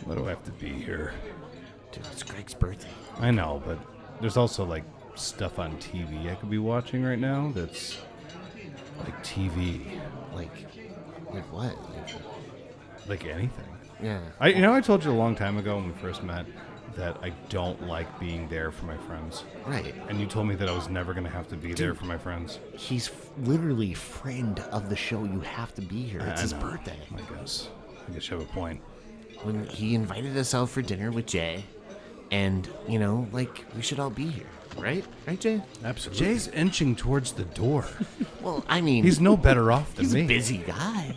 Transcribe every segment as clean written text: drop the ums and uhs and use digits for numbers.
Why do I have to be here? Dude, it's Greg's birthday. I know, but there's also, like, stuff on TV I could be watching right now that's, like, TV. Like what? Like anything. Yeah. I told you a long time ago when we first met that I don't like being there for my friends. Right. And you told me that I was never going to have to be there for my friends. He's literally friend of the show. You have to be here. It's his birthday. I guess you have a point. When he invited us out for dinner with Jay, and, like, we should all be here. Right? Right, Jay? Absolutely. Jay's inching towards the door. Well, I mean... He's no better off than me. He's a busy guy.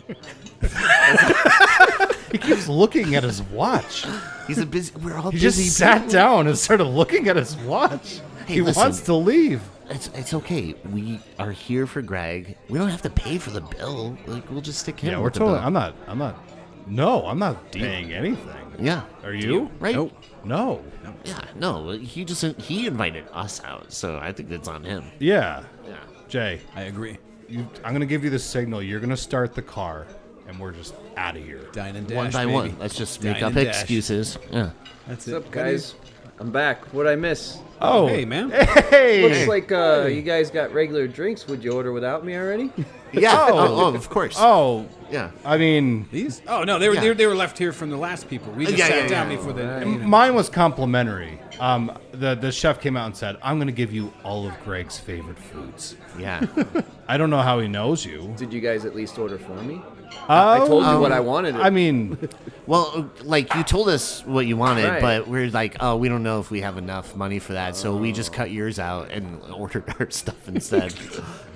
He keeps looking at his watch. He's a busy... We're all he busy. He just sat down and started looking at his watch. Hey, he wants to leave. It's okay. We are here for Greg. We don't have to pay for the bill. Like, we'll just stick him with the bill. I'm not paying anything. Yeah. Are you? Right? Nope. No. Yeah, no. He invited us out, so I think it's on him. Yeah. Yeah. Jay. I agree. I'm going to give you the signal. You're going to start the car, and we're just out of here. Dine and dash, one by baby. one. Let's just make Dine up and dash. excuses. Yeah. That's What's up, guys? I'm back. What'd I miss? Oh. Hey, man. Hey. Looks like you guys got regular drinks. Would you order without me already? Yeah. Oh, of course. Oh. Yeah. I mean... These? Oh, no, they were left here from the last people. We just sat down before the... Mine was complimentary. The chef came out and said, I'm going to give you all of Greg's favorite foods. Yeah. I don't know how he knows you. Did you guys at least order for me? I told you what I wanted. I mean... Well, like, you told us what you wanted, Right. but we're like, oh, we don't know if we have enough money for that, so we just cut yours out and ordered our stuff instead.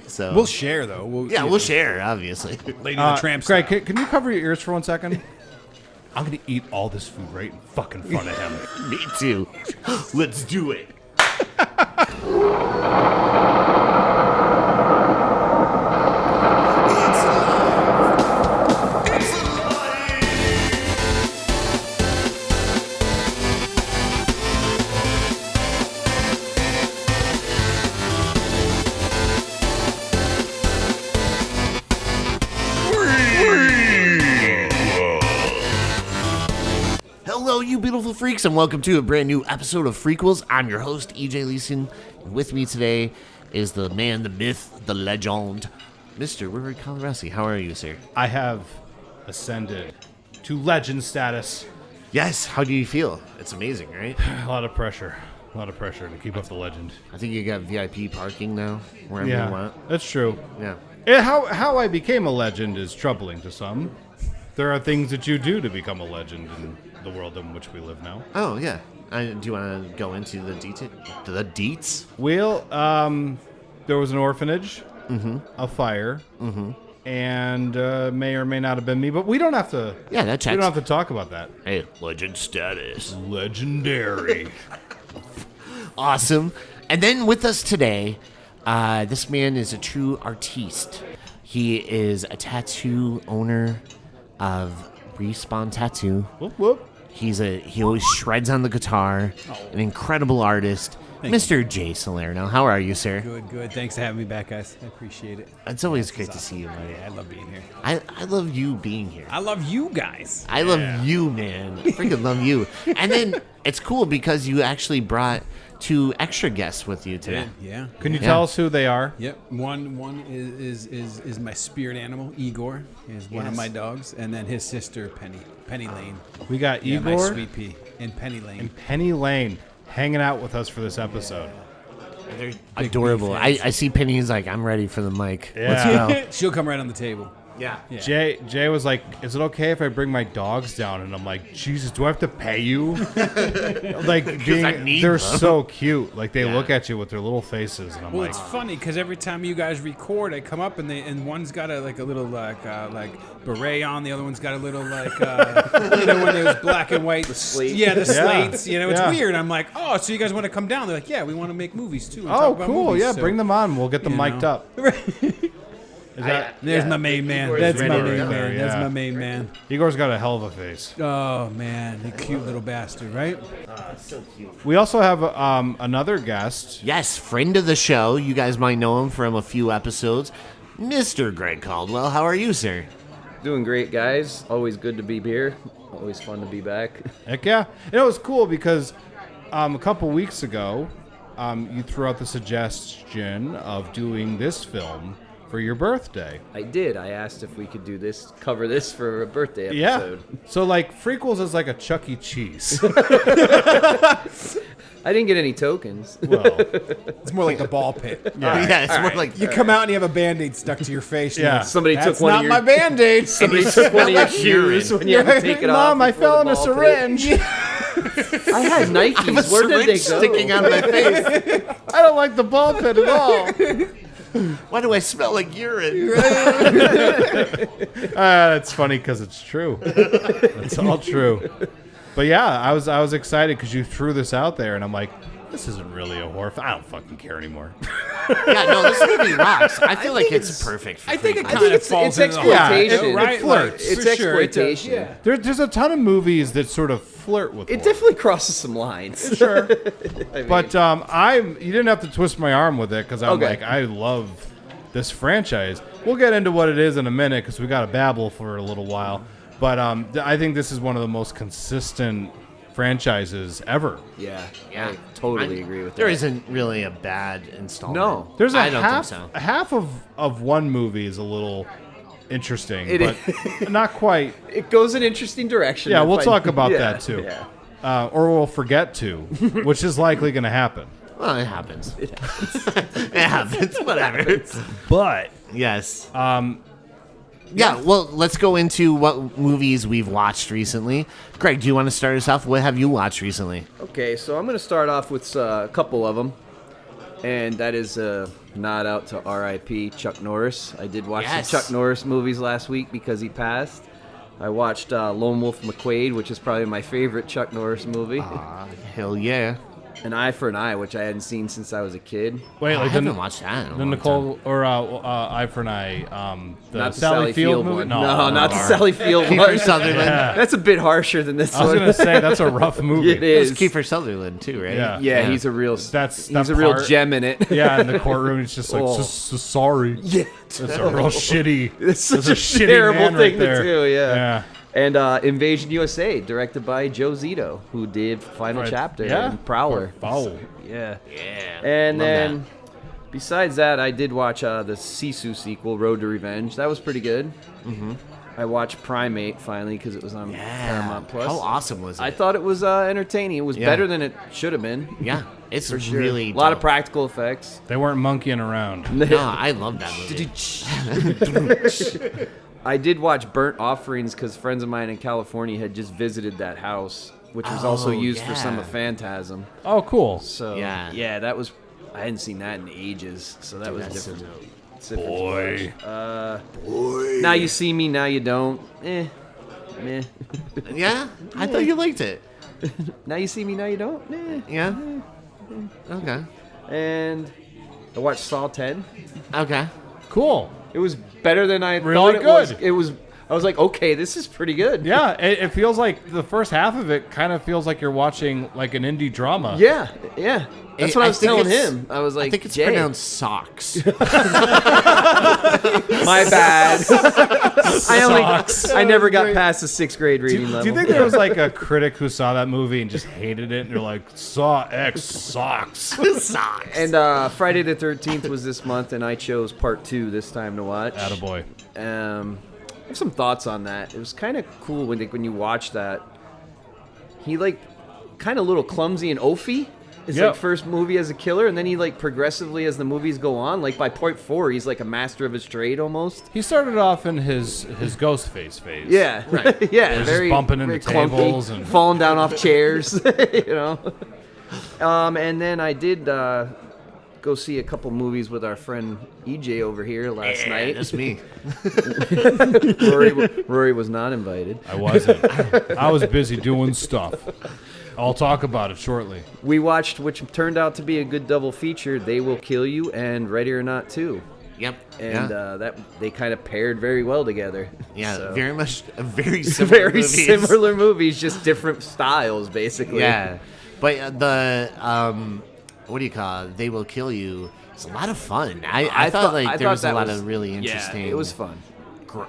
So We'll share, though. we'll share, obviously. Lady the Tramp Greg, style. can you cover your ears for 1 second? I'm going to eat all this food right in fucking front of him. Me too. Let's do it. Hello, you beautiful freaks, and welcome to a brand new episode of FREAKQUELS. I'm your host, EJ Leeson, and with me today is the man, the myth, the legend, Mr. Rory Caldwell. How are you, sir? I have ascended to legend status. Yes, how do you feel? It's amazing, right? A lot of pressure to keep up the legend. I think you got VIP parking now, wherever you Yeah, want. that's true. Yeah. How I became a legend is troubling to some. There are things that you do to become a legend in the world in which we live now. Oh, yeah. Do you want to go into the deets? Well, there was an orphanage, a fire, and may or may not have been me, but we don't have to. Yeah, that checks. We don't have to talk about that. Hey, legend status. Legendary. Awesome. And then with us today, this man is a true artiste. He is a tattoo owner of Respawn Tattoo. Whoop whoop. He always shreds on the guitar. An incredible artist, Mr. Jay Salerno. How are you, sir? Good. Thanks for having me back, guys. I appreciate it. It's always great to see you, buddy. Yeah, I love being here. I love you being here. I love you guys. I love you, man. I freaking love you. And then it's cool because you actually brought 2 extra guests with you today. Yeah. Can you tell us who they are? Yep. One is my spirit animal, Igor. Is one of my dogs, and then his sister, Penny Lane. We got Yeah, my Igor sweet pea, and Penny Lane. and Penny Lane hanging out with us for this episode. They're adorable. I see Penny. He's like, I'm ready for the mic. Yeah. Let's go. She'll come right on the table. Yeah. Jay was like, "Is it okay if I bring my dogs down?" And I'm like, "Jesus, do I have to pay you?" Like, I need they're them. so cute. Like they look at you with their little faces, and I'm Well, like, it's funny because every time you guys record, I come up and one's got a little like beret on, the other one's got a little like one of those black and white. The slate. Yeah, the slates. You know, it's Yeah. weird. I'm like, oh, so you guys want to come down? They're like, yeah, we want to make movies too. and "Oh, talk about cool, movies." yeah, So, bring them on. We'll get them you mic'd know. up." Is that There's my main man. Igor's That's my ready to main go. man. That's Yeah. my main man. Igor's got a hell of a face. Oh man, the cute little bastard, right? So cute. We also have another guest. Yes, friend of the show. You guys might know him from a few episodes. Mr. Greg Caldwell. How are you, sir? Doing great, guys. Always good to be here. Always fun to be back. Heck yeah. And it was cool because a couple weeks ago, you threw out the suggestion of doing this film for your birthday. I did. I asked if we could do this, cover this for a birthday Yeah. episode. So, like, Freakquels is like a Chuck E. Cheese. I didn't get any tokens. Well, It's more like the ball pit. Yeah, it's more like You come out and you have a Band-Aid stuck to your face. and Yeah. you're, Somebody That's took one not of your my Band-Aid. somebody took one of your shoes when you had to take it off. Mom, I before fell the in a ball pit. syringe. I had Nikes. Where did they go? sticking out of my face. I don't like the ball pit at all. Why do I smell like urine? It's funny because it's true. It's all true. But yeah, I was excited because you threw this out there, and I'm like, this isn't really a horror film. I don't fucking care anymore. Yeah, no, this movie rocks. I feel like it's perfect for I think it Freakquels. kind of falls it's into the exploitation. Yeah, right? it flirts. Like, It's for sure, it does, exploitation. yeah. There's a ton of movies that sort of flirt with It horror. definitely crosses some lines. Sure. I mean, But you didn't have to twist my arm with it because I'm Okay. like, I love this franchise. We'll get into what it is in a minute because we got to babble for a little while. But I think this is one of the most consistent franchises ever. yeah, Yeah. I totally agree with that. There isn't really a bad installment. No. There's a I don't half, think so. half of one movie is a little interesting, It but not quite. It goes in interesting direction. Yeah, if we'll I- talk about yeah, that too. Yeah. Or we'll forget to, which is likely going to happen. Well, it happens. It happens. Whatever. But Yes. Yeah, well, let's go into what movies we've watched recently. Greg, do you want to start us off? What have you watched recently? Okay, so I'm going to start off with a couple of them. And that is a nod out to R.I.P. Chuck Norris. I did watch Yes. the Chuck Norris movies last week because he passed. I watched Lone Wolf McQuade, which is probably my favorite Chuck Norris movie. Hell yeah. An Eye for an Eye, which I hadn't seen since I was a kid. wait, I like haven't watched that in a the long Nicole or Eye for an Eye, the Not the Sally Field movie. one. No, not the Sally Field Kiefer one. Sutherland. Yeah. That's a bit harsher than this I was one. gonna say that's a rough movie. It It's is. Kiefer Sutherland, too, right? Yeah. Yeah, he's a real. That's he's that a real part- gem in it. Yeah, in the courtroom, it's just like, Oh. sorry. Yeah, That's a real shitty. It's such that's a shitty terrible man thing right there. to do. Yeah. Yeah. And Invasion USA, directed by Joe Zito, who did Final Right. Chapter Yeah. and Prowler. Foul. Yeah. Yeah. And love then, that. besides that, I did watch the Sisu sequel, Road to Revenge. That was pretty good. Mm-hmm. I watched Primate finally because it was on Paramount Plus. How awesome was it? I thought it was entertaining. It was Yeah. better than it should have been. Yeah, it's For sure. really A lot of dope. practical effects. They weren't monkeying around. No, I love that movie. I did watch Burnt Offerings because friends of mine in California had just visited that house, which was also Oh, used for some yeah. of Phantasm. Oh, cool. So Yeah. that was. I hadn't seen that in ages, so that was that's so different. dope. Boy. Now you see me, now you don't. Meh. Yeah? I thought you liked it. Now you see me, now you don't. Meh. Yeah? Okay. And I watched Saw 10. Okay. Cool. It was better than I Really thought it was. good. It was. I was like, okay, this is pretty good. Yeah, it feels like the first half of it kind of feels like you're watching like an indie drama. Yeah. That's what I was think telling it's- him. I was like, I think it's Jay, pronounced socks. my bad. I never got past the 6th grade reading level. Do you think there was like a critic who saw that movie and just hated it and they're like, Saw X sucks? Socks. And Friday the 13th was this month, and I chose part 2 this time to watch. Attaboy. I have some thoughts on that. It was kind of cool when you watch that. He kind of a little clumsy and oafy. His Yep. first movie as a killer, and then he progressively as the movies go on, by point 4, he's like a master of his trade almost. He started off in his Ghostface phase. Yeah, Right. yeah, Just very bumping into very clunky, tables and- falling down off chairs, you know. And then I did go see a couple movies with our friend EJ over here last night. That's me. Rory was not invited. I wasn't. I was busy doing stuff. I'll talk about it shortly. We watched, which turned out to be a good double feature, They Will Kill You and Ready or Not 2. Yep. And yeah. that they kind of paired very well together. Yeah, So, very much, very similar very movies. similar movies, just different styles, basically. Yeah. But what do you call it? They Will Kill You. It's a lot of fun. I thought there was a lot of really interesting. Yeah, it was fun.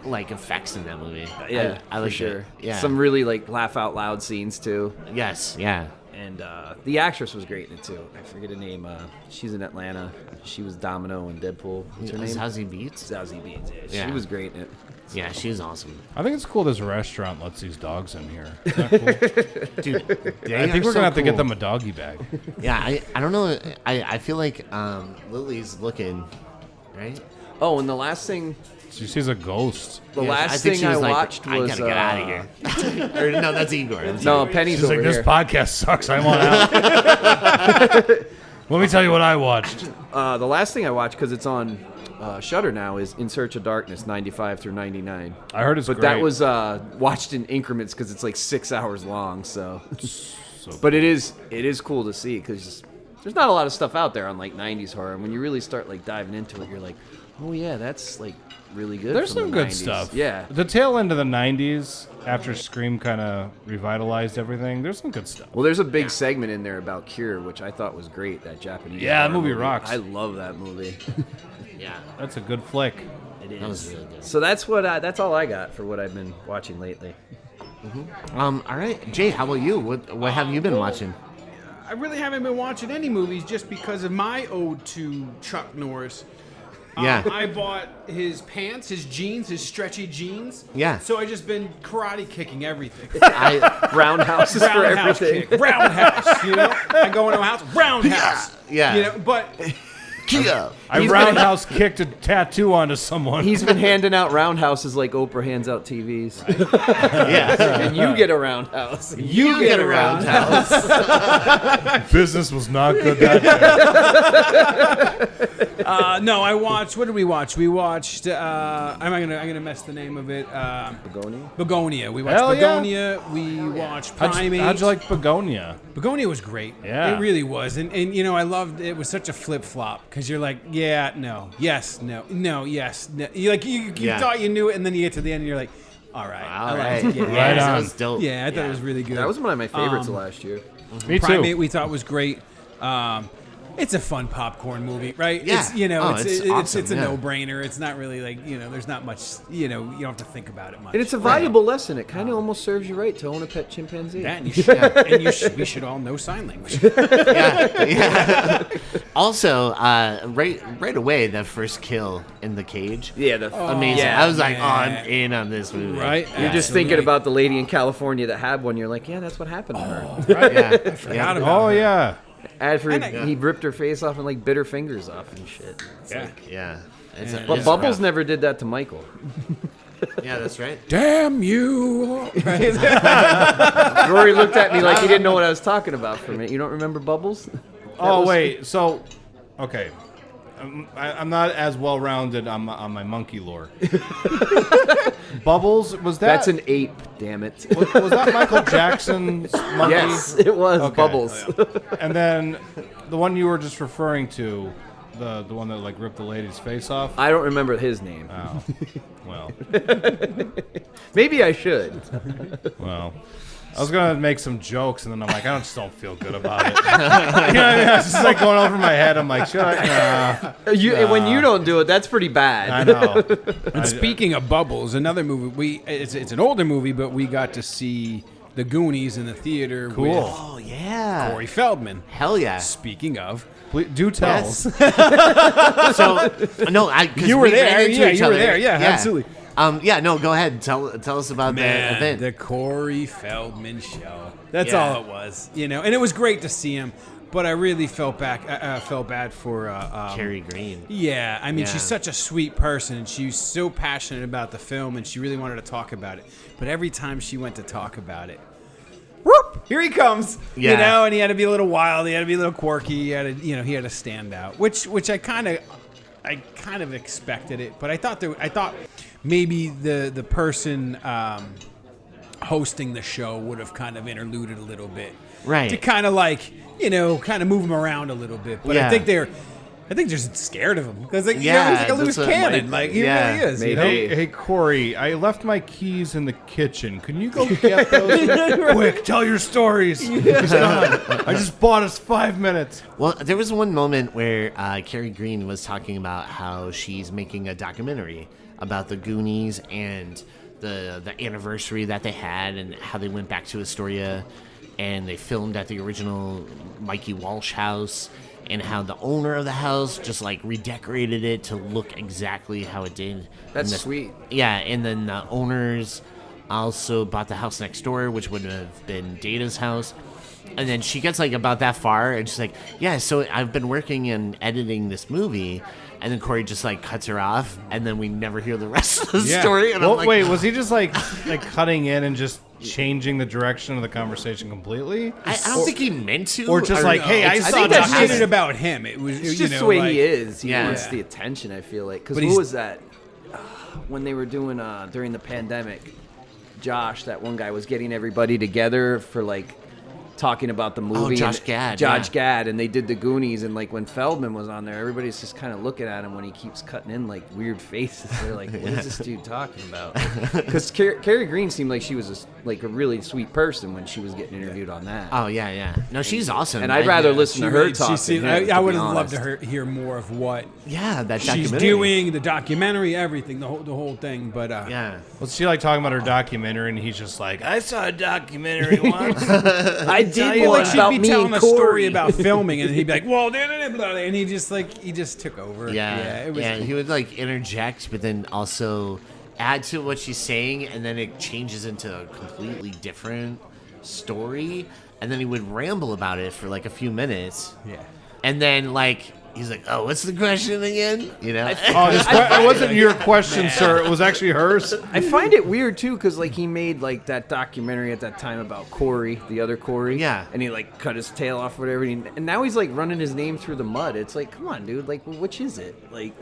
like effects in that movie. Yeah, I for like sure. it. Yeah. Some really like laugh out loud scenes too. Yes. Yeah. And the actress was great in it too. I forget her name. She's in Atlanta. She was Domino in Deadpool. What's her name? Zazie Beetz. Zazie Beetz. Yeah. Yeah. She was great in it. Yeah, she's awesome. I think it's cool this restaurant lets these dogs in here. Isn't that cool? Dude, I think we're going to have to get them a doggy bag. Yeah, I don't know. I feel like Lily's looking, right? Oh, and the last thing, She sees a ghost. the Yeah, last think thing she I was like, watched was I gotta get out of here. Or, no, that's Igor. no, Penny's She's over like, here. this podcast sucks. I want out. Let me tell you what I watched. The last thing I watched, because it's on Shudder now, is In Search of Darkness, 95 through 99. I heard it's But great. that was watched in increments because it's like 6 hours long. So, So but it is cool to see because there's not a lot of stuff out there on like 90s horror. And when you really start like diving into it, you're like, oh yeah, that's like really good. There's from some the good 90s. stuff. Yeah. The tail end of the 90s, after Scream kind of revitalized everything, there's some good stuff. Well, there's a big segment in there about Cure, which I thought was great. That Japanese. Yeah, that horror movie rocks. I love that movie. Yeah, That's a good flick. It that was is. really good. So that's that's all I got for what I've been watching lately. All right, Jay, how about you? What have you been watching? I really haven't been watching any movies just because of my ode to Chuck Norris. Yeah. I bought his pants, his jeans, his stretchy jeans. Yeah. So I just been karate kicking everything. Roundhouses for Roundhouse everything. kick, roundhouse. You know, I go into a house, roundhouse. Yeah. You know, but Kia. I roundhouse kicked a tattoo onto someone. He's been handing out roundhouses like Oprah hands out TVs. Yeah. And you get a roundhouse. You get a roundhouse. Business was not good that day. no, I watched. What did we watch? We watched. I'm gonna mess the name of it. Begonia? Begonia. We watched Hell yeah. Begonia. We watched How'd Primate. you like Begonia? Begonia was great. Yeah. It really was. And you know, I loved it. Was such a flip flop because you're like, yeah, no, yes, no, no, yes, no. You Yeah. thought you knew it, and then you get to the end and you're like, all right, All I right. liked it. Yeah, Right that on. was dope. Yeah, I thought it was really good. That was one of my favorites of last year. Me too. Primate we thought was great. It's a fun popcorn movie, right? Yeah. It's, you know, Oh, it's it's awesome, it's a yeah. no-brainer. It's not really like, you know, there's not much, you know, you don't have to think about it much. And it's a valuable lesson. It kind of almost serves you right to own a pet chimpanzee. That, and you should, and we should all know sign language. Yeah. Also, right away, that first kill in the cage. Yeah, Amazing. yeah, I was like, man. oh, I'm in on this movie. Right? You're just thinking about the lady in California that had one. You're like, yeah, that's what happened to her. Right? Yeah. Forgot about Oh, her. yeah. After And I- he ripped her face off and like bit her fingers off and shit. Yeah. Yeah. But it's Bubbles rough. never did that to Michael. Yeah, that's right. Damn you! Rory looked at me like he didn't know what I was talking about for a minute. You don't remember Bubbles? Oh, wait. So, okay. I'm not as well-rounded on my monkey lore. Bubbles, was that... That's an ape, damn it. Was that Michael Jackson's monkey? Yes, it was Okay. Bubbles. And then the one you were just referring to, the one that like ripped the lady's face off. I don't remember his name. Oh, well, Maybe I should. well. I was gonna make some jokes, and then I'm like, I just don't feel good about it. You know what I mean? It's just like going over my head. I'm like, should I? Nah. When you don't do it, that's pretty bad. I know. And speaking of Bubbles, another movie it's an older movie, but we got to see The Goonies in the theater Cool. with Oh, yeah. Corey Feldman. Hell yeah. Speaking of, Please, do tell. Yes. So, no, because you were we ran there. into Yeah, each you were other. there. Yeah, absolutely. Yeah, no, go ahead. Tell us about the event. the Corey Feldman show. That's Yeah. all it was, you know. And it was great to see him, but I really felt bad for Carrie Green. Yeah, I mean, Yeah. she's such a sweet person, and she was so passionate about the film, and she really wanted to talk about it. But every time she went to talk about it, whoop, here he comes. Yeah. You know, and he had to be a little wild, he had to be a little quirky, he had to stand out, which I kind of expected it, but I thought maybe the person hosting the show would have kind of interluded a little bit, Right. to kind of like, you know, kind of move him around a little bit. But Yeah. I think they're just scared of him because he's Yeah, like a loose that's what- cannon, like he yeah. really is. You know? Hey, Corey, I left my keys in the kitchen. Can you go get those? Quick, tell your stories. He's gone. I just bought us 5 minutes. Well, there was one moment where Carrie Green was talking about how she's making a documentary about the Goonies and the anniversary that they had and how they went back to Astoria and they filmed at the original Mikey Walsh house and how the owner of the house just like redecorated it to look exactly how it did. That's sweet. Yeah, and then the owners also bought the house next door, which would have been Data's house. And then she gets like about that far and she's like, yeah, so I've been working and editing this movie. And then Corey just like cuts her off and then we never hear the rest of the story. And Well, I'm like, wait, was he just like cutting in and just changing the direction of the conversation completely? I don't think he meant to. Or just like, hey, I I saw think that that's happen. it about him. It was It's you just know, the way like, he is. He Yeah. wants the attention, I feel like. Because But what he's- was that? When they were doing, during the pandemic, Josh, that one guy, was getting everybody together for, like, talking about the movie. Josh and- Gad, Josh yeah. Gad, and they did the Goonies, and, like, when Feldman was on there, everybody's just kind of looking at him when he keeps cutting in, like, weird faces. They're like, what is this dude talking about? Because Carrie Green seemed like she was, a really sweet person when she was getting interviewed on that. Oh, yeah. No, she's awesome. And I'd rather yeah, listen to her talk than seemed, him, I to would be have loved honest. to hear more of what Yeah, that she's documentary. doing, the documentary, everything, the whole thing. But Yeah. Was she like talking about her documentary and he's just like, I saw a documentary once. I did well, one like she'd about be me telling and a Corey. story about filming, and he'd be like, "Well, and he just took over." Yeah, it was. he would like interject, but then also add to what she's saying, and then it changes into a completely different story, and then he would ramble about it for like a few minutes, Yeah. and then like he's like, "Oh, what's the question again?" You know? Oh, it wasn't your question, sir. It was actually hers. I find it weird too, because like he made like that documentary at that time about Corey, the other Corey. Yeah. And he like cut his tail off, whatever. And now he's like running his name through the mud. It's like, come on, dude. Like, which is it? Like,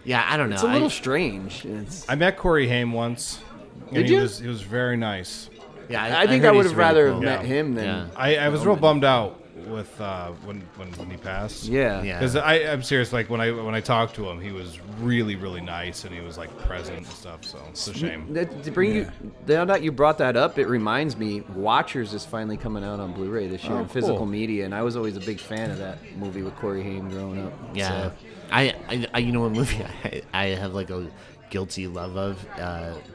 Yeah, I don't know. it's a little strange. It's, I met Corey Haim once. And Did he you? was very nice. yeah, I think heard I would he's have really rather cool. met Yeah. him than. Yeah. I was real bummed out with when he passed. Yeah. Yeah. Because I'm serious. Like when I talked to him, he was really nice and he was like present and stuff. So it's a shame. To bring you, now that you brought that up, it reminds me, Watchers is finally coming out on Blu-ray this year Oh, in physical cool. media, and I was always a big fan of that movie with Corey Haim growing up. Yeah, So, I you know, a movie I have like a guilty love of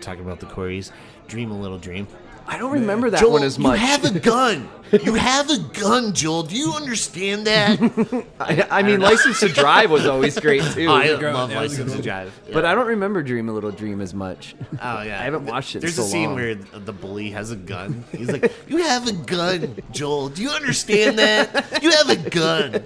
talking about the Coreys. Dream a Little Dream. I don't remember that Joel, one as much. you have a gun. You have a gun, Joel. Do you understand that? I mean, License to Drive was always great too. I girl- love that was a License good to Drive. But I don't remember Dream a Little Dream as much. Oh yeah, I haven't watched it in There's so a scene long. where the bully has a gun. He's like, "You have a gun, Joel. Do you understand that? You have a gun."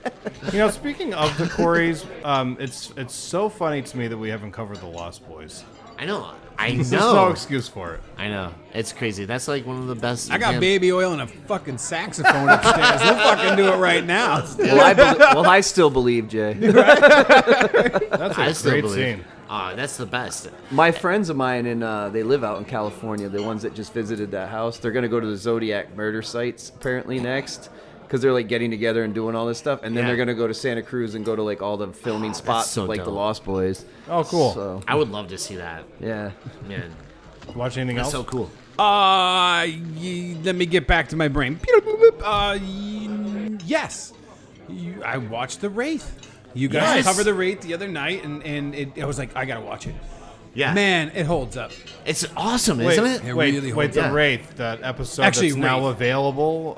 You know, speaking of the Coreys, it's so funny to me that we haven't covered the Lost Boys. I know. I There's no know. excuse for it. I know. It's crazy. That's like one of the best. I got damn- baby oil and a fucking saxophone upstairs. We'll fucking do it right now. Well, I still believe, Jay. That's I a still great believe. scene. That's the best. My friends of mine, they live out in California, the ones that just visited that house, they're going to go to the Zodiac murder sites apparently next. Because they're like getting together and doing all this stuff, and then Yeah. they're gonna go to Santa Cruz and go to like all the filming spots so of like dope. the Lost Boys. Oh, cool. So I would love to see that. yeah, Man, Watch anything that's else? so cool. Let me get back to my brain. Yes, I watched The Wraith. You guys Yes. covered The Wraith the other night, and I was like, I gotta watch it. Yeah, Man, it holds up. it's awesome, Wait, isn't it? It wait, really wait! holds The up. Wraith, that episode Actually, that's now Wraith. available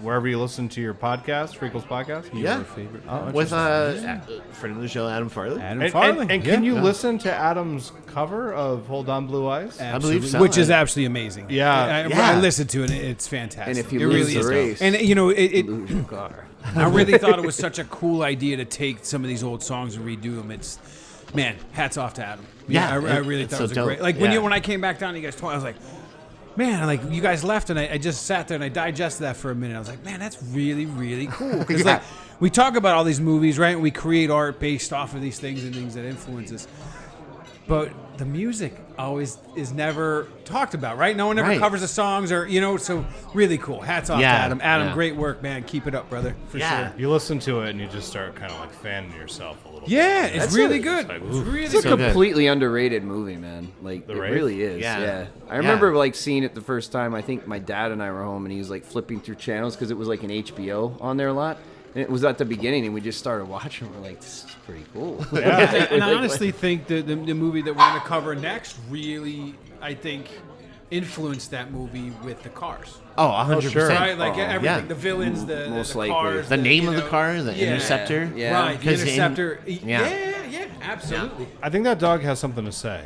wherever you listen to your podcast, Freakles podcast. Yeah. favorite. With friend of the show, Adam Farley. Adam And, Farley. and can you Yeah. listen to Adam's cover of "Hold On, Blue Eyes"? I believe so. Which is absolutely amazing. Yeah. I listened to it. It's fantastic. and if you it lose really the is. race, And you know, it lose your car. I really thought it was such a cool idea to take some of these old songs and redo them. It's, man, hats off to Adam. Yeah, I really it's thought so it was a dope. great. Like Yeah. when I came back down, you guys told, I was like, man, like you guys left, and I just sat there and I digested that for a minute. I was like, man, that's really cool. Because Yeah. like we talk about all these movies, right? And we create art based off of these things and things that influence us. But the music always is never talked about, right? No one ever Right. covers the songs, or so really cool. Hats off Yeah, to Adam. Adam, yeah. great work, man. Keep it up, brother. For Yeah. sure. You listen to it and you just start kind of like fanning yourself a little. Yeah, bit. it's really it. good. Like, It's ooh. really It's a So good. good. completely underrated movie, man. Like The it Wraith? really is. Yeah. Yeah. I Yeah. remember like seeing it the first time. I think my dad and I were home, and he was like flipping through channels because it was like an HBO on there a lot. And it was at the beginning, and we just started watching. We're like, this is pretty cool. And I honestly think the movie that we're going to cover next really, I think, influenced that movie with the cars. Oh, 100%. sure. Right? Like everything, yeah. the villains, the Most likely. cars. The name you of the know, car, the yeah. Interceptor. Yeah. Right, the 'Cause in- Interceptor. yeah. Yeah, absolutely. I think that dog has something to say.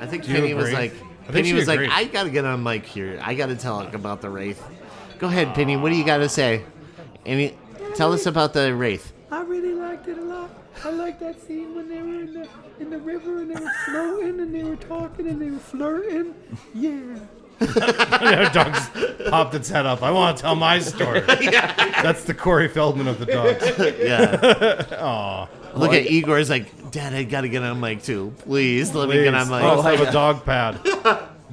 I think you Penny was agree? like, I think Penny she was like, agreed. I gotta get on mic here. I gotta talk about the Wraith. Go ahead, Penny. What do you gotta say? Tell us about the Wraith. I really liked it a lot. I liked that scene when they were in the river and they were floating and they were talking and they were flirting. Yeah. The dog just popped its head up. I want to tell my story. That's the Corey Feldman of the dogs. Yeah. Aw. Look at Igor's like, Dad, I gotta get on mic too. Please let me get on mic. Let's have a dog pad.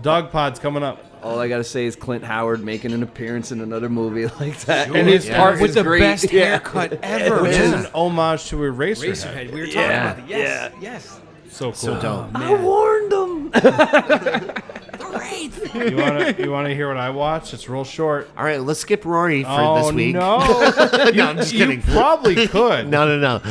Dog pod's coming up. All I gotta say is Clint Howard making an appearance in another movie like that, Sure. and his Yeah. part With is the great. best Yeah. haircut ever. Which is man. an homage to Eraserhead. Racerhead. We were talking Yeah. about it. Yes. Yes. So cool. So dope. I warned them. You want to hear what I watched? It's real short. All right, let's skip Rory for this week. No. No, I'm just kidding. You probably could. No.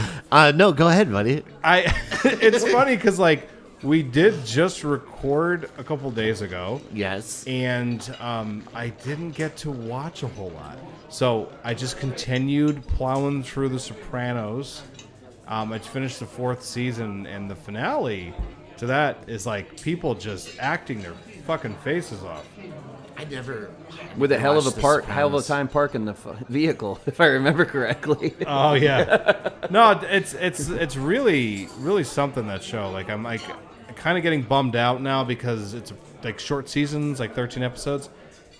No, go ahead, buddy. It's funny because like we did just record a couple days ago, Yes. and I didn't get to watch a whole lot, so I just continued plowing through The Sopranos. I just finished the 4th season, and the finale to that is like people just acting their fucking faces off. I never. With a hell of a watched The hell of a Sopranos. time parking the vehicle, if I remember correctly. Oh yeah, no, it's really something, that show. Like I'm like kind of getting bummed out now because it's like short seasons, like 13 episodes,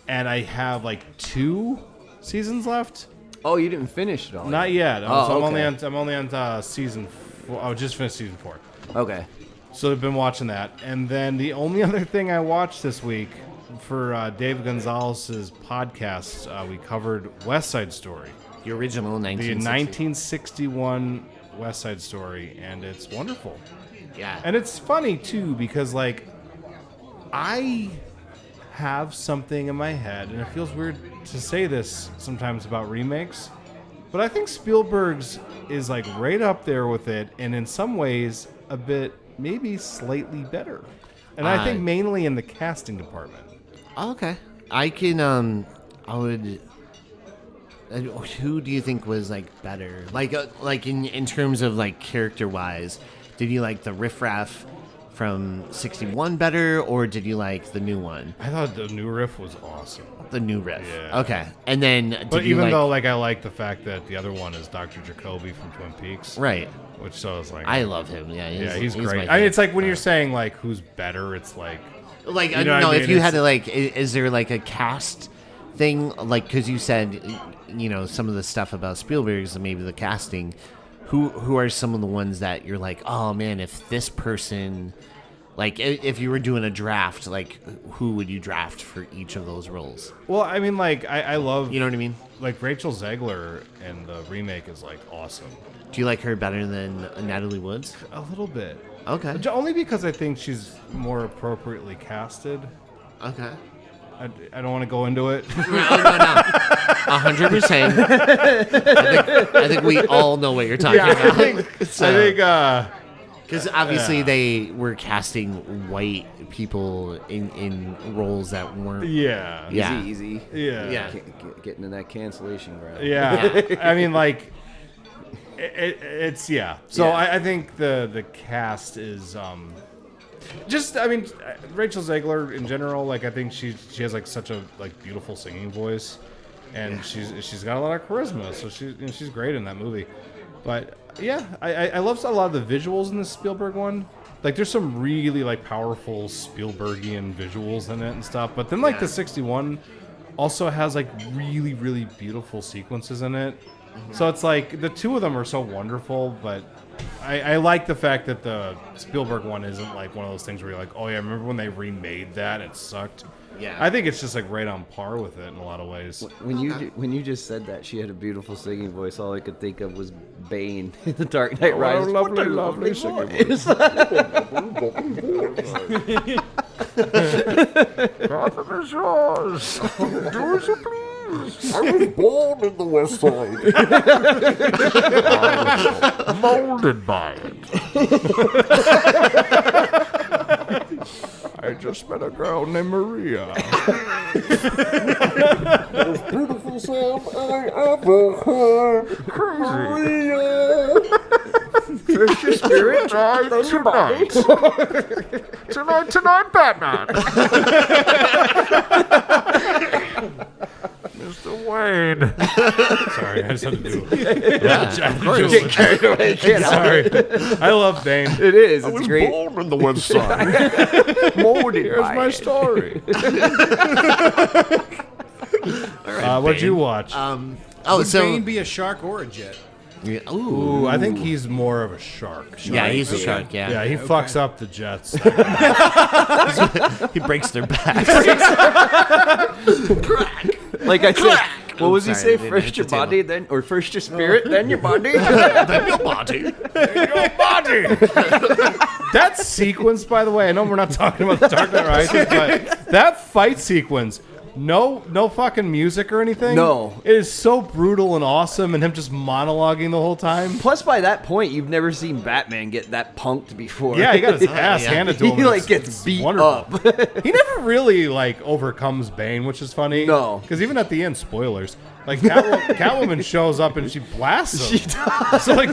and I have like 2 seasons left. Oh, you didn't finish it all. Not yet. Oh, So okay. I'm only on season 4. I just finished season 4. Okay. So I've been watching that, and then the only other thing I watched this week for Dave Gonzalez's podcast, we covered West Side Story. The original The 1960. 1961 West Side Story, and it's wonderful. Yeah. And it's funny too because like I have something in my head, and it feels weird to say this sometimes about remakes, but I think Spielberg's is like right up there with it, and in some ways a bit maybe slightly better. And I think mainly in the casting department. Okay. I can. I would. Who do you think was like better? Like in terms of like character wise, did you like the riffraff from 61 better, or did you like the new one? I thought the new riff was awesome. The new riff. Yeah. Okay. And then did But you even like, though like I like the fact that the other one is Dr. Jacoby from Twin Peaks. right. Which so I was like, I love him. Yeah. he's great. my I mean, it's like when favorite. you're saying like who's better, it's like Like, You know what I no, mean? if you had It's- to, like, is there, like, a cast thing? Like, because you said, you know, some of the stuff about Spielberg's and maybe the casting. Who are some of the ones that you're like, oh, man, if this person, like, if you were doing a draft, like, who would you draft for each of those roles? Well, I mean, like I love You know what I mean? like Rachel Zegler, and the remake is like awesome. Do you like her better than Natalie Woods? A little bit. Okay. Only because I think she's more appropriately casted. Okay. I don't want to go into it. No. 100%. I think we all know what you're talking I about. think Because obviously they were casting white people in roles that weren't. yeah. Yeah. Easy. Yeah. Yeah. Getting in that cancellation ground. Yeah. I mean, like, it's yeah. So Yeah. I think the cast is just. I mean, Rachel Zegler in general. Like, I think she has like such a like beautiful singing voice, and she's got a lot of charisma. So she's great in that movie. But yeah, I love a lot of the visuals in the Spielberg one. Like, there's some really like powerful Spielbergian visuals in it and stuff. But then like the 61 also has like really, really beautiful sequences in it. So it's like the two of them are so wonderful, but I like the fact that the Spielberg one isn't like one of those things where you're like, oh yeah, remember when they remade that? It sucked. Yeah. I think it's just like right on par with it in a lot of ways. When you just said that she had a beautiful singing voice, all I could think of was Bane in The Dark Knight Rises. lovely, What a lovely singing voice. I was born in the West Side. I was molded by it. I just met a girl named Maria. Most beautiful sound I ever heard. Maria. First your spirit, Tonight, Batman. Mr. Wayne. Sorry, I just had to do it. Yeah, of course. get carried away. Sorry. I love Bane. It is. I It's was great. born in the West Side. Molded Here's by my it. story. What'd you watch? Would so Bane be a shark or a jet? yeah, Ooh, I think he's more of a shark. yeah, he's a shark. Yeah, Yeah, he fucks up the Jets. he breaks their backs. Like I said, what was he Sorry, I say? didn't First hit your the table. body, then or first your spirit, then your body. Then your body. Your body. That sequence, by the way, I know we're not talking about the Dark Knight Rises, but that fight sequence, no fucking music or anything. No. It is so brutal and awesome, and him just monologuing the whole time. Plus, by that point, you've never seen Batman get that punked before. Yeah, he got his ass yeah. handed to him. He and like it's gets beat wonderful. up. He never really like overcomes Bane, which is funny. No. Because even at the end, spoilers, like Catwoman shows up and she blasts him. She does. So like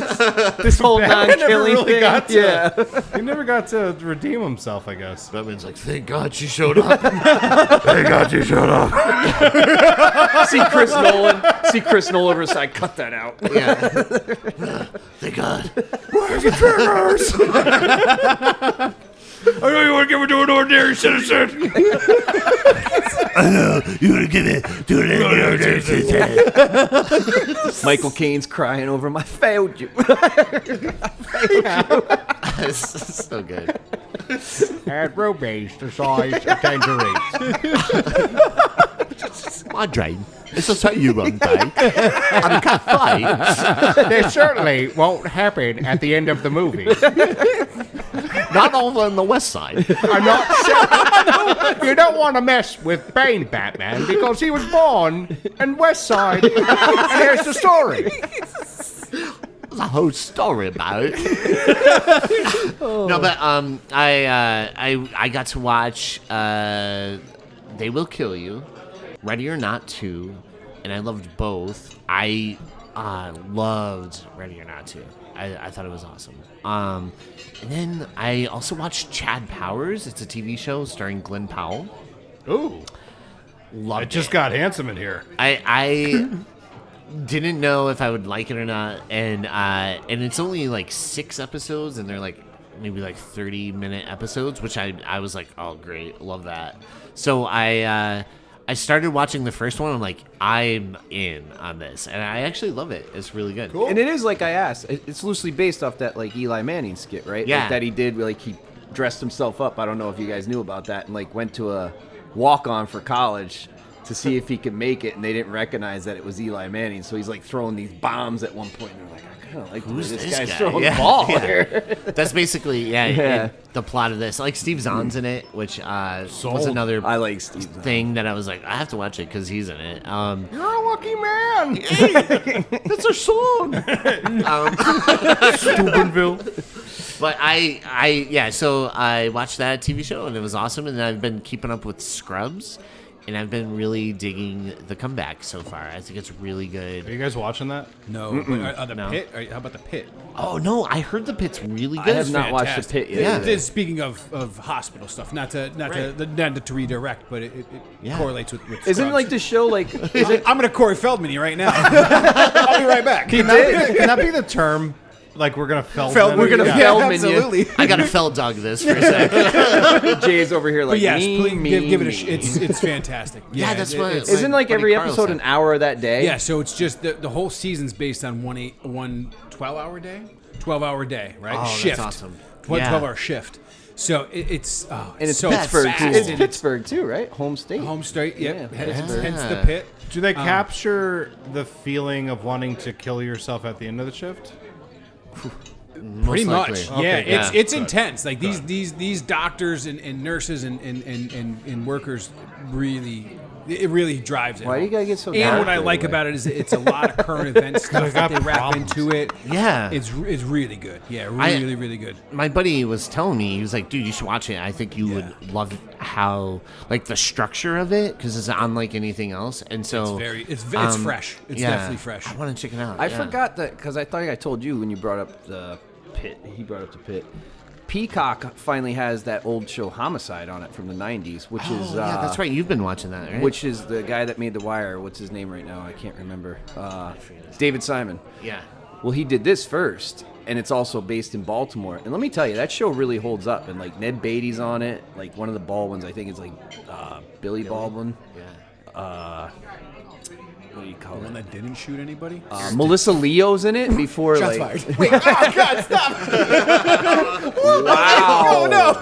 This whole Batman never non-killing really thing. got to. Yeah. He never got to redeem himself, I guess. Batman's like, thank God she showed up. Thank God she showed up. See Chris Nolan. See Chris Nolan beside. Cut that out. Yeah. Thank God. I know you want to give it to an ordinary citizen. You would give it to an ordinary citizen. Michael Caine's crying over him. I failed you. It's so good. Add rubies the size of tangerines. My drain. It's just how you run, Dave. I can't fight. They certainly won't happen at the end of the movie. Not over on the West Side. I'm not sure. You don't want to mess with Bane Batman because he was born in West Side. And here's the story. There's a whole story about it. No, but I got to watch They Will Kill You, Ready or Not 2, and I loved both. I loved Ready or Not 2. I thought it was awesome. And then I also watched Chad Powers. It's a TV show starring Glenn Powell. Ooh. Loved It just it. got handsome in here. I didn't know if I would like it or not, and it's only like 6 episodes, and they're like maybe like 30-minute episodes, which I was like, oh great, love that. So I started watching the first one. I'm like, I'm in on this, and I actually love it. It's really good. Cool. And it is like I asked. It's loosely based off that like Eli Manning skit, right? Yeah. Like, that he did. Like he dressed himself up. I don't know if you guys knew about that, and like went to a walk-on for college to see if he could make it, and they didn't recognize that it was Eli Manning. So he's like throwing these bombs at one point, and they're like, I kind of like the way Who's this this guy's guy? throwing Yeah, the ball yeah. here. That's basically Yeah. the plot of this. Like Steve Zahn's in it, which was another I like Steve. thing that I was like, I have to watch it because he's in it. You're a lucky man. That's our song. Steubenville. But so I watched that TV show and it was awesome, and I've been keeping up with Scrubs, and I've been really digging the comeback so far. I think it's really Are good. you guys watching that? No. But, the No. Pit? How about the Pit? Oh no, I heard the Pit's really I good. have not watched the Fantastic. Pit yet. Yeah. Speaking of hospital stuff, not to redirect, but it Yeah. correlates with Isn't Scrubs. like the show like? I'm gonna Corey Feldman you right now. I'll be right back. Can that be the term? Like we're gonna Feldman? We're gonna Yeah. Feldman you. absolutely. I gotta fell dog this for a sec. Jay's over here like But yes, me, please me, give it a. me. It's fantastic. Yeah, that's what- it's, Isn't like Buddy every Carl episode said. an hour of that day? yeah. So it's just the whole season's based on one 12-hour day, 12-hour day, right? Oh, that's shift. awesome. 12-hour shift. So it's And it's so Pittsburgh. fast. Too. It's and Pittsburgh too, right? Home state. home straight. Yep. Yeah. Hence the Yeah. Pit. Do they capture the feeling of wanting to kill yourself at the end of the shift? Pretty Most much, likely. yeah. Okay, It's intense. Like these doctors and nurses and workers really It really drives it. Why do you gotta get so And dark what I right like away? about it is it's a lot of current event stuff that they wrap into it. Yeah. It's really good. Yeah, really, really good. My buddy was telling me, he was like, dude, you should watch it. I think you would love how, like, the structure of it, because it's unlike anything else. And so It's fresh. It's definitely fresh. I want to check it out. I forgot that because I thought I told you when you brought up the pit. He brought up the pit. Peacock finally has that old show Homicide on it from the 90s, which is yeah, that's right. You've been watching that, right? which is the guy that made The Wire. What's his name right now? I can't remember. David Simon. Yeah. Well, he did this first, and it's also based in Baltimore. And let me tell you, that show really holds up. And like Ned Beatty's on it. Like one of the Baldwins, I think it's like Billy Baldwin. Yeah. What do you call One it? that didn't shoot anybody. Melissa Leo's in it before Shots like. fired. Wait, oh God, stop! Wow! No!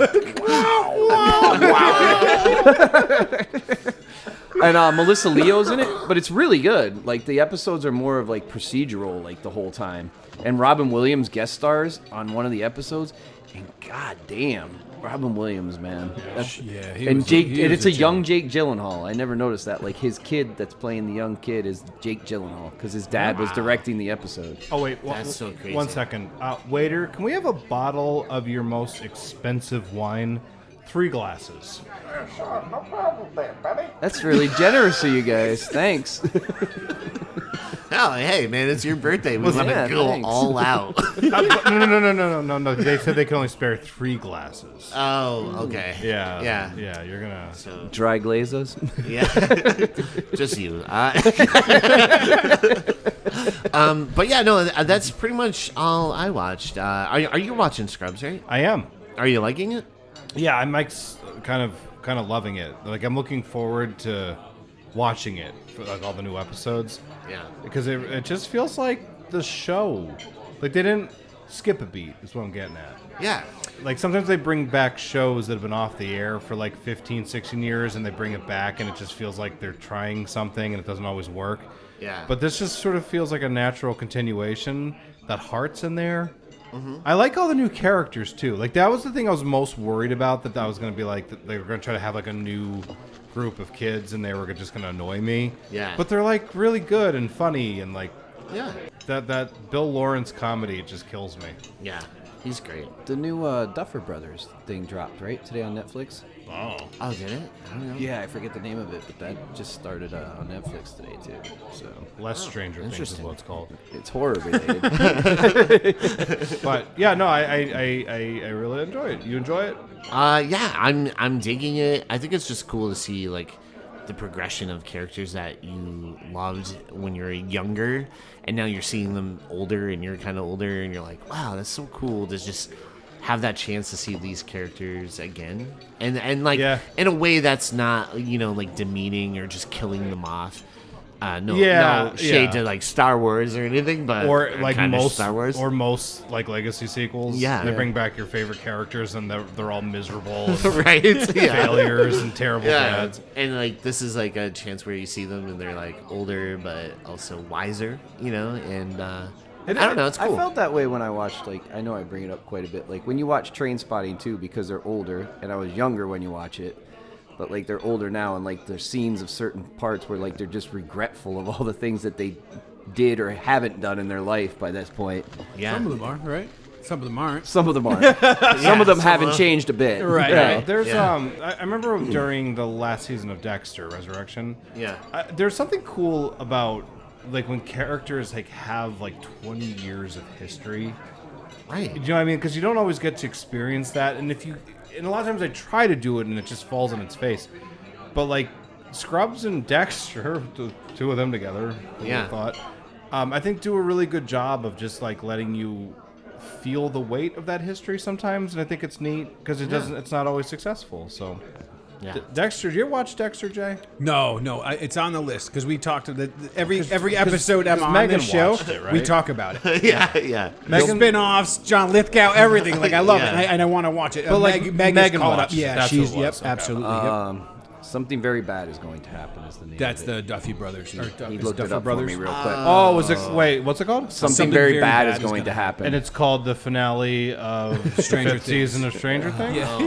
And Melissa Leo's in it, but it's really good. Like the episodes are more of like procedural, like the whole time. And Robin Williams guest stars on one of the episodes, and god damn, Robin Williams, man. And it's a young Jake Gyllenhaal. I never noticed that. Like his kid that's playing the young kid is Jake Gyllenhaal because his dad was directing the episode. Oh wait, That's so crazy. 1 second, waiter. Can we have a bottle of your most expensive wine? 3 glasses. That's really generous of you guys. Thanks. Oh, hey, man, it's your birthday. We want yeah, to go thanks. all out. No. They said they can only spare 3 glasses. Oh, okay. Yeah. Yeah. You're gonna. So, Dry glazes. yeah. Just you. But yeah, no, that's pretty much all I watched. Are you watching Scrubs, right? I am. Are you liking it? Yeah, I'm like kind of loving it. Like I'm looking forward to watching it for like all the new episodes. Yeah. Because it just feels like the show. Like they didn't skip a beat, is what I'm getting at. Yeah. Like sometimes they bring back shows that have been off the air for like 15, 16 years and they bring it back and it just feels like they're trying something and it doesn't always work. Yeah. But this just sort of feels like a natural continuation. That Heart's in there. Mm-hmm. I like all the new characters too. Like that was the thing I was most worried about, that I was going to be like, that they were going to try to have like a new group of kids and they were just going to annoy me. Yeah. But they're like really good and funny and like Yeah. that Bill Lawrence comedy just kills me. Yeah. He's great. The new Duffer Brothers thing dropped, right? Today on Netflix. Oh. Oh, did it? I don't know. Yeah, I forget the name of it, but that just started on Netflix today too. So Less Stranger Things is interesting. what it's called. it's horror related. But yeah, no, I really enjoy it. You enjoy it? Yeah, I'm digging it. I think it's just cool to see like the progression of characters that you loved when you were younger, and now you're seeing them older, and you're kind of older, and you're like, wow, that's so cool to just have that chance to see these characters again, and like in a way that's not like demeaning or just killing them off. No shade to like Star Wars or anything, but Or like kinda most Star Wars or most like legacy sequels. Yeah. They bring back your favorite characters and they're all miserable and right? Yeah. failures and terrible dads. And like this is like a chance where you see them and they're like older but also wiser, and I don't know, it's cool. I felt that way when I watched, like, I know I bring it up quite a bit, like when you watch Trainspotting too, because they're older, and I was younger when you watch it, but like they're older now, and like there's scenes of certain parts where like they're just regretful of all the things that they did or haven't done in their life by this point. Yeah. Some of them are, right? Some of them aren't. Some of them aren't. Some of them haven't changed a bit. Right. Yeah. There's I remember during the last season of Dexter Resurrection. Yeah. There's something cool about like when characters like have like 20 years of history. Right. You know what I mean? Because you don't always get to experience that, and and a lot of times I try to do it and it just falls on its face. But like Scrubs and Dexter, the two of them together, Yeah. I think do a really good job of just like letting you feel the weight of that history sometimes, and I think it's neat because it's not always successful. So Yeah. Dexter, did you ever watch Dexter, Jay? No, it's on the list because we talked to every episode I'm on Megan this show. watched it, right? We talk about it. yeah. Spin-offs, John Lithgow, everything. Like I love Yeah. it, and I want to watch it. But, like, Megan caught up. watched it. Yeah, That's she's who it was. Okay. absolutely. Yep. Something very bad is going to happen is the name That's of it. the Duffy Brothers. He It's looked Duffer it up Brothers. for me real quick. Oh, was it? Wait, what's it called? Something very bad is going to happen. And it's called the finale of Stranger fifth Things. season of Stranger Things. Oh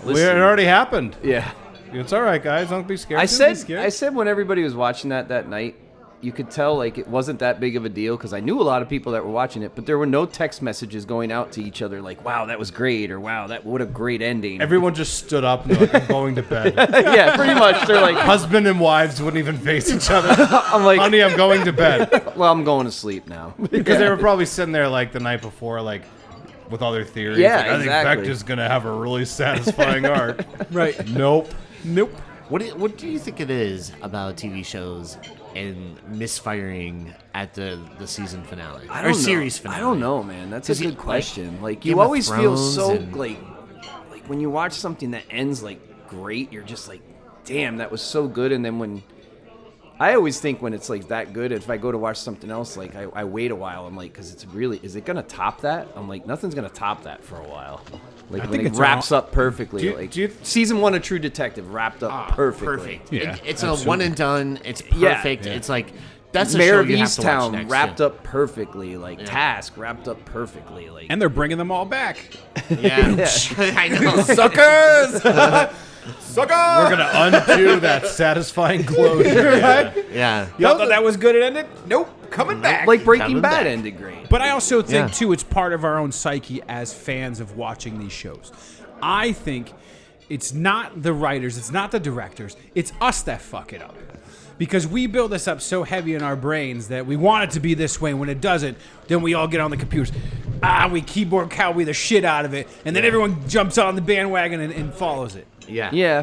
no. It already happened. yeah. It's all right, guys. Don't be scared. I Don't be said scared. when everybody was watching that night, you could tell like it wasn't that big of a deal because I knew a lot of people that were watching it, but there were no text messages going out to each other like, "Wow, that was great," or "Wow, what a great ending." Everyone just stood up and they're like, I'm going to bed. Yeah, pretty much. They're like, Husband and wives wouldn't even face each other. I'm like, Honey, I'm going to bed. well, I'm going to sleep now. Because they were probably sitting there like the night before, like with all their theories. Yeah, like, I exactly. think Vecna's gonna have a really satisfying arc. Right. Nope. What do you think it is about TV shows and misfiring at the season finale I or don't know. series finale? I don't know, man. That's a 'Cause good question. Like Game you of always feel Thrones so and- like when you watch something that ends like great, you're just like, damn, that was so good. And then when I always think when it's like that good, if I go to watch something else, like I wait a while. I'm like, because it's really, is it gonna top that? I'm like, nothing's gonna top that for a while. Like when think it it's wraps up perfectly. Do you- like do you- season 1 of True Detective wrapped up perfectly. Perfect. Yeah, It's a one and done. It's Yeah. perfect. It's like that's a Mayor show of you have to watch Easttown next. wrapped yeah. up perfectly. Like Task wrapped up perfectly. Like And they're bringing them all back. Yeah, I know. Suckers! We're gonna undo that satisfying closure. Yeah. Y'all thought that was good. It ended. Nope. Coming back. like Breaking Coming Bad back. ended great. But I also think, Yeah. too, it's part of our own psyche as fans of watching these shows. I think it's not the writers, it's not the directors, it's us that fuck it up. Because we build this up so heavy in our brains that we want it to be this way, and when it doesn't, then we all get on the computers. We keyboard cowboy the shit out of it, and then everyone jumps on the bandwagon and follows it. Yeah. Yeah.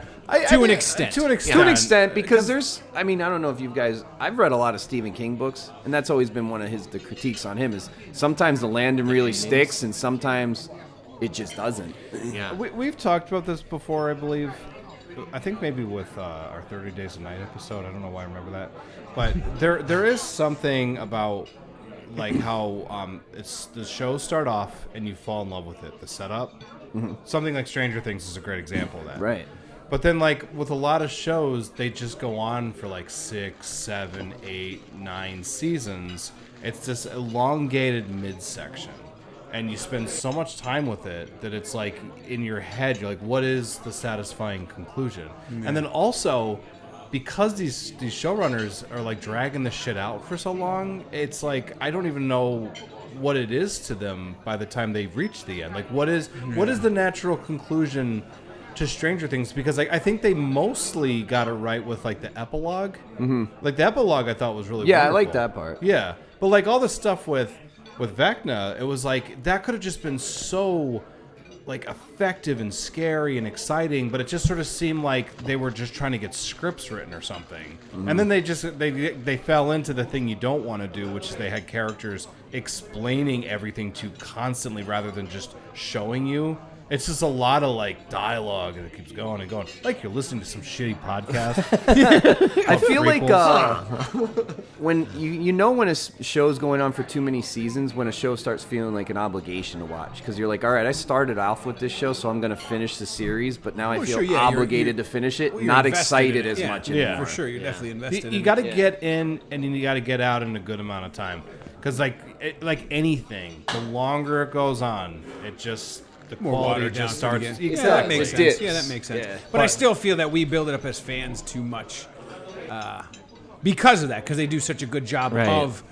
To an extent. To an extent. To an extent, because there's, I mean, I don't know if you guys, I've read a lot of Stephen King books, and that's always been one of the critiques on him is sometimes the landing really sticks, and sometimes it just doesn't. Yeah. We've talked about this before, I believe. I think maybe with our 30 Days a Night episode. I don't know why I remember that. But there is something about like how it's the shows start off and you fall in love with it. The setup. Something like Stranger Things is a great example of that. Right. But then, like, with a lot of shows, they just go on for, like, 6, 7, 8, 9 seasons. It's this elongated midsection. And you spend so much time with it that it's, like, in your head, you're like, what is the satisfying conclusion? And then also, because these showrunners are, like, dragging the shit out for so long, it's like, I don't even know what it is to them by the time they reach the end. Like, what is the natural conclusion to Stranger Things? Because I think they mostly got it right with like the epilogue. Like the epilogue, I thought was really Yeah, I wonderful. like that part. Yeah, but like all the stuff with Vecna, it was like that could have just been so like effective and scary and exciting, but it just sort of seemed like they were just trying to get scripts written or something. And then they fell into the thing you don't want to do, which is they had characters explaining everything to you constantly rather than just showing you. It's just a lot of like dialogue and it keeps going and going. Like you're listening to some shitty podcast. I feel like Prequels. when you know when a show's going on for too many seasons, when a show starts feeling like an obligation to watch, because you're like, all right, I started off with this show, so I'm going to finish the series, but now I Well, feel sure, yeah, obligated to finish it, well, you're not invested excited in it. as Yeah. much Yeah. anymore. For sure, you're definitely invested in You it. got to get in and then you got to get out in a good amount of time. Because like anything, the longer it goes on, it just the More quality watered down just to the starts. beginning. It Yeah, that does. makes It sense. dips. Yeah, that makes sense. Yeah. But I still feel that we build it up as fans too much because of that, because they do such a good job Right. of,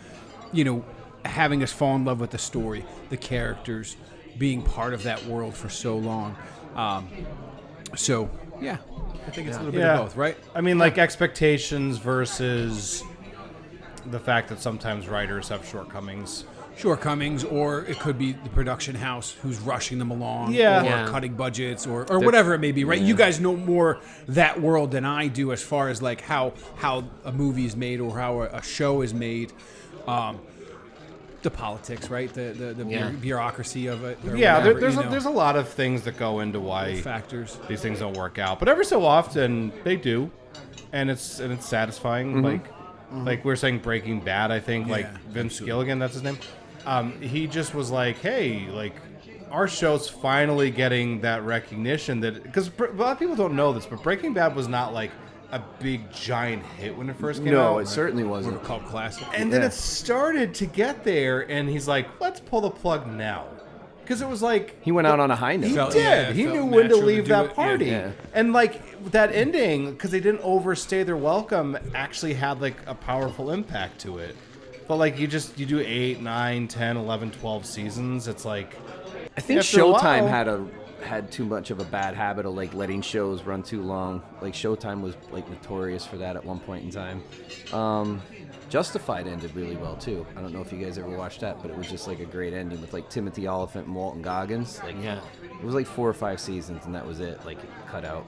having us fall in love with the story, the characters, being part of that world for so long. So, yeah, I think it's a little bit of both, right? I mean, like expectations versus the fact that sometimes writers have shortcomings. Shortcomings, or it could be the production house who's rushing them along, Yeah. or Yeah. cutting budgets, or whatever it may be, right? You guys know more that world than I do as far as like how a movie is made or how a show is made. The politics, right? The Yeah. bureaucracy of it. Or Yeah, whatever, there's a lot of things that go into why factors. these things don't work out. But every so often they do, and it's satisfying. Like we were saying, Breaking Bad. I think like Vince Gilligan, that's his name. He just was like, hey, like our show's finally getting that recognition that because a lot of people don't know this, but Breaking Bad was not like a big giant hit when it first came out. No, it certainly wasn't. Called classic. And then it started to get there, and he's like, let's pull the plug now. because it was like He went out on a high note. he Felt- did. yeah, it He felt knew when to natural to leave do that it. party, Yeah. and like that ending, because they didn't overstay their welcome, actually had like a powerful impact to it. But like you do 8, 9, 10, 11, 12 seasons. It's like I think after a Showtime while- had too much of a bad habit of like letting shows run too long. Like Showtime was like notorious for that at one point in time. Justified ended really well too. I don't know if you guys ever watched that, but it was just like a great ending with like Timothy Olyphant and Walton Goggins. Like Yeah. it was like 4 or 5 seasons and that was it. Like it cut out.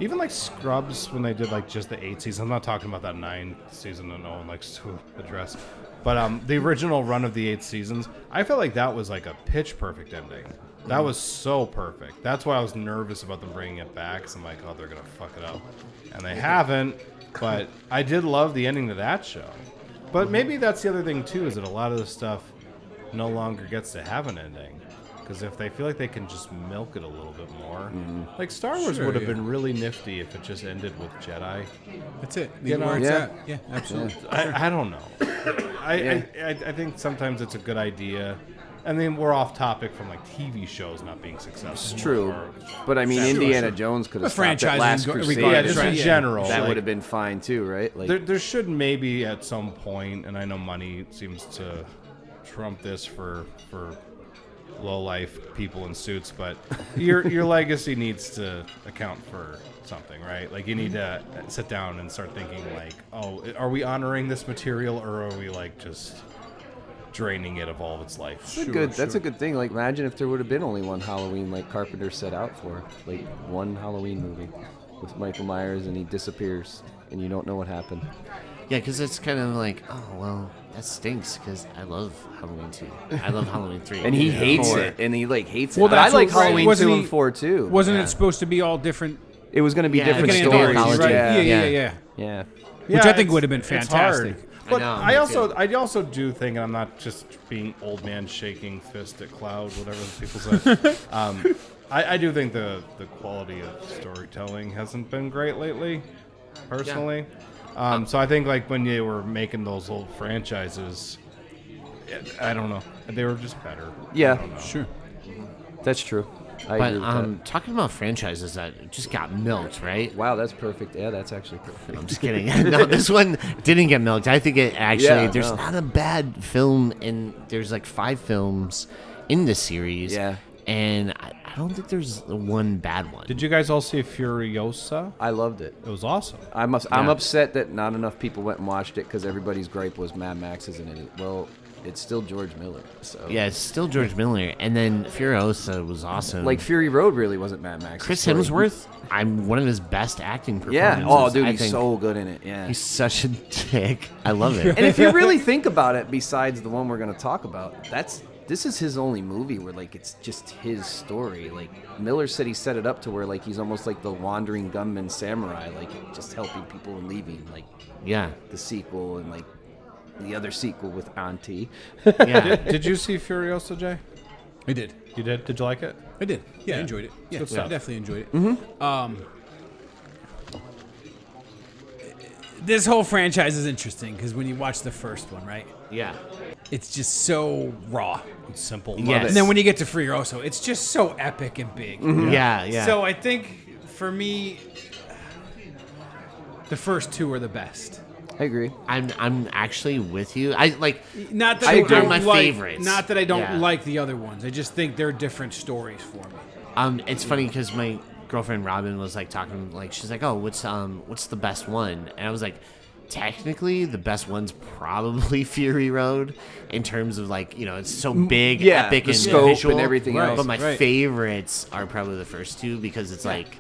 Even like Scrubs, when they did like just the 8 season, I'm not talking about that 9 season that no one likes to address, but the original run of the 8 seasons, I felt like that was like a pitch perfect ending. That was so perfect. That's why I was nervous about them bringing it back, because I'm like, oh, they're gonna fuck it up, and they haven't. But I did love the ending to that show. But maybe that's the other thing too, is that a lot of the stuff no longer gets to have an ending. Because if they feel like they can just milk it a little bit more, like Star Wars Sure, would have yeah. been really nifty if it just ended with Jedi. That's it. You Leave it know, where it's yeah. at. Yeah, absolutely. I don't know. I think sometimes it's a good idea. I mean, we're off topic from like TV shows not being successful. It's true. or- But I mean, Sure, Indiana sure. Jones could have The stopped at franchising Last go- Crusade. yeah, regardless, just in yeah. general. That like, would have been fine too, right? Like there should maybe at some point, and I know money seems to trump this for low life people in suits, but your legacy needs to account for something, right? Like you need to sit down and start thinking like, oh, are we honoring this material, or are we like just draining it of all of its life? That's a good thing. Like imagine if there would have been only one Halloween like Carpenter set out for. Like one Halloween movie with Michael Myers and he disappears and you don't know what happened. Yeah, because it's kind of like, oh, well, that stinks because I love Halloween 2. I love Halloween 3. And he hates 4. it. And he like hates it. Well, But I that's like what- right, Halloween wasn't 2 he- and 4 too. Wasn't Yeah. it supposed to be all different? It was going to be Yeah, different like an stories. anthology, right? Yeah. Yeah. Yeah. Which I think would have been it's hard. fantastic. But know, I me also do think, and I'm not just being old man shaking fist at cloud, whatever people say. I do think the quality of storytelling hasn't been great lately, personally. So I think like when you were making those old franchises, I don't know, they were just better. Yeah. I don't know. Sure. That's true. I But agree with that. talking about franchises that just got milked, right? Wow, that's perfect. Yeah, that's actually perfect. I'm just kidding. No, this one didn't get milked. I think it actually, Yeah, there's no. not a bad film, and there's like 5 films in this series. Yeah. And I don't think there's one bad one. Did you guys all see Furiosa? I loved it. It was awesome. I'm Yeah. upset that not enough people went and watched it because everybody's gripe was Mad Max isn't in it. Well, it's still George Miller. So Yeah, it's still George Miller. And then Furiosa was awesome. like Fury Road really wasn't Mad Max. Chris Hemsworth, I'm one of his best acting performances. Yeah. Oh, dude, I he's think. so good in it. Yeah. He's such a dick. I love it. And if you really think about it, besides the one we're gonna talk about, this is his only movie where like it's just his story. Like Miller said, he set it up to where like he's almost like the wandering gunman samurai, like just helping people and leaving. Like Yeah. the sequel and like the other sequel with Auntie. Yeah. Did you see Furiosa, Jay? I did. You did? Did you like it? I did. Yeah, I Yeah. enjoyed it. Yeah, Good I stuff. definitely enjoyed it. This whole franchise is interesting because when you watch the first one, right, Yeah. it's just so raw. It's simple. Yes. And then when you get to Furioso, it's just so epic and big. Yeah. Yeah. So I think for me, the first 2 are the best. I agree. I'm actually with you. I like. Not that I I, agree. don't My like, favorites. Not that I don't Yeah. like the other ones. I just think they're different stories for me. It's funny because my girlfriend Robin was like talking, like she's like, "Oh, what's the best one?" And I was like, technically, the best one's probably Fury Road in terms of like it's so big, yeah, epic, the and scope visual, and everything else. But my Right. favorites are probably the first 2 because it's like,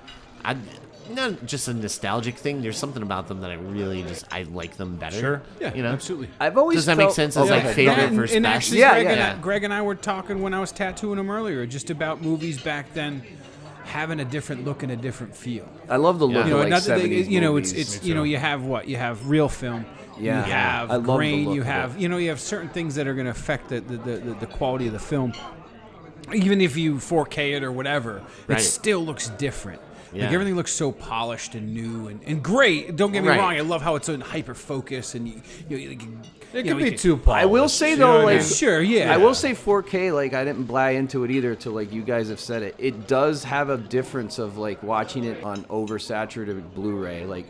not just a nostalgic thing. There's something about them that I like them better. Sure. Yeah, You know? absolutely. I've always Does that make felt- sense Oh, as go like ahead. favorite and, versus and best? actually, Yeah, Greg and I were talking when I was tattooing them earlier, just about movies back then having a different look and a different feel. I love the look Yeah. You know, of like not that 70s they, movies. it's you have what you have real film. Yeah. You have I love the grain. look You of have it. you have certain things that are going to affect the quality of the film. Even if you 4K it or whatever, Right. it still looks different. Yeah. Like everything looks so polished and new and great. Don't get me Right. wrong. I love how it's in hyper focus and It could be too polished. I will say you though, know what I like mean? Sure, yeah. I will say 4K. Like I didn't buy into it either till like you guys have said it. It does have a difference of like watching it on oversaturated Blu-ray. Like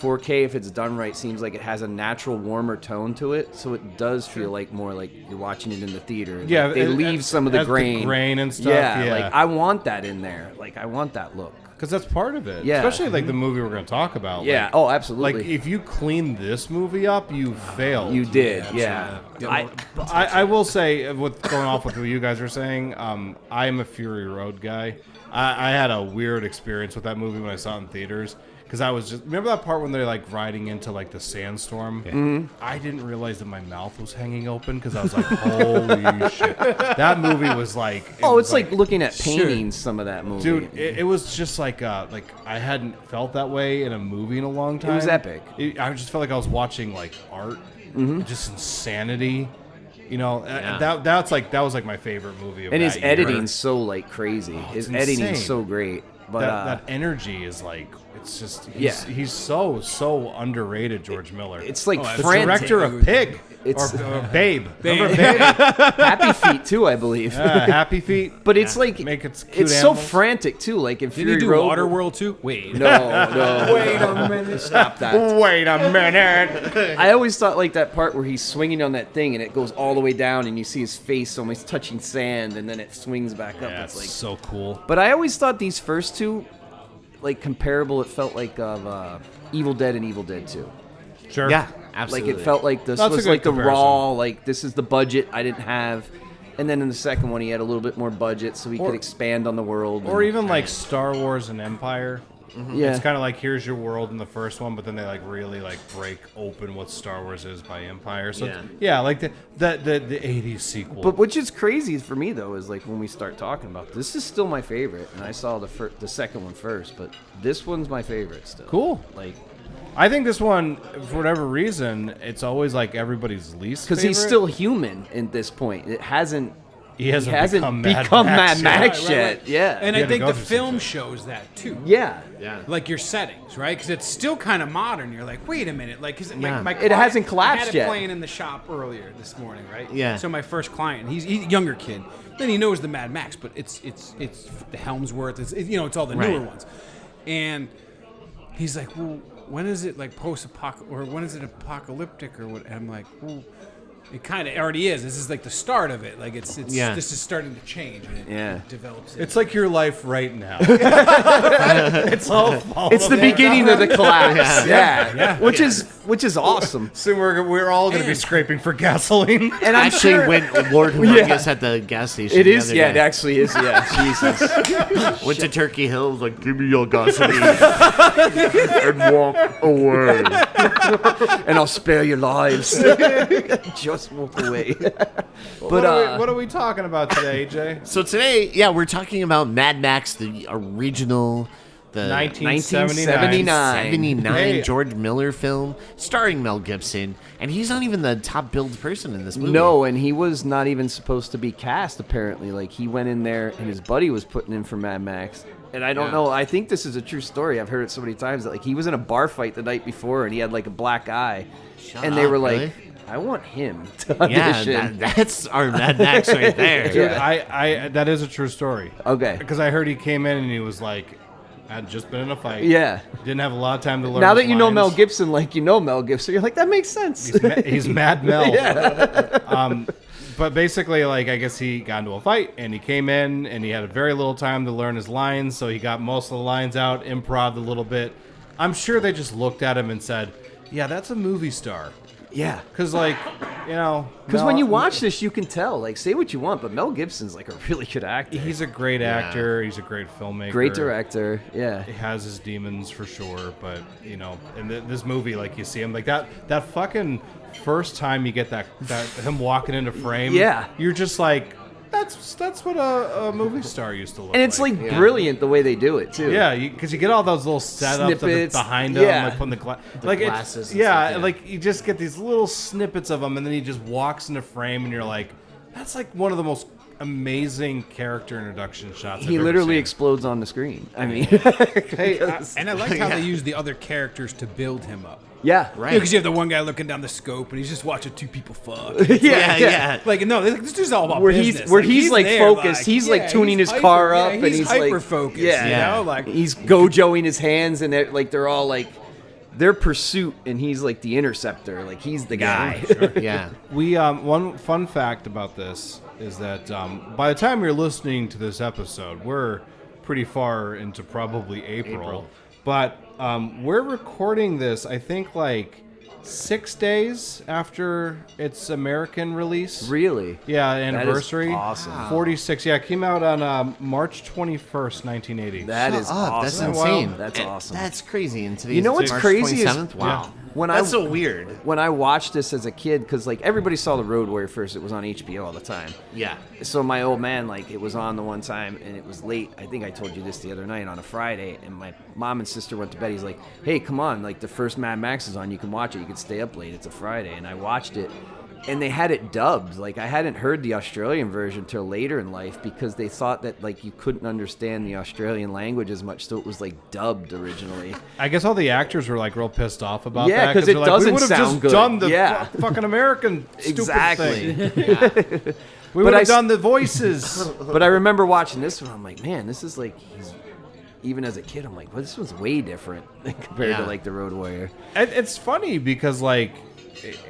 4K, if it's done right, seems like it has a natural warmer tone to it, so it does feel like more like you're watching it in the theater. Yeah, Like, they leave some of the has grain. and stuff. Yeah, Yeah, like I want that in there. Like I want that look. because that's part of it. Yeah. Especially like the movie we're going to talk about. Yeah. Like, Oh, absolutely. Like if you clean this movie up, you failed. You did. Yeah. I will say, with going off with what you guys are saying, I am a Fury Road guy. I had a weird experience with that movie when I saw it in theaters. Because I was just... Remember that part when they're, like, riding into, like, the sandstorm? Mm-hmm. I didn't realize that my mouth was hanging open because I was like, holy shit. That movie was, like... It's like looking at paintings, some of that movie. Dude, it was just like I hadn't felt that way in a movie in a long time. It was epic. I just felt like I was watching, like, art. Just insanity. You know, Yeah. that was, like, my favorite movie of And his that year. editing's so, like, crazy. His it's editing's insane. so great. But That energy is, like... It's just he's so underrated, George Miller. it's like the frantic. director of Pig It's- or Babe. Remember Babe? Happy Feet too, I believe. Happy Feet. But it's like Make it cute it's so animals. frantic too. Like in Did he Fury do Road. Waterworld too? Wait. No. Wait a minute. Stop that. Wait a minute. I always thought like that part where he's swinging on that thing and it goes all the way down and you see his face almost touching sand and then it swings back up. Yeah, It's it's like. so cool. But I always thought these first two, like comparable. It felt like of Evil Dead and Evil Dead 2. Sure. Yeah, absolutely. Like it felt like this That's a was good like the comparison. raw, like this is the budget I didn't have. And then in the second one, he had a little bit more budget so he could expand on the world. Or and- even like Star Wars and Empire. yeah. It's kind of like here's your world in the first one, but then they like really like break open what Star Wars is by Empire. So yeah, like the 80s sequel. But which is crazy for me though is like when we start talking about this is still my favorite, and I saw the second one first, but this one's my favorite still. Cool. Like I think this one, for whatever reason, it's always like everybody's least because favorite. he's still human at this point. It hasn't. He hasn't become become Mad Max Right, yet. right. Yeah. And You I had to think go the through some film shit. shows that too. yeah. Yeah. Like your settings, right? Because it's still kind of modern. You're like, wait a minute, like, cause Yeah. my It client- hasn't collapsed I had yet. it playing in the shop earlier this morning, right? Yeah. So my first client, he's a younger kid. Then he knows the Mad Max, but it's the Helmsworth. It's all the newer Right. ones, and he's like, well, when is it like post-apocalyptic or when is it apocalyptic or what? And I'm like, well. It kind of already is. This is like the start of it. Like it's Yeah. this is starting to change and it develops. It's like your life right now. It's all falling It's the beginning of the collapse. Yeah. Which is awesome. So we're all going to be scraping for gasoline. And I'm Actually, sure when Lord Humongous at the gas station. it the is. other Yeah, it day. actually is. Yeah. Jesus. Went to Turkey Hill, was like, give me your gasoline and walk away. And I'll spare your lives. Just walk away. But What are we talking about today, AJ? So today, we're talking about Mad Max, the original, the 1979. 79 Hey. George Miller film starring Mel Gibson, and he's not even the top billed person in this movie. no, and he was not even supposed to be cast. Apparently, like he went in there, and his buddy was putting in for Mad Max. And I don't know. I think this is a true story. I've heard it so many times that like he was in a bar fight the night before, and he had like a black eye, and they up, were like, really? "I want him to Yeah, audition." that's our Mad Max right there. Dude, Yeah. I that is a true story. Okay. Because I heard he came in and he was like, I'd just been in a fight. Yeah. Didn't have a lot of time to learn. Now his that you know Mel lines. Gibson, like you know Mel Gibson, you're like that makes sense. He's Mad Mel. But basically, like, I guess he got into a fight and he came in and he had very little time to learn his lines, so he got most of the lines out, improv a little bit. I'm sure they just looked at him and said, "Yeah, that's a movie star." Yeah. Because, like, Because when you watch this, you can tell. Like, say what you want, but Mel Gibson's like a really good actor. he's a great actor. He's a great filmmaker. Great director. Yeah. He has his demons for sure, but in this movie, like you see him like that fucking first time you get that him walking into frame. Yeah. you're just like, that's what a movie star used to look. And it's like brilliant the way they do it too. yeah, because you get all those little setups of Snippets. behind him, Yeah. like putting like glasses and yeah, stuff, yeah. like you just get these little snippets of him, and then he just walks into frame, and you're like, that's like one of the most amazing character introduction shots. He I've ever literally seen. explodes on the screen. I mean, Hey, And I liked how they used the other characters to build him up. yeah, Right. Because you have the one guy looking down the scope and he's just watching two people fuck. Yeah. Like, no, this is all about Where business. he's like there, focused. He's like tuning his car up, and he's like hyper focused. Yeah. You know, like he's gojoing his hands, and they're all like their pursuit, and he's like the interceptor. Like he's the guy. Yeah. we one fun fact about this is that by the time you're listening to this episode, we're pretty far into probably April. But we're recording this, I think, like 6 days after its American release. Really? Yeah, anniversary. awesome. 46. Yeah, it came out on March 21st, 1980. That is Up. That's awesome. insane. That's And awesome. That's crazy. And today's You know what's March crazy is- 27th? Wow. When That's I- so weird. When I watched this as a kid, because like everybody saw The Road Warrior first, it was on HBO all the time. Yeah. So my old man, like, it was on the one time, and it was late. I think I told you this the other night on a Friday, and my mom and sister went to bed. He's like, "Hey, come on! Like the first Mad Max is on. You can watch it. You can stay up late. It's a Friday." And I watched it, and they had it dubbed. Like I hadn't heard the Australian version till later in life because they thought that like you couldn't understand the Australian language as much, so it was like dubbed originally. I guess all the actors were like real pissed off about Yeah, that 'cause it they're like, doesn't we would have sound just good. done the Yeah. fucking American stupid Exactly. thing. We But would I have s- done the voices. But I remember watching this one. I'm like, man, this is like, even as a kid, I'm like, well, this was way different compared Yeah. to like the Road Warrior. It's funny because like,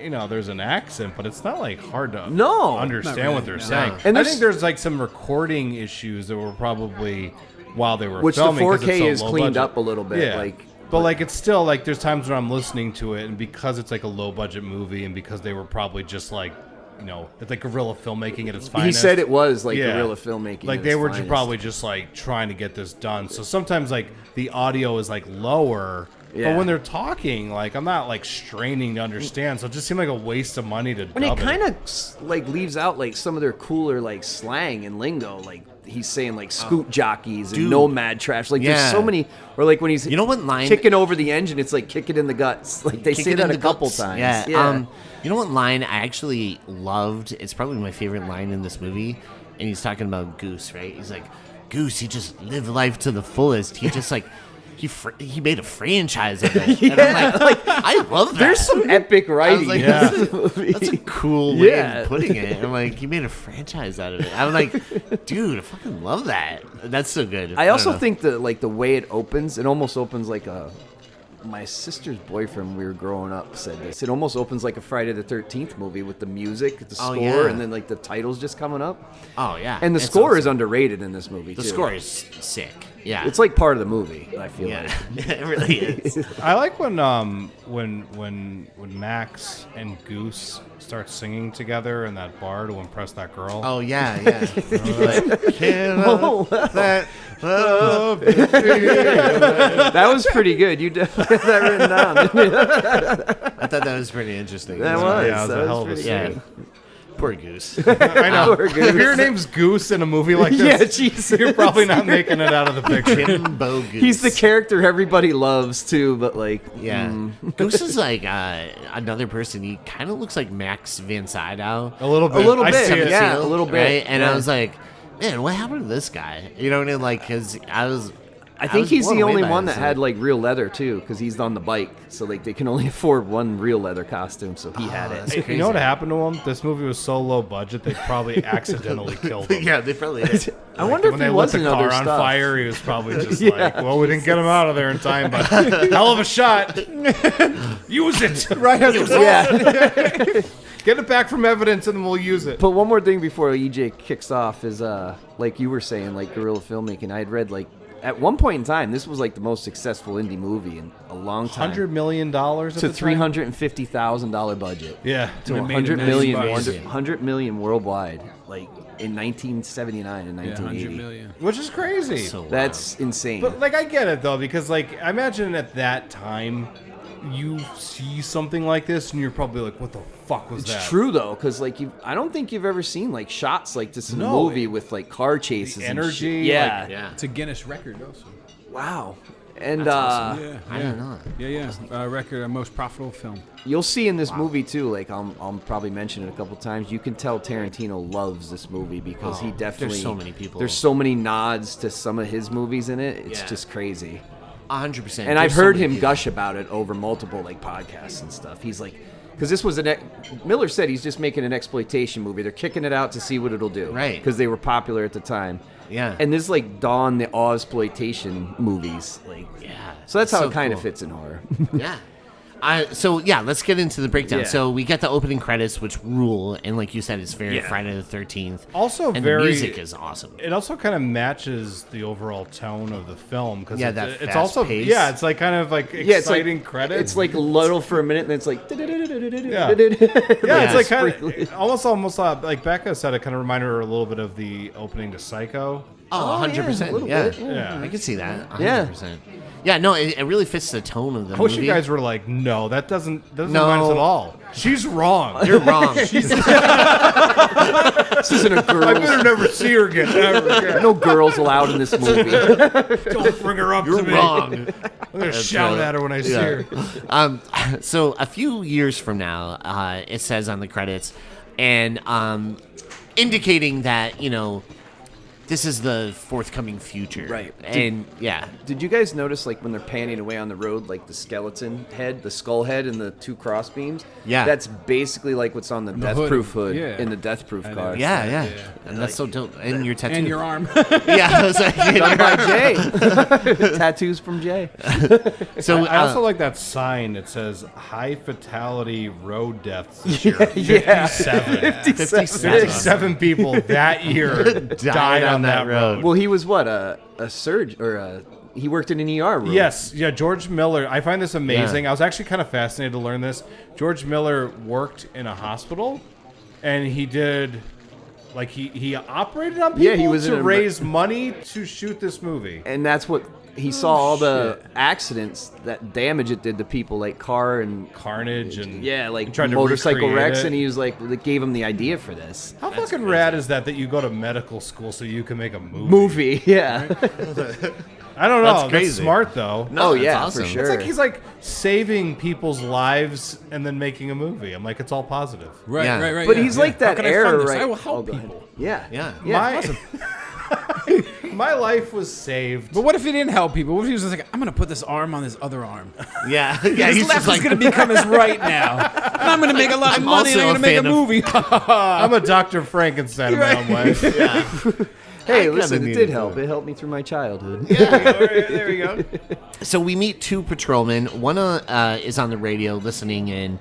you know, there's an accent, but it's not like hard to No. understand Not what really, they're no. saying. And I there's- think there's like some recording issues that were probably while they were Which the filming, 'cause 4K it's so is low cleaned budget. up a little bit, Yeah. like- but like it's still like there's times when I'm listening to it, and because it's like a low budget movie, and because they were probably just like, you know, it's like guerrilla filmmaking at its finest. He said it was like Yeah. guerrilla filmmaking. Like at they its were finest. probably just like trying to get this done. So sometimes like the audio is like lower, Yeah. but when they're talking, like I'm not like straining to understand. So it just seemed like a waste of money to And dub it kind of like leaves out like some of their cooler like slang and lingo. Like he's saying like scoot jockeys and Dude. nomad trash. Like Yeah. there's so many. Or like when he's You know what line- kicking over the engine, it's like kicking in the guts. Like they Kick say it that in a the couple guts. times. Yeah. You know what line I actually loved? It's probably my favorite line in this movie. And he's talking about Goose, right? He's like, Goose, he just lived life to the fullest. He just like, he made a franchise of it. And I'm like, I love that. There's some epic I writing. was like, Yeah. that's a cool way Yeah. of putting it. I'm like, he made a franchise out of it. I'm like, dude, I fucking love that. That's so good. I don't also know. think that like the way it opens, it almost opens like a. My sister's boyfriend, when we were growing up, said this. It almost opens like a Friday the 13th movie with the music, the Oh, score, yeah. and then like the titles just coming up. Oh yeah, And the It's score is awesome. underrated in this movie The too. score is sick. Yeah, It's like part of the movie. I feel yeah, like. it really is. I like when Max and Goose start singing together in that bar to impress that girl. Oh yeah, yeah. That was pretty good. You definitely had that written down. Didn't you? I thought that was pretty interesting. That was. Yeah, it was a that hell of a pretty Yeah. good. Poor Goose. I know. Poor If Goose. your name's Goose in a movie like Yeah, this, Jesus. you're probably not making it out of the picture. Jimbo Goose. He's the character everybody loves too, but like, Yeah. Goose is like another person. He kind of looks like Max Van Sydow. A little bit. a little I bit, see it. yeah, a little bit. Right? And yeah. I was like, man, what happened to this guy? You know what I mean? Like, because I think was he's blown the away only by one it, that so- had like real leather too, because he's on the bike. So like they can only afford one real leather costume, so he had that's it. crazy. You know what happened to him? This movie was so low budget they probably accidentally killed him. Yeah, they probably did. I wonder when if they he lit was the in car other on stuff. fire, he was probably just Yeah. like, "Well, we didn't get him out of there in time, but hell of a shot. Use it, right? Yeah. Get it back from evidence, and then we'll use it." But one more thing before EJ kicks off is like you were saying, like guerrilla filmmaking. I had read like at one point in time this was like the most successful indie movie in a long time. $100 million to $350,000 $350,000 budget. Yeah, To And it made 100 $1 million, million. 100 million worldwide, like in 1979 and Yeah, 100 1980. million. which is crazy. So wild. That's insane. But like, I get it though, because like, I imagine at that time, you see something like this, and you're probably like, "What the fuck was that?" It's true though, because like I don't think you've ever seen like shots like this in a No, movie with like car chases, the and energy, shit. Yeah. yeah. It's a Guinness record also. Wow. And Yeah, I don't know. Yeah. Record most profitable film. you'll see in this movie too, like I'll probably mention it a couple times. You can tell Tarantino loves this movie because he definitely. There's so many people. There's so many nods to some of his movies in it. It's Yeah. just crazy. 100%. And I've heard him gush about it over multiple like podcasts and stuff. He's like, because this was Miller said he's just making an exploitation movie. They're kicking it out to see what it'll do, Right. Because they were popular at the time. Yeah. And this like dawn the exploitation movies, like So that's how it kind of fits in horror. Yeah. So let's get into the breakdown. Yeah. So we get the opening credits, which rule, and like you said, it's very Friday the 13th. Also, and very the music is awesome. It also kind of matches the overall tone of the film because that it's fast also pace. it's like kind of like exciting credits. It's like little for a minute, and then it's like Yeah, it's like kind of almost like Becca said. It kind of reminded her a little bit of the opening to Psycho. Oh, 100%. a little Yeah. bit, yeah. I can see that. 100%. Yeah. Yeah, no, it really fits the tone of the I wish movie. you guys were like, no, that doesn't No. remind us at all. She's wrong. You're wrong. This isn't a I girl. better never see her again. Ever again. No girls allowed in this movie. Don't bring her up You're to me. wrong. I'm gonna shout at her when I see her. So a few years from now, it says on the credits, and indicating that, this is the forthcoming future. Right. And Did you guys notice, like, when they're panning away on the road, like the skeleton head, the skull head, and the two cross beams? Yeah. That's basically like what's on the Death hood. Proof hood Yeah. in the Death Proof car. yeah. And that's so dope. And your tattoo. And your arm. Yeah, I was like, Done by Jay. Tattoos from Jay. so I also like that sign that says high fatality road deaths this year. 57 people that year died on that road. Well, he was what, a surgeon, or he worked in an ER room. Yes, George Miller. I find this amazing. Yeah. I was actually kind of fascinated to learn this. George Miller worked in a hospital, and he did, like, he operated on people he was to in a- raise money to shoot this movie. And that's what he saw all the accidents, that damage it did to people, like car and Carnage and like he tried to motorcycle recreate wrecks, it. and he was like, they gave him the idea for this How fucking rad is that you go to medical school so you can make a movie? Yeah. I don't know. That's crazy. That's smart though. No, Oh that's yeah, awesome. for sure. It's like he's like saving people's lives and then making a movie. I'm like, it's all positive. Right, Yeah. right. But yeah, he's yeah. like that How can I era, fund this? right? I will help go ahead. people. Yeah. Yeah. My life was saved. But what if he didn't help people? What if he was just like, I'm going to put this arm on this other arm? Yeah. His He's left just like, is going to become his right now. And I'm going to make a lot of I'm money and also I'm going to a make a fan of- movie. I'm a Dr. Frankenstein in my own way. Hey, I listen, kinda it needed did to. help. It helped me through my childhood. There we go. So we meet two patrolmen. One is on the radio listening in,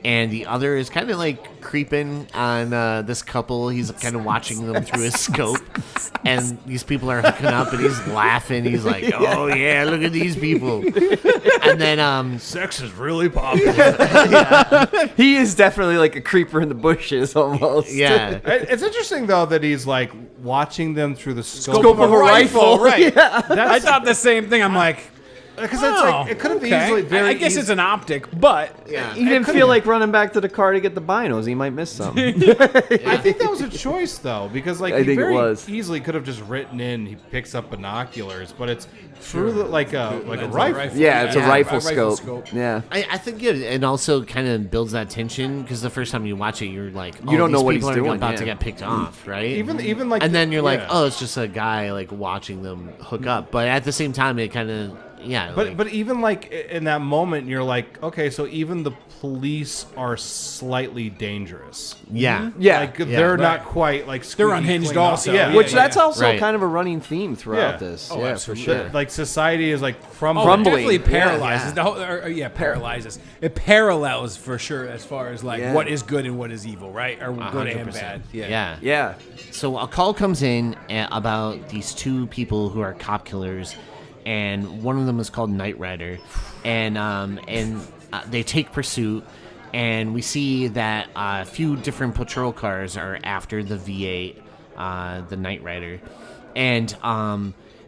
and the other is kind of like creeping on this couple. He's kind of watching them through his scope, and these people are hooking up, and he's laughing. He's like, "Oh yeah, look at these people." And then Sex is really popular. He is definitely like a creeper in the bushes almost. yeah, It's interesting though that he's like watching them through the scope, Scope of a rifle. Right. Yeah. I thought the same thing. I'm like, because it's like it could have easily very. I guess it's an optic, but yeah. He didn't feel like running back to the car to get the binos. He might miss something. I think that was a choice though, because like I he think it very was. easily could have just written in. He picks up binoculars, but it's through the, like a It's rifle. Yeah, it's a Yeah. rifle A rifle scope. scope. Yeah. I think it also kind of builds that tension because the first time you watch it, you're like, oh, You don't know these what people he's are doing, about to yeah. get picked off, right? Even like, and then you're like, yeah. oh, it's just a guy like watching them hook up. But at the same time, it kind of But even like in that moment, you're like, okay, so even the police are slightly dangerous. yeah. Yeah. Like they're right. not quite like They're squeaky unhinged clean. also. Yeah, Which yeah, that's also Right. kind of a running theme throughout Yeah. this. Oh, yeah, absolutely. for sure. like society is like Oh, crumbling. it Crumbling. definitely Yeah. paralyzes. Yeah. The whole, paralyzes. It parallels for sure as far as like Yeah. what is good and what is evil, right? Or good and 100%. bad. Yeah. Yeah. So a call comes in about these two people who are cop killers, and one of them is called Knight Rider, and they take pursuit, and we see that a few different patrol cars are after the V8, the Knight Rider, and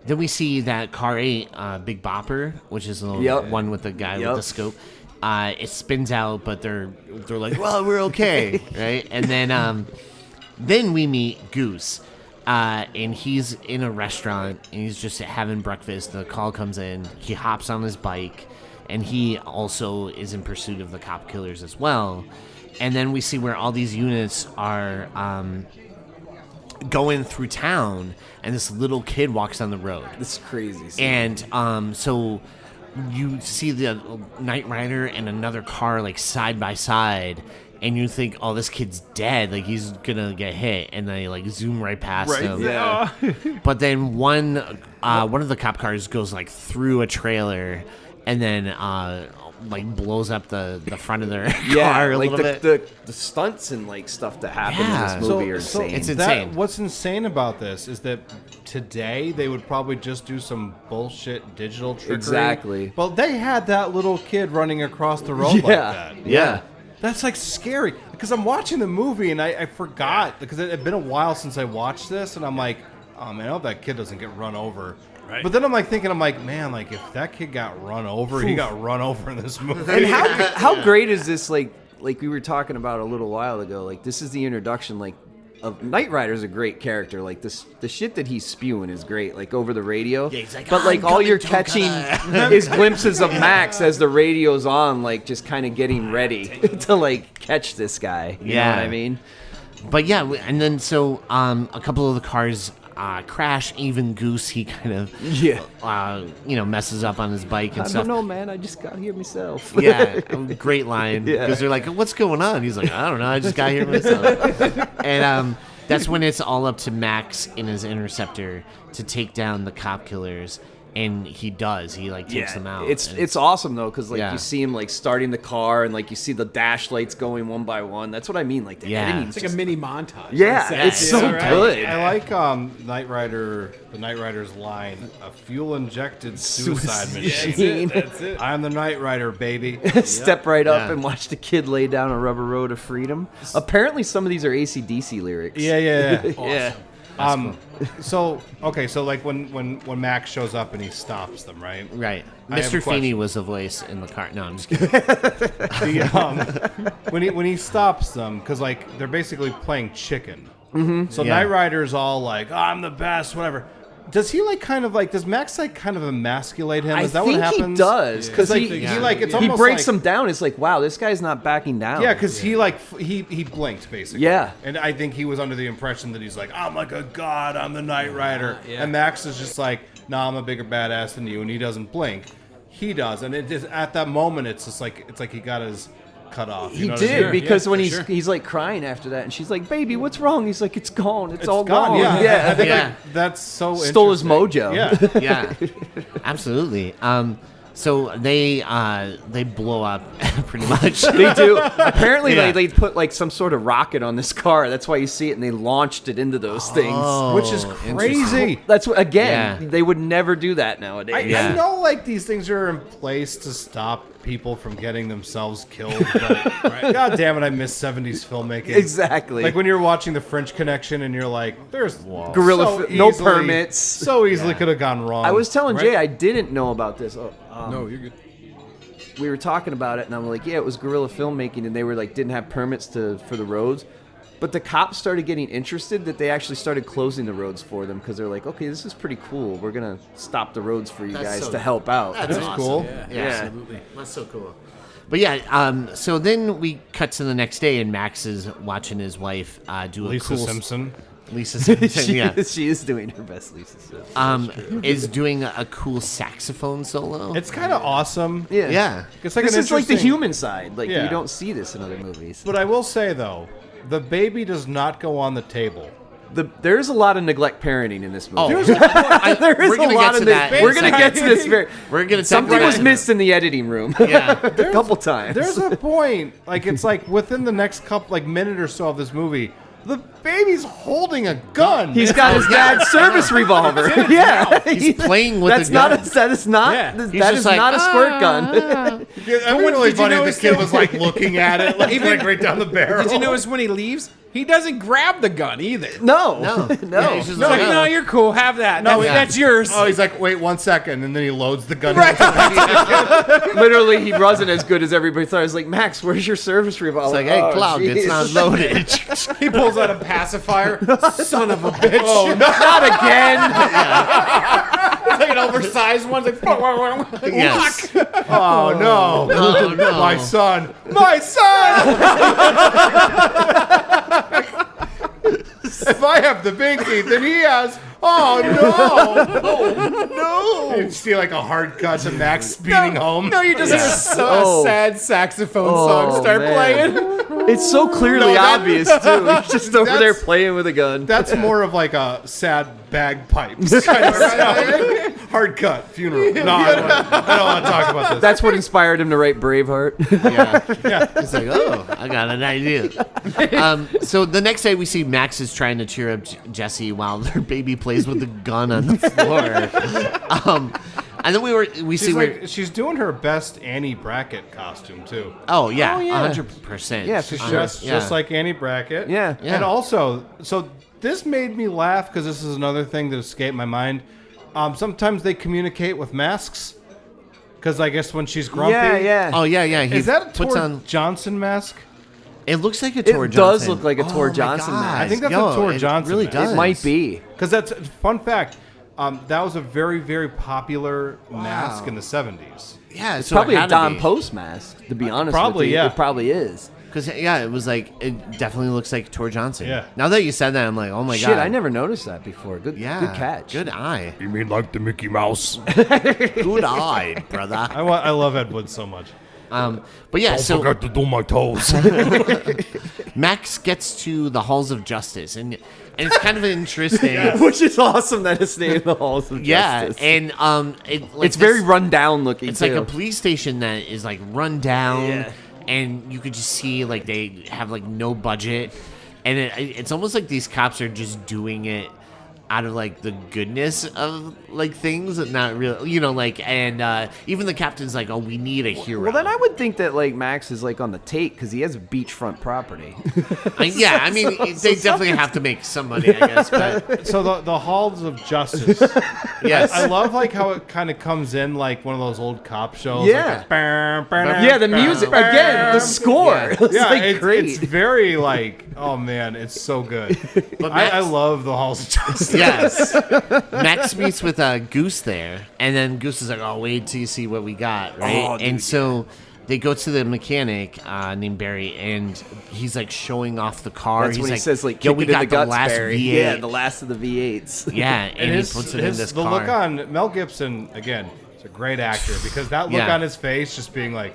then we see that car 8, Big Bopper, which is the Yep. one with the guy Yep. with the scope. It spins out, but they're like, well, we're okay, right? And then we meet Goose, and he's in a restaurant, and he's just having breakfast. The call comes in. He hops on his bike, and he also is in pursuit of the cop killers as well. And then we see where all these units are going through town, and this little kid walks on the road. This is crazy. Scene. And so you see the Knight Rider and another car like side by side, and you think, oh, this kid's dead, like he's gonna get hit, and they like zoom right past him. Yeah. But then one of the cop cars goes like through a trailer, and then like blows up the front of their car a like little bit. the stunts and like stuff that happen Yeah. in this movie are insane. It's insane. What's insane about this is that today they would probably just do some bullshit digital trickery. Exactly. But they had that little kid running across the road like that. Yeah. That's like scary because I'm watching the movie and I forgot because it had been a while since I watched this and I'm like, oh man, I hope that kid doesn't get run over. Right. But then I'm like thinking, man, like if that kid got run over, he got run over in this movie. And how great is this? Like we were talking about a little while ago. Like this is the introduction. Like of Knight Rider's a great character. Like the shit that he's spewing is great. Like over the radio. Yeah, he's like, but like "I'm all coming you're to catching Calcutta." is glimpses of Max as the radio's on, like just kind of getting ready to like catch this guy. You know what I mean? But yeah, and then so a couple of the cars crash. Even Goose, he kind of messes up on his bike and I stuff. don't know, man. I just got here myself. Yeah, great line Yeah. because they're like, "What's going on?" He's like, "I don't know. I just got here myself." And that's when it's all up to Max in his Interceptor to take down the cop killers. And he does. He like takes them out. It's awesome though, because like Yeah. you see him like starting the car, and like you see the dash lights going one by one. That's what I mean. Like the editing's It's like a mini montage. Yeah, Like it's so right? good. I like the Knight Rider's line, a fuel-injected suicide machine. That's it. I'm the Knight Rider, baby. Step right up Yeah. and watch the kid lay down a rubber road of freedom. Apparently, some of these are AC/DC lyrics. Yeah. Yeah. So like when Max shows up and he stops them, right? right. I have a Mr. Feeney question. was the voice in the car. No, I'm just kidding. When he stops them, because like they're basically playing chicken. Mm-hmm. So Yeah. Knight Rider's all like, oh, I'm the best, whatever. Does he like kind of like? Does Max like kind of emasculate him? I Is that think what happens? he does Because because like he he like it's he almost breaks like, him down. It's like, wow, this guy's not backing down. Yeah, because he like he blinked basically. Yeah. And I think he was under the impression that he's like, I'm like a god, I'm the Knight Rider. Yeah. And Max is just like, nah, I'm a bigger badass than you, and he doesn't blink. He does, and it just at that moment, it's like he got his cut off. You He know what I did mean? because Yeah, when for he's sure. he's like crying after that, and she's like, "Baby, what's wrong?" He's like, "It's gone. It's all gone. gone." Yeah, I think Yeah. like, that's so Stole his interesting. mojo. Yeah. Yeah, absolutely. So they blow up pretty much. They do. Apparently, Yeah. they put like some sort of rocket on this car. That's why you see it, and they launched it into those things. Which is crazy. That's what, again, Yeah. they would never do that nowadays. Yeah. I know like these things are in place to stop people from getting themselves killed, but god damn it, I miss 70s filmmaking. Exactly. Like when you're watching The French Connection and you're like, there's Guerrilla no permits. So easily could have gone wrong. I was telling right? Jay I didn't know about this. No, you're good. We were talking about it, and I'm like, yeah, it was guerrilla filmmaking, and they were like, didn't have permits for the roads. But the cops started getting interested that they actually started closing the roads for them because they're like, okay, this is pretty cool. We're going to stop the roads for you That's guys so- to help out. That's That's awesome. cool. Yeah, Absolutely. that's so cool. But yeah, so then we cut to the next day, and Max is watching his wife do a Lisa cool Simpson. Lisa Simpson, yeah, She is doing her best, Lisa Simpson. is doing a cool saxophone solo. It's kind of awesome. Yeah. It's like This an is like the interesting- human side. Like, Yeah. you don't see this in other movies. But I will say though, the baby does not go on the table. There's a lot of neglect parenting in this movie. Oh, there is we're a gonna lot get of to this. that in We're a going to second. get to this very... We're gonna Something was right- missed in the editing room. Yeah. a couple times. There's a point, like it's like within the next minute or so of this movie, the baby's holding a gun. He's got his dad's service revolver. Yeah, He's playing with that's a gun. that is not Yeah. that He's is just like, not a squirt gun. That'd be really did you funny if notice the kid that- was like looking at it, like right down the barrel. Did you notice when he leaves, He doesn't grab the gun either. No. No. No. Yeah, he's just No, like, no, you're cool. Have that. No, That's yours. Oh, he's like, wait 1 second, and then he loads the gun. Literally, he wasn't as good as everybody thought. I was like, Max, where's your service revolver? It's like, hey, Cloud, it's not loaded. He pulls out a pacifier. Son of a bitch. Oh, no. Not again. It's like an oversized one. It's like, Yes. Oh, no. Oh, no. My son. My son! If I have the binky, then he has. Oh, no. Oh, no. You see like a hard cut to Max speeding home. No, you just hear a sad saxophone song start playing. It's so clearly No, that- obvious, too. He's just over there that's- playing with a gun. That's more of like a sad bagpipes kind of sound. Hard cut, funeral. No, I don't want to talk about this. That's what inspired him to write Braveheart. Yeah. It's like, oh, I got an idea. So the next day we see Max is trying to cheer up Jesse while their baby plays with the gun on the floor. And then we see she's doing her best Annie Brackett costume too. Oh yeah, yeah. 100%. Yeah, for sure. Just like Annie Brackett. Yeah. Yeah. And also, so this made me laugh because this is another thing that escaped my mind. Sometimes they communicate with masks. Because I guess when she's grumpy. Yeah. Oh yeah. He Is that a puts Tor on. Johnson mask? It looks like a Tor It Johnson. does look like a Tor Oh, my Johnson God. mask. I think that's Yo, a Tor it Johnson really mask. does. It might be. Because that's fun fact. That was a very, very popular mask in the 70s. Yeah, It's so probably it a had Don to Post mask, to be honest Probably, with you. yeah. It probably is. Because it was like it definitely looks like Tor Johnson. Yeah. Now that you said that, I'm like, oh my god. Shit, I never noticed that before. Good catch. Good eye. You mean like the Mickey Mouse? Good eye, brother. I love Ed Wood so much. But yeah, so to do my toes. Max gets to the halls of justice, and it's kind of interesting. Which is awesome that it's named the Halls of Yeah, Justice. and It's very run down looking, It's too. like a police station that is like run down, Yeah. and you could just see like they have like no budget, and it's almost like these cops are just doing it out of like the goodness of like things, and not really, and even the captain's like, oh, we need a hero. Well, then I would think that like Max is like on the take because he has a beachfront property. I mean, they definitely have to make some money, I guess. But So the Halls of Justice. yes, I love like how it kind of comes in like one of those old cop shows. Yeah. Like a Yeah, the music again, the score. Yeah. It's Yeah, like great. it's very like, oh man, it's so good. But I Max- love the Halls of Justice. Yes. Max meets with Goose there, and then Goose is like, "Oh, wait till you see what we got, right?" Oh, dude, and so they go to the mechanic named Barry, and he's like showing off the car. That's he's when like, he says like, "Yo, kick we it in got the guts, last Barry." V8." Yeah, the last of the V8s. Yeah, and his, he puts it in this the car. look on Mel Gibson again. He's a great actor because that look Yeah. on his face, just being like,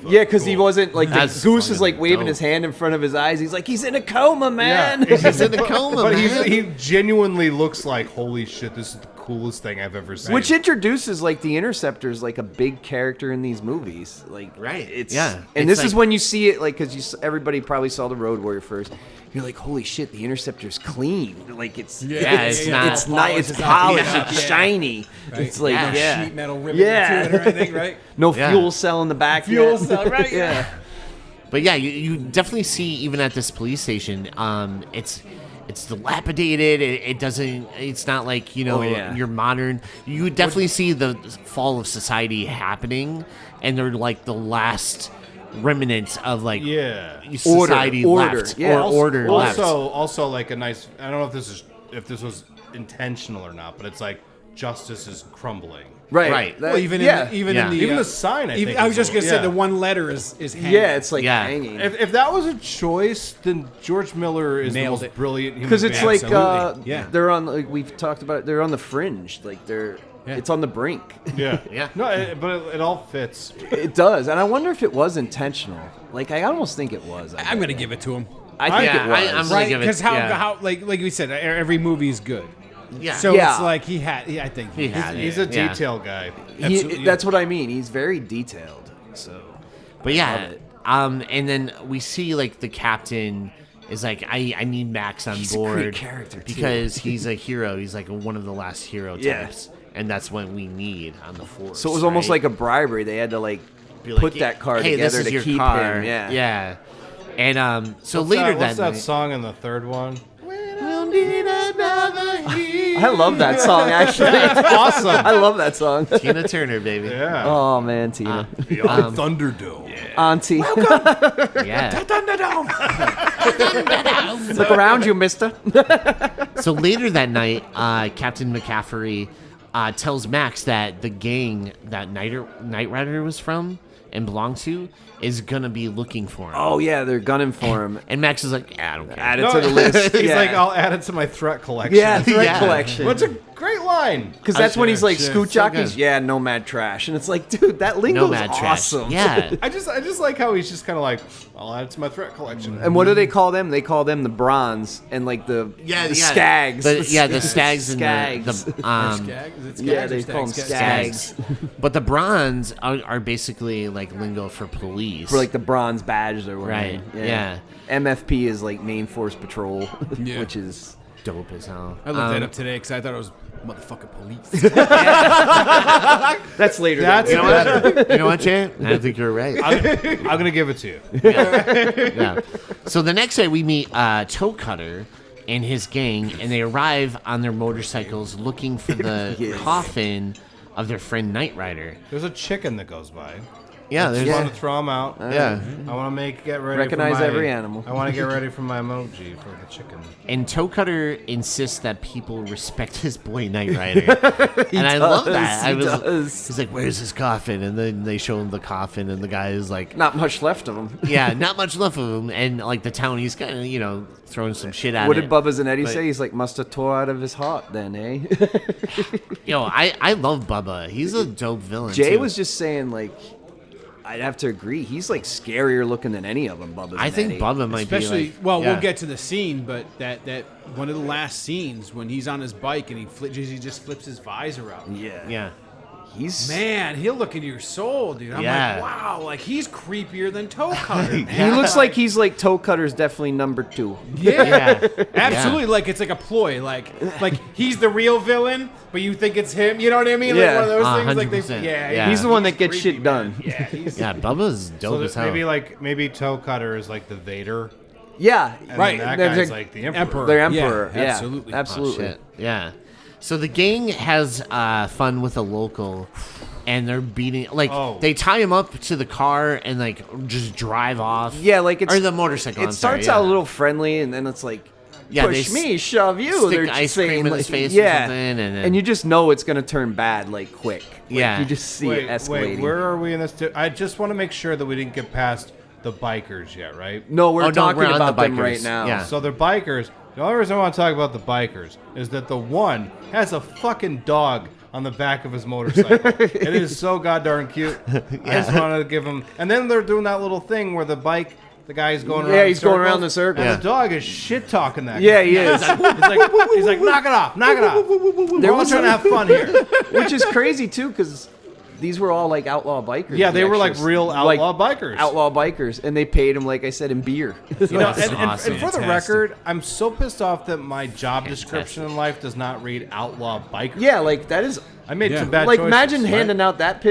Yeah, because he cool. wasn't like That's Goose is fucking like waving dope. his hand in front of his eyes. He's like, he's in a coma, man. Yeah. He's in the coma, But man. he genuinely looks like, holy shit, this is the coolest thing I've ever seen. Which introduces like the Interceptor like a big character in these movies. Like, Right. It's Yeah. and It's this is like- when you see it like because everybody probably saw the Road Warrior first. You're like, holy shit, the Interceptor's clean. Like it's it's not- it's nice, it's polished, it's shiny. It's like Yeah. Sheet metal ribbon Yeah. to it or anything, right? no Yeah. fuel cell in the back. Fuel yet. cell, right? Yeah. But yeah, you definitely see even at this police station, it's dilapidated. It doesn't. It's not like yeah. your modern. You definitely see the fall of society happening, and they're like the last remnants of like Yeah. society Order. left Yeah. or order left. Also like a nice. I don't know if this was intentional or not, but it's like justice is crumbling. Right. Right. Well, even Yeah. in the Even the sign, I think I was is just gonna say yeah. the one letter is hanging. Yeah, it's like Yeah. hanging. If that was a choice, then George Miller is Nailed the it. most brilliant human Because it's being. like Absolutely. Yeah. they're on like we've talked about it, they're on the fringe, like it's on the brink. yeah, Yeah. No, but it all fits. It does, and I wonder if it was intentional. Like I almost think it was. I'm gonna give it to him. I think Yeah, it was. I'm gonna Right? give it. Because yeah. how like we said, every movie is good. Yeah. So Yeah. it's like I think He had He's it, a yeah. detail guy. Absolutely. That's what I mean. He's very detailed. So But yeah, it. and then we see like the captain is like, I need Max on He's a board great character, too. because he's a hero. He's like one of the last hero Yeah. types, and that's what we need on the force. So it was almost right? like a bribery. They had to like Be like, put that car hey, this together is to your keep car. him. Yeah. Yeah. And so What's later what's that night, song in the third one? I love that song, actually. It's awesome. I love that song. Tina Turner, baby. Yeah. Oh, man, Tina. Beyond Thunderdome. Auntie. Yeah. Look around you, mister. So later that night, Captain McCaffrey tells Max that the gang that Knight Rider was from and belonged to is gonna be looking for him. Oh, yeah, they're gunning for him. And Max is like, I don't care. Add it to the list. He's Yeah. like, I'll add it to my threat collection. Yeah, threat Yeah. collection. What's a great line? Because that's when he's like, Shit. scoot So jockeys, good. yeah, nomad trash. And it's like, dude, that lingo's Nomad awesome. trash. Yeah. I just like how he's just kind of like, I'll add it to my threat collection. And what do they call them? They call them the bronze and like the skags. The stags and Skags. the Skag? Is it Skag Yeah, or they Stag? call them Skag. skags. But the bronze are basically like lingo for police. For like the bronze badge they're wearing. Right, yeah. MFP is like main force patrol, Yeah. which is dope as hell. I looked that up today because I thought it was motherfucking police. that's later. That's You know better. what? You know what, Jay? I think you're right. I'm gonna give it to you. Yeah. So the next day we meet Toe Cutter and his gang, and they arrive on their motorcycles looking for the Yes. coffin of their friend Knight Rider. There's a chicken that goes by. Yeah, I there's just want to throw him out. yeah. I want to get ready. Recognize for my, every animal. I want to get ready for my emoji for the chicken. And Toe Cutter insists that people respect his boy Knight Rider, and I love that. He does. He's like, "Where's his coffin?" And then they show him the coffin, and the guy is like, Not much left of them. "Yeah, not much left of him." And like the town, he's kind of throwing some shit at What it. did Bubba's and Eddie But- say? He's like, must have tore out of his heart then, eh? I love Bubba. He's a dope villain. Jay too. was just saying, like, I'd have to agree. He's like scarier looking than any of them, Bubba's I and think Eddie. Bubba might Especially, be like, well, yeah. we'll get to the scene, but that one of the last scenes when he's on his bike and he just flips his visor up. Yeah. Yeah. He's... Man, he'll look into your soul, dude. I'm Yeah. like, wow, like he's creepier than Toe Cutter. He man. looks like he's like Toe Cutter's definitely number 2. Yeah, Yeah. absolutely. Like it's like a ploy. Like he's the real villain, but you think it's him. You know what I mean? Yeah. Like one of those things. Like 100%. they, Yeah. He's the one that gets creepy, shit man. done. Yeah, he's Yeah, Bubba's dope So as hell. maybe Toe Cutter is like the Vader. Yeah. And Right. Then that They're- guy's they're- like the Emperor. They're Emperor. Yeah, Yeah, absolutely. Absolutely. Oh, shit. Yeah. So the gang has fun with a local, and they're beating they tie him up to the car and like just drive off. Yeah, like it's... or the motorcycle. It I'm sorry, starts yeah. out a little friendly, and then it's like, Yeah, push they me, shove you. stick They're ice just cream saying, in like, his face or yeah. something, and then- and you just know it's going to turn bad, like, quick. Like, Yeah. You just see it escalating. Wait, where are we in this? I just want to make sure that we didn't get past the bikers yet, right? No, we're Oh, no, talking we're on about the them bikers. right now. Yeah. So they're bikers. The only reason I want to talk about the bikers is that the one has a fucking dog on the back of his motorcycle. It is so goddamn cute. I just wanted to give him. And then they're doing that little thing where the guy's going around. Yeah, in he's going circles, around the circle. And Yeah. the dog is shit talking that. Yeah, guy. he is. He's like, knock it off, knock it off. We're all trying to have fun here. Which is crazy, too, because these were all, like, outlaw bikers. Yeah, they were like actually- real like, outlaw bikers. Outlaw bikers. And they paid him, like I said, in beer. You know, That's and awesome. for the Fantastic. record, I'm so pissed off that my job description in life does not read outlaw biker. Yeah, like, that is... I made Yeah. some bad Like, choices. imagine right? handing out that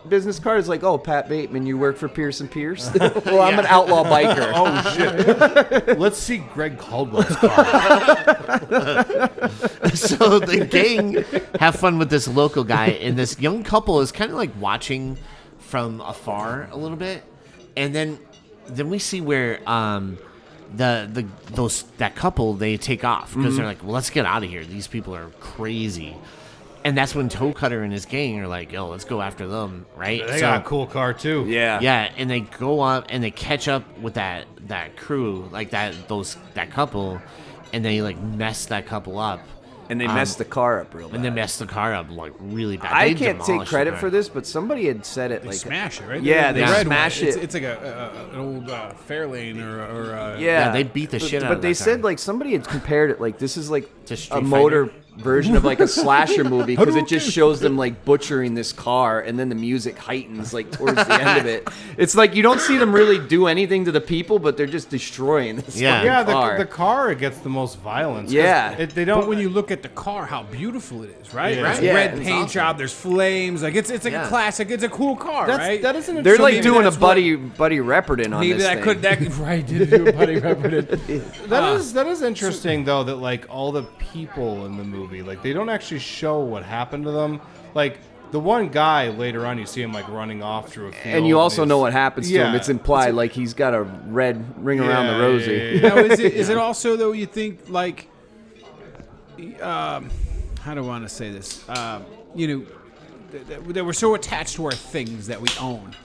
business card. It's like, oh, Pat Bateman, you work for Pierce & Pierce? Well, I'm an outlaw biker. Oh shit! Let's see Greg Caldwell's car. So the gang have fun with this local guy, and this young couple is kind of like watching from afar a little bit, and then we see where that couple, they take off because they're like, well, let's get out of here. These people are crazy. And that's when Toe Cutter and his gang are like, yo, let's go after them, right? They got a cool car too. Yeah. Yeah, and they go up and they catch up with that crew, like that couple, and they like mess that couple up. And they messed the car up real bad. And they messed the car up like really bad. I They can't take demolished the credit car. for this, but somebody had said it. They Like, smash it, right? Yeah, The they red smash one. it. It's like an old Fairlane or yeah, they beat the shit out But of they that said car. like somebody had compared it. Like this is like To Street a motor version of like a slasher movie because it just shows them like butchering this car, and then the music heightens like towards the end of it. It's like you don't see them really do anything to the people, but they're just destroying this fucking car. The car gets the most violence. Yeah. They don't. But when you look at the car, how beautiful it is, right? Yeah. There's Yeah, red it's paint awesome. job. There's flames. Like it's like a classic. It's a cool car, right? That isn't. They're So like maybe doing a that's what- Buddy Repperton on Maybe this that thing. could right did do a buddy Repperton. That is interesting though, that like all the people in the movie, like they don't actually show what happened to them. Like the one guy later on, you see him like running off through a field, And you also he's- know what happens to him. It's implied like he's got a red ring around the rosy. Now, is it also though? You think like, how do I want to say this? You know, that we're so attached to our things that we own.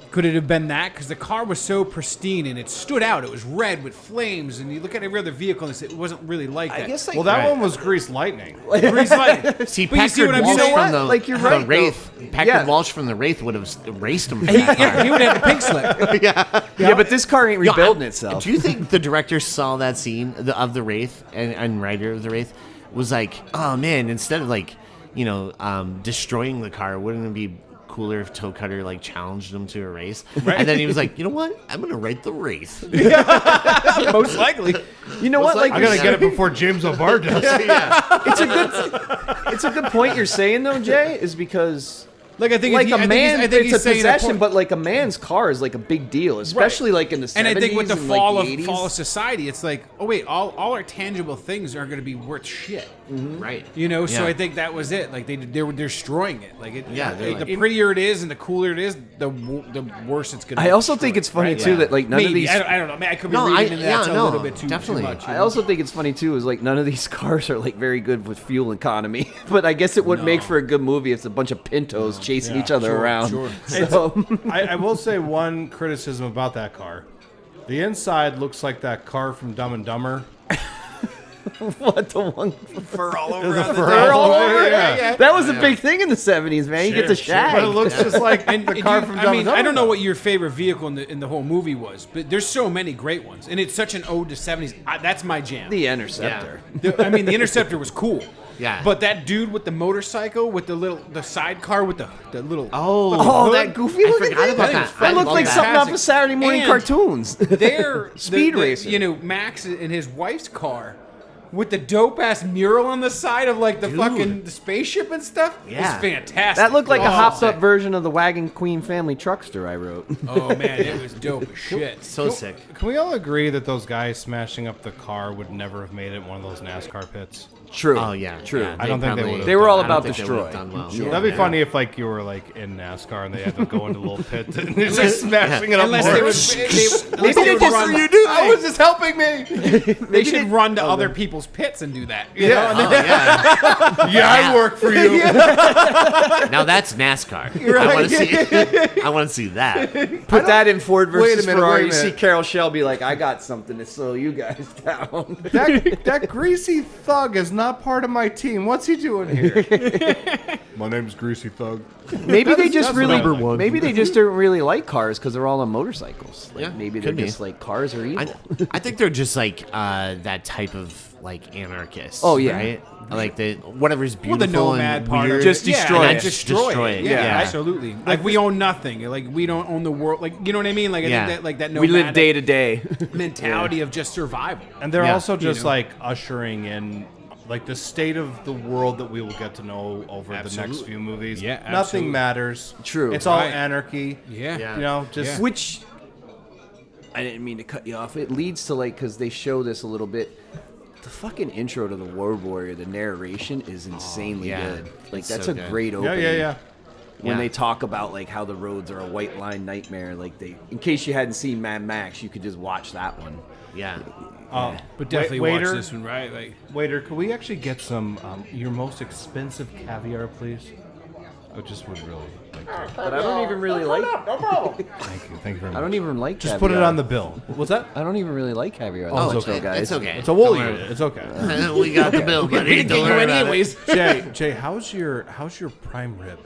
Could it have been that? Because the car was so pristine and it stood out. It was red with flames, and you look at every other vehicle and it wasn't really like that. I guess like Well, that one was Grease Lightning. Grease light. See, But you see what Packard I mean? Walsh You know from the, Like, you're the right, though. Wraith. Packard Yeah. Walsh from the Wraith would have erased him from He, that car. he would have the pink slip. Yeah, but this car ain't Yo, rebuilding itself. Do you think the director saw that scene of the Wraith and writer of the Wraith was like, oh man, instead of like, destroying the car, wouldn't it be cooler if Toe Cutter like challenged him to a race? Right. And then he was like, you know what? I'm gonna write the Wraith. Most likely. You know what? Like I gotta get it before James O'Barr does. it's a good point you're saying though, Jay, is because Like I think like he- a I think man, he's- I think it's he's a saying that possession, point- but like a man's car is like a big deal, especially like in the 70s And I think with the and, fall like, of the 80s. fall of society, it's like, oh wait, all our tangible things are going to be worth shit. Right. You know, so Yeah. I think that was it. Like they were destroying it. Like Yeah, they're the like- prettier it is and the cooler it is, the worse it's going to be. I also think it's funny right? too Yeah. that like none Maybe of these. I don't know. I could be No, reading into that no, a little bit too definitely. much. you I know? also think it's funny too is like none of these cars are like very good with fuel economy, but I guess it would make for a good movie if it's a bunch of Pintos chasing each other around. sure. So I will say one criticism about that car. The inside looks like that car from Dumb and Dumber. what the one fur all over. fur all over it? Yeah. That was a big thing in the 70s, man. You get the shag. But it looks just like the car from Dumb I mean, and Dumber. I don't know what your favorite vehicle in the whole movie was, but there's so many great ones, and it's such an ode to 70s. That's my jam. The Interceptor. I mean, the Interceptor was cool. Yeah. But that dude with the motorcycle, with the sidecar, with the little Oh, Oh, that goofy I looking forgot thing. about I that. think That I looked love like that. something off of Saturday morning And cartoons. They're Speed racer. You know, Max and his wife's car with the dope ass mural on the side of like the fucking the spaceship and stuff. Yeah. It's fantastic. That looked like a Oh, hopped up version of the Wagon Queen family truckster I wrote. Oh man, it was dope as shit. So sick. Can we all agree that those guys smashing up the car would never have made it in one of those NASCAR pits? True. Oh yeah, True. Yeah, I don't think they probably- would've They were all I don't about think they would've destroy. done well. Sure. That'd be Yeah. funny if like you were like in NASCAR and they had to go into a little pit and they're just smashing it up. Unless more. they would, Maybe they just run, I was just helping me. they should run to other people's pits and do that. You know? And Oh, yeah. Yeah, I work for you. Now that's NASCAR. I want to see. I want to see that. Put that in Ford Wait a versus minute, Ferrari. wait a You see minute. Carol Shelby like, I got something to slow you guys down. That greasy thug is not part of my team. What's he doing here? My name's Greasy Thug. Maybe they just that's really, number one. maybe they just don't really like cars because they're all on motorcycles. Like Yeah, maybe they're could be. just like cars are evil. I think they're just like that type of like anarchists. Oh, yeah. right? Like the whatever's Well, beautiful the nomad and part weird. of Just it. destroy yeah, it. Destroy it. Yeah, Yeah. absolutely. Like we own nothing. Like we don't own the world. Like you know what I mean? Like I Yeah. think that like that We live nomadic day to day. mentality of just survival. And they're Yeah. also just know. like ushering in like the state of the world that we will get to know over the next Absolutely. few movies. Yeah, Nothing absolutely. matters. True. It's all Right. anarchy. Yeah. Yeah. You know, just Yeah. Which I didn't mean to cut you off. It leads to like because they show this a little bit. The fucking intro to the Road Warrior, the narration is insanely yeah. good. Like It's that's so a good. great yeah, opening. yeah. When Yeah. they talk about like how the roads are a white line nightmare, like they, in case you hadn't seen Mad Max, you could just watch that one. Yeah. But definitely waiter, watch this one, right? Like Waiter, could we actually get some your most expensive caviar, please? I just would really like to. But I don't even really like. Thank you. Thank you very much. I don't even like. Just caviar. put it on the bill. What's that? I don't even really like caviar. Oh, That's it's okay. guys. It's okay. It's a woolly. Don't worry. It's okay. We got the bill, buddy. Don't worry about it. anyways. Jay, how's your prime rib?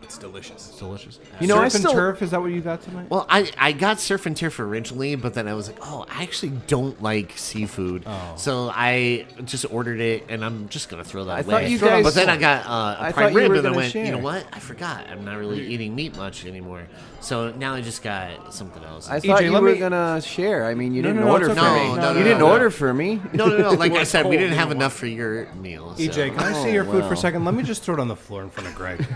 It's delicious. It's delicious. You know, I Surf and still- turf, is that what you got tonight? Well, I got surf and turf originally, but then I was like, oh, I actually don't like seafood. Oh. So I just ordered it, and I'm just going to throw that I away. thought you guys- But then I got I a thought prime you rib, were and I gonna went, you know share. what? I forgot. I'm not really eating meat much anymore. So now I just got something else. I thought EJ, you let were me- gonna share. I mean, you didn't no, order it's for okay. me. No, you no, didn't no. order for me. no. Like I was said, we cold, didn't you have know enough for your meals. EJ, can I Oh, see your food wow. for a second? Let me just throw it on the floor in front of Greg.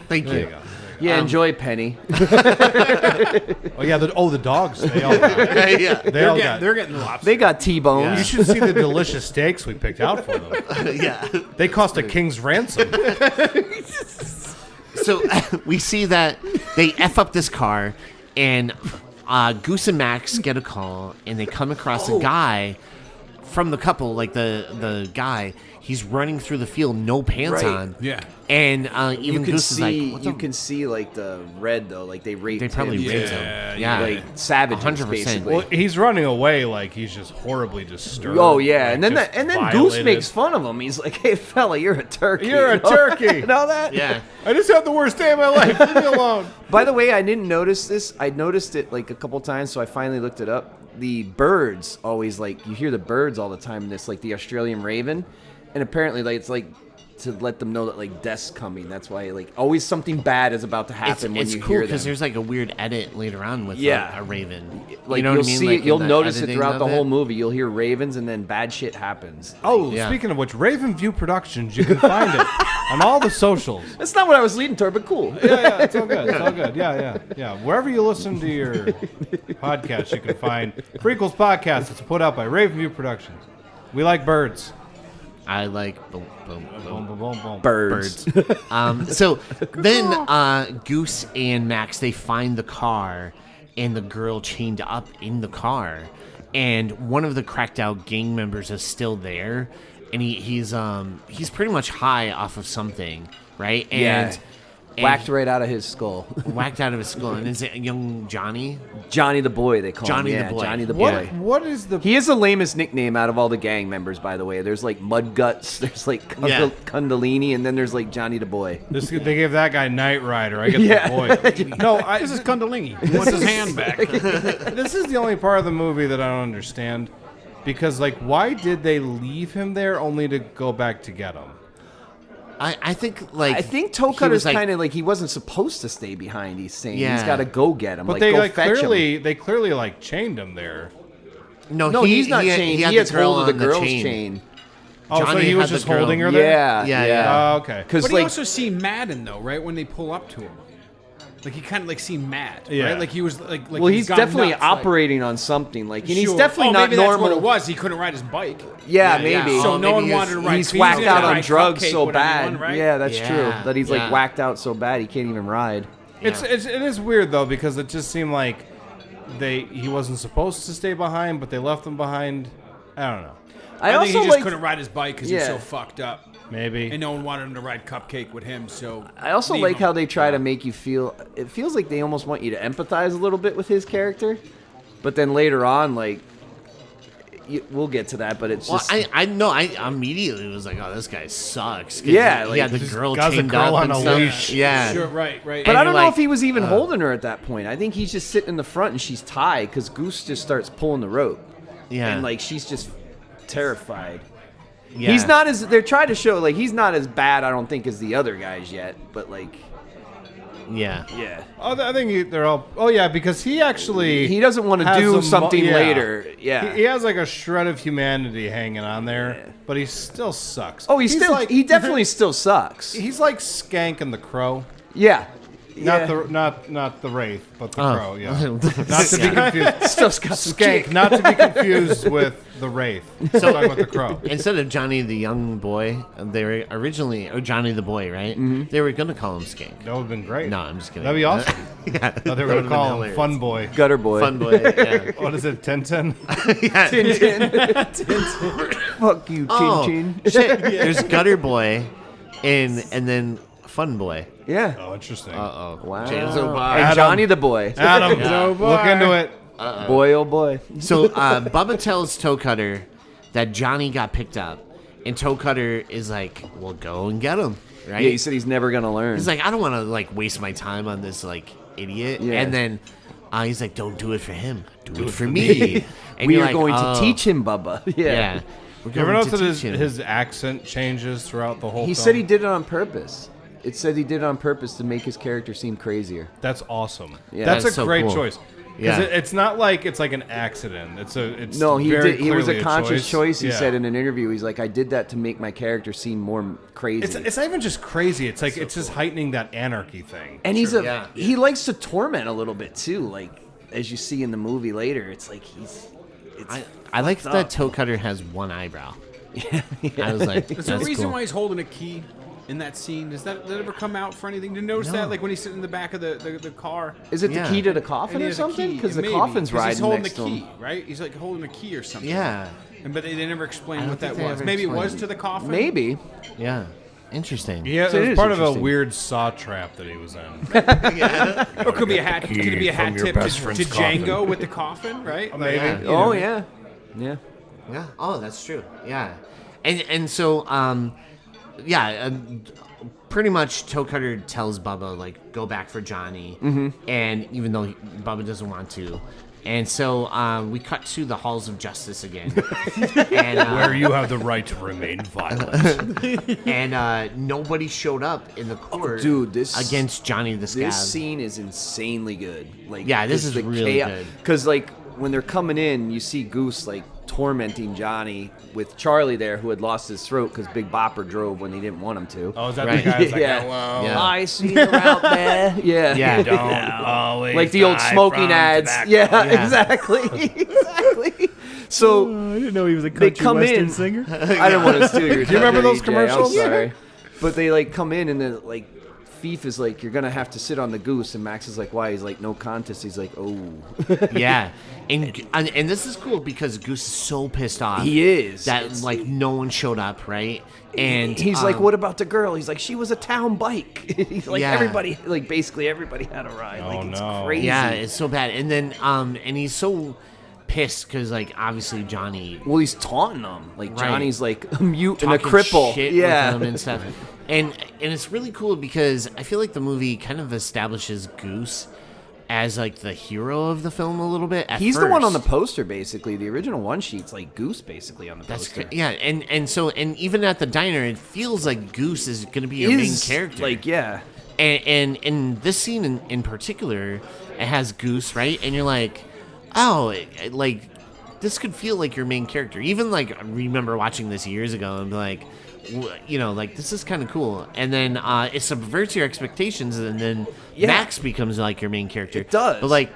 Thank There you. you go. Yeah, enjoy Penny. Oh yeah, the dogs. They all got. yeah. They all got. They're getting the lobster. They got T-bones. You should see the delicious steaks we picked out for them. Yeah. They cost a king's ransom. So we see that they F up this car, and Goose and Max get a call, and they come across a guy from the couple, like the guy. He's running through the field, no pants Right. on. Yeah. And You even can Goose see. is like, what You the- can see like the red though. Like they raped. They probably him. raped Yeah, him. Yeah. Like savages, 100%. basically. Well, he's running away like he's just horribly disturbed. Oh yeah, like, and then just Goose violated. makes fun of him. He's like, "Hey fella, you're a turkey. You're a You know? turkey. You know that? Yeah. I just had the worst day of my life. Leave me alone. By the way, I didn't notice this. I noticed it like a couple times, so I finally looked it up. The birds always like you hear the birds all the time. In this like the Australian raven, and apparently like it's like to let them know that like death's coming. That's why like always something bad is about to happen when It's you cool hear because them. there's like a weird edit later on with Yeah. a raven. Like you know you'll what I mean? see Like, it, in you'll the notice it editing throughout the of whole it. movie. You'll hear ravens, and then bad shit happens. Oh, Yeah. speaking of which, Raven View Productions, you can find it on all the socials. That's not what I was leading toward, but cool. Yeah, it's all good. It's all good. Yeah. Wherever you listen to your podcast, you can find Freakles Podcast. It's put out by Raven View Productions. We like birds. I like boom, boom, boom. Boom, boom, boom, boom. Birds. So then Goose and Max, they find the car and the girl chained up in the car, and one of the cracked out gang members is still there, and he's pretty much high off of something, right? And Whacked right out of his skull. whacked out of his skull, and is it young Johnny? Johnny the Boy, they call Johnny him. the Yeah, Boy. Johnny the What? Boy. What is the? He is the lamest nickname out of all the gang members, by the way. There's like Mud Guts, there's like Kundalini, and then there's like Johnny the Boy. They gave that guy Knight Rider. I get Yeah. the point. No, This is Kundalini. He wants his hand back. this is the only part of the movie that I don't understand, because like, why did they leave him there only to go back to get him? I think like I think he Toe was, Cutter's like, kind of like he wasn't supposed to stay behind. He's saying he's Yeah. got to go get him. But like, they go like fetch him. they clearly like chained him there. No, he's not chained. He had has the girl hold of the on girl's chain. chain. Oh, so Johnny he was had the just girl. holding her there. Yeah, Yeah, yeah. yeah. Oh, okay. Because But you like also see Madden though, right? When they pull up to him, like he kind of like seemed mad, Yeah. right? Like he was like well, he's gone definitely nuts, like- operating on something. Like, and he's Sure. definitely not maybe normal. That's what it was. He couldn't ride his bike. Yeah, Yeah, yeah. maybe. Oh, So no maybe one he wanted to ride. He's so whacked didn't out on ride drugs Cupcake so with bad. anyone, right? Yeah, that's Yeah, true. That he's yeah. like whacked out so bad he can't even ride. It is weird though, because it just seemed like he wasn't supposed to stay behind, but they left him behind. I don't know. I think also he just like. couldn't ride his bike because he was Yeah. so fucked up, Maybe. and no one wanted him to ride Cupcake with him. So I also leave like him. how they try to make you feel. It feels like they almost want you to empathize a little bit with his character, but then later on, like, we'll get to that. But it's Well, just. I know. I immediately was like, "Oh, this guy sucks." 'Cause Yeah, he like, had the just girl got the chained girl up on and a stuff. leash. Yeah, Sure, right. But And I don't you're know like, if he was even holding her at that point. I think he's just sitting in the front and she's tied because Goose just starts pulling the rope. yeah, And, like, she's just terrified. yeah. He's not as. They're trying to show, like, he's not as bad, I don't think, as the other guys yet. But, like, Yeah, yeah. Oh, I think they're all. Oh yeah, because he actually He doesn't want to has do a something yeah. later. Yeah. He has like a shred of humanity hanging on there, Yeah. but he still sucks. Oh, he's still. like He definitely still sucks. He's like Skank and the Crow. Yeah. Not Yeah. the not the Wraith, but the Oh. Crow. Yeah. Not to be confused. Still got some Skank, kick. not to be confused with the Wraith. So talking about the Crow. Instead of Johnny the young boy, they were originally Johnny the boy, right? Mm-hmm. They were gonna call him Skank. That would have been great. No, I'm just kidding. That'd be awesome. Yeah, Oh, they were gonna call him Fun Boy. Gutter boy. Fun boy. Yeah. What is it, Tintin? Yeah. Fuck you, Oh, Chin. shit. There's Gutter Boy, and then Fun Boy. Yeah. Oh, interesting. Uh oh. Wow. James And O'Barr. Johnny the boy. Adam, Yeah. look into it. Boy, oh boy. So Bubba tells Toe Cutter that Johnny got picked up, and Toe Cutter is like, "Well, go and get him." right? Yeah, he said he's never gonna learn. He's like, I don't want to like waste my time on this like idiot. Yeah. And then he's like, don't do it for him. Do it for me. And we you're are like, going oh, to teach him, Bubba. Yeah. We're You ever going notice to that teach him. his accent changes throughout the whole He film? said he did it on purpose. It said he did it on purpose to make his character seem crazier. That's awesome. Yeah. That's That's a so great cool. choice. Because Yeah. it's not like it's like an accident. It's No, he very did. It was clearly a conscious choice. He Yeah. said in an interview, he's like, I did that to make my character seem more crazy. It's not even just crazy. It's like it's just heightening that anarchy thing. and he's Yeah. he likes to torment a little bit too. Like as you see in the movie later, it's like I like that Toe Cutter has one eyebrow. I was like, Is there a that's reason cool. why he's holding a key in that scene? Does that ever come out for anything? Did you notice No. that? Like when he's sitting in the back of the car. Is it Yeah. the key to the And coffin he or has a something? key, Because the maybe, coffin's 'cause riding he's holding next the to key, him. right? He's like holding a key or something. Yeah. But they never I explained don't what think that they was. ever Maybe it was explained. to the coffin. Maybe. Yeah. Interesting. Yeah, So it it was is part of a interesting. weird saw trap that he was in. Or it could be a hat. Could it be a from hat your tip best to friend's Django coffin. with the coffin, right? Maybe. Yeah. you Oh know. yeah, yeah. Yeah. Oh, that's true. Yeah. And so pretty much Toe Cutter tells Bubba like go back for Johnny, and even though Bubba doesn't want to, and so we cut to the halls of justice again, and Where you have the right to remain violent. and nobody showed up in the court, dude, this- against Johnny the Scab. This scene is insanely good. Like, Yeah, this is really good. Because like when they're coming in, you see Goose like tormenting Johnny with Charlie there, who had lost his throat because Big Bopper drove when he didn't want him to. Oh, is that Right. the guy who's like, Yeah. hello? Yeah. I see you out there. Yeah. Yeah. Don't always Like the old die smoking from ads. tobacco. Yeah, Yeah. exactly. Exactly. So I didn't know he was a they country come western in. singer. I didn't want to steal your. Do you remember those EJ, commercials? I'm sorry, but they like come in and then like Thief is like, you're gonna have to sit on the goose, and Max is like, why? He's like, no contest. He's like, oh, Yeah, and this is cool because Goose is so pissed off. he is. that like no one showed up, right? And he's like, what about the girl? He's like, she was a town bike. He's like, Yeah. everybody, like basically everybody had a ride. Like Oh, it's no. crazy. Yeah, it's so bad. And then and he's so pissed because like obviously Johnny Well, he's taunting them. Like Right. Johnny's like a mute and a talking cripple. shit Yeah. with him and stuff. And it's really cool because I feel like the movie kind of establishes Goose as like the hero of the film a little bit. At He's the one on the first. poster, basically. The original one sheet's like Goose, basically on the That's poster. yeah, and so even at the diner, it feels like Goose is going to be your main Is, character. Like, yeah. And in this scene in particular, it has Goose, right? And you're like, oh, like this could feel like your main character. Even like I remember watching this years ago and be like, you know, like this is kind of cool. And then it subverts your expectations, and then Yeah. Max becomes like your main character. It does. But like,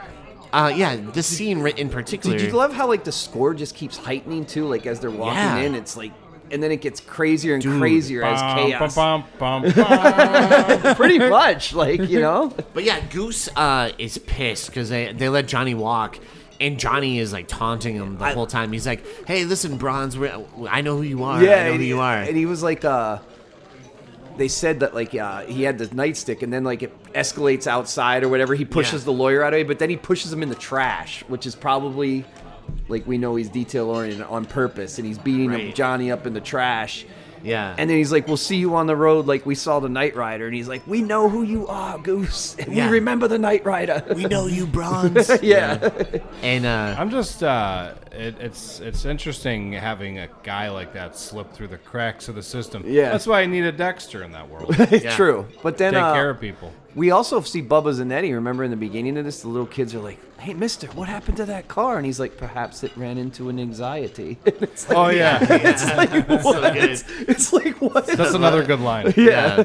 yeah, this scene in particular. Did you love how like the score just keeps heightening too? Like as they're walking Yeah. in, it's like, and then it gets crazier and crazier as chaos. Bum, bum, bum. Pretty much, like you know. But yeah, Goose is pissed because they let Johnny walk, and Johnny is like taunting him the whole time. He's like, "Hey, listen, Bronze, I know who you are. I know who you are." And he was like, they said that like he had the nightstick, and then like it escalates outside or whatever. He pushes Yeah. the lawyer out of it, but then he pushes him in the trash, which is probably like we know he's detail oriented on purpose, and he's beating Right. Johnny up in the trash. Yeah, And then he's like, we'll see you on the road like we saw the Knight Rider. And he's like, we know who you are, Goose. And Yeah. we remember the Knight Rider. we know you, Bronze. Yeah. And I'm just, it's interesting having a guy like that slip through the cracks of the system. Yeah. That's why I need a Dexter in that world. It's Yeah. true. But then Take care of people. we also see Bubba Zanetti. Remember in the beginning of this, the little kids are like, hey, mister, what happened to that car? And he's like, perhaps it ran into an anxiety. It's like, Oh, yeah. it's like, what? so good. It's like, what? That's another good line. Yeah.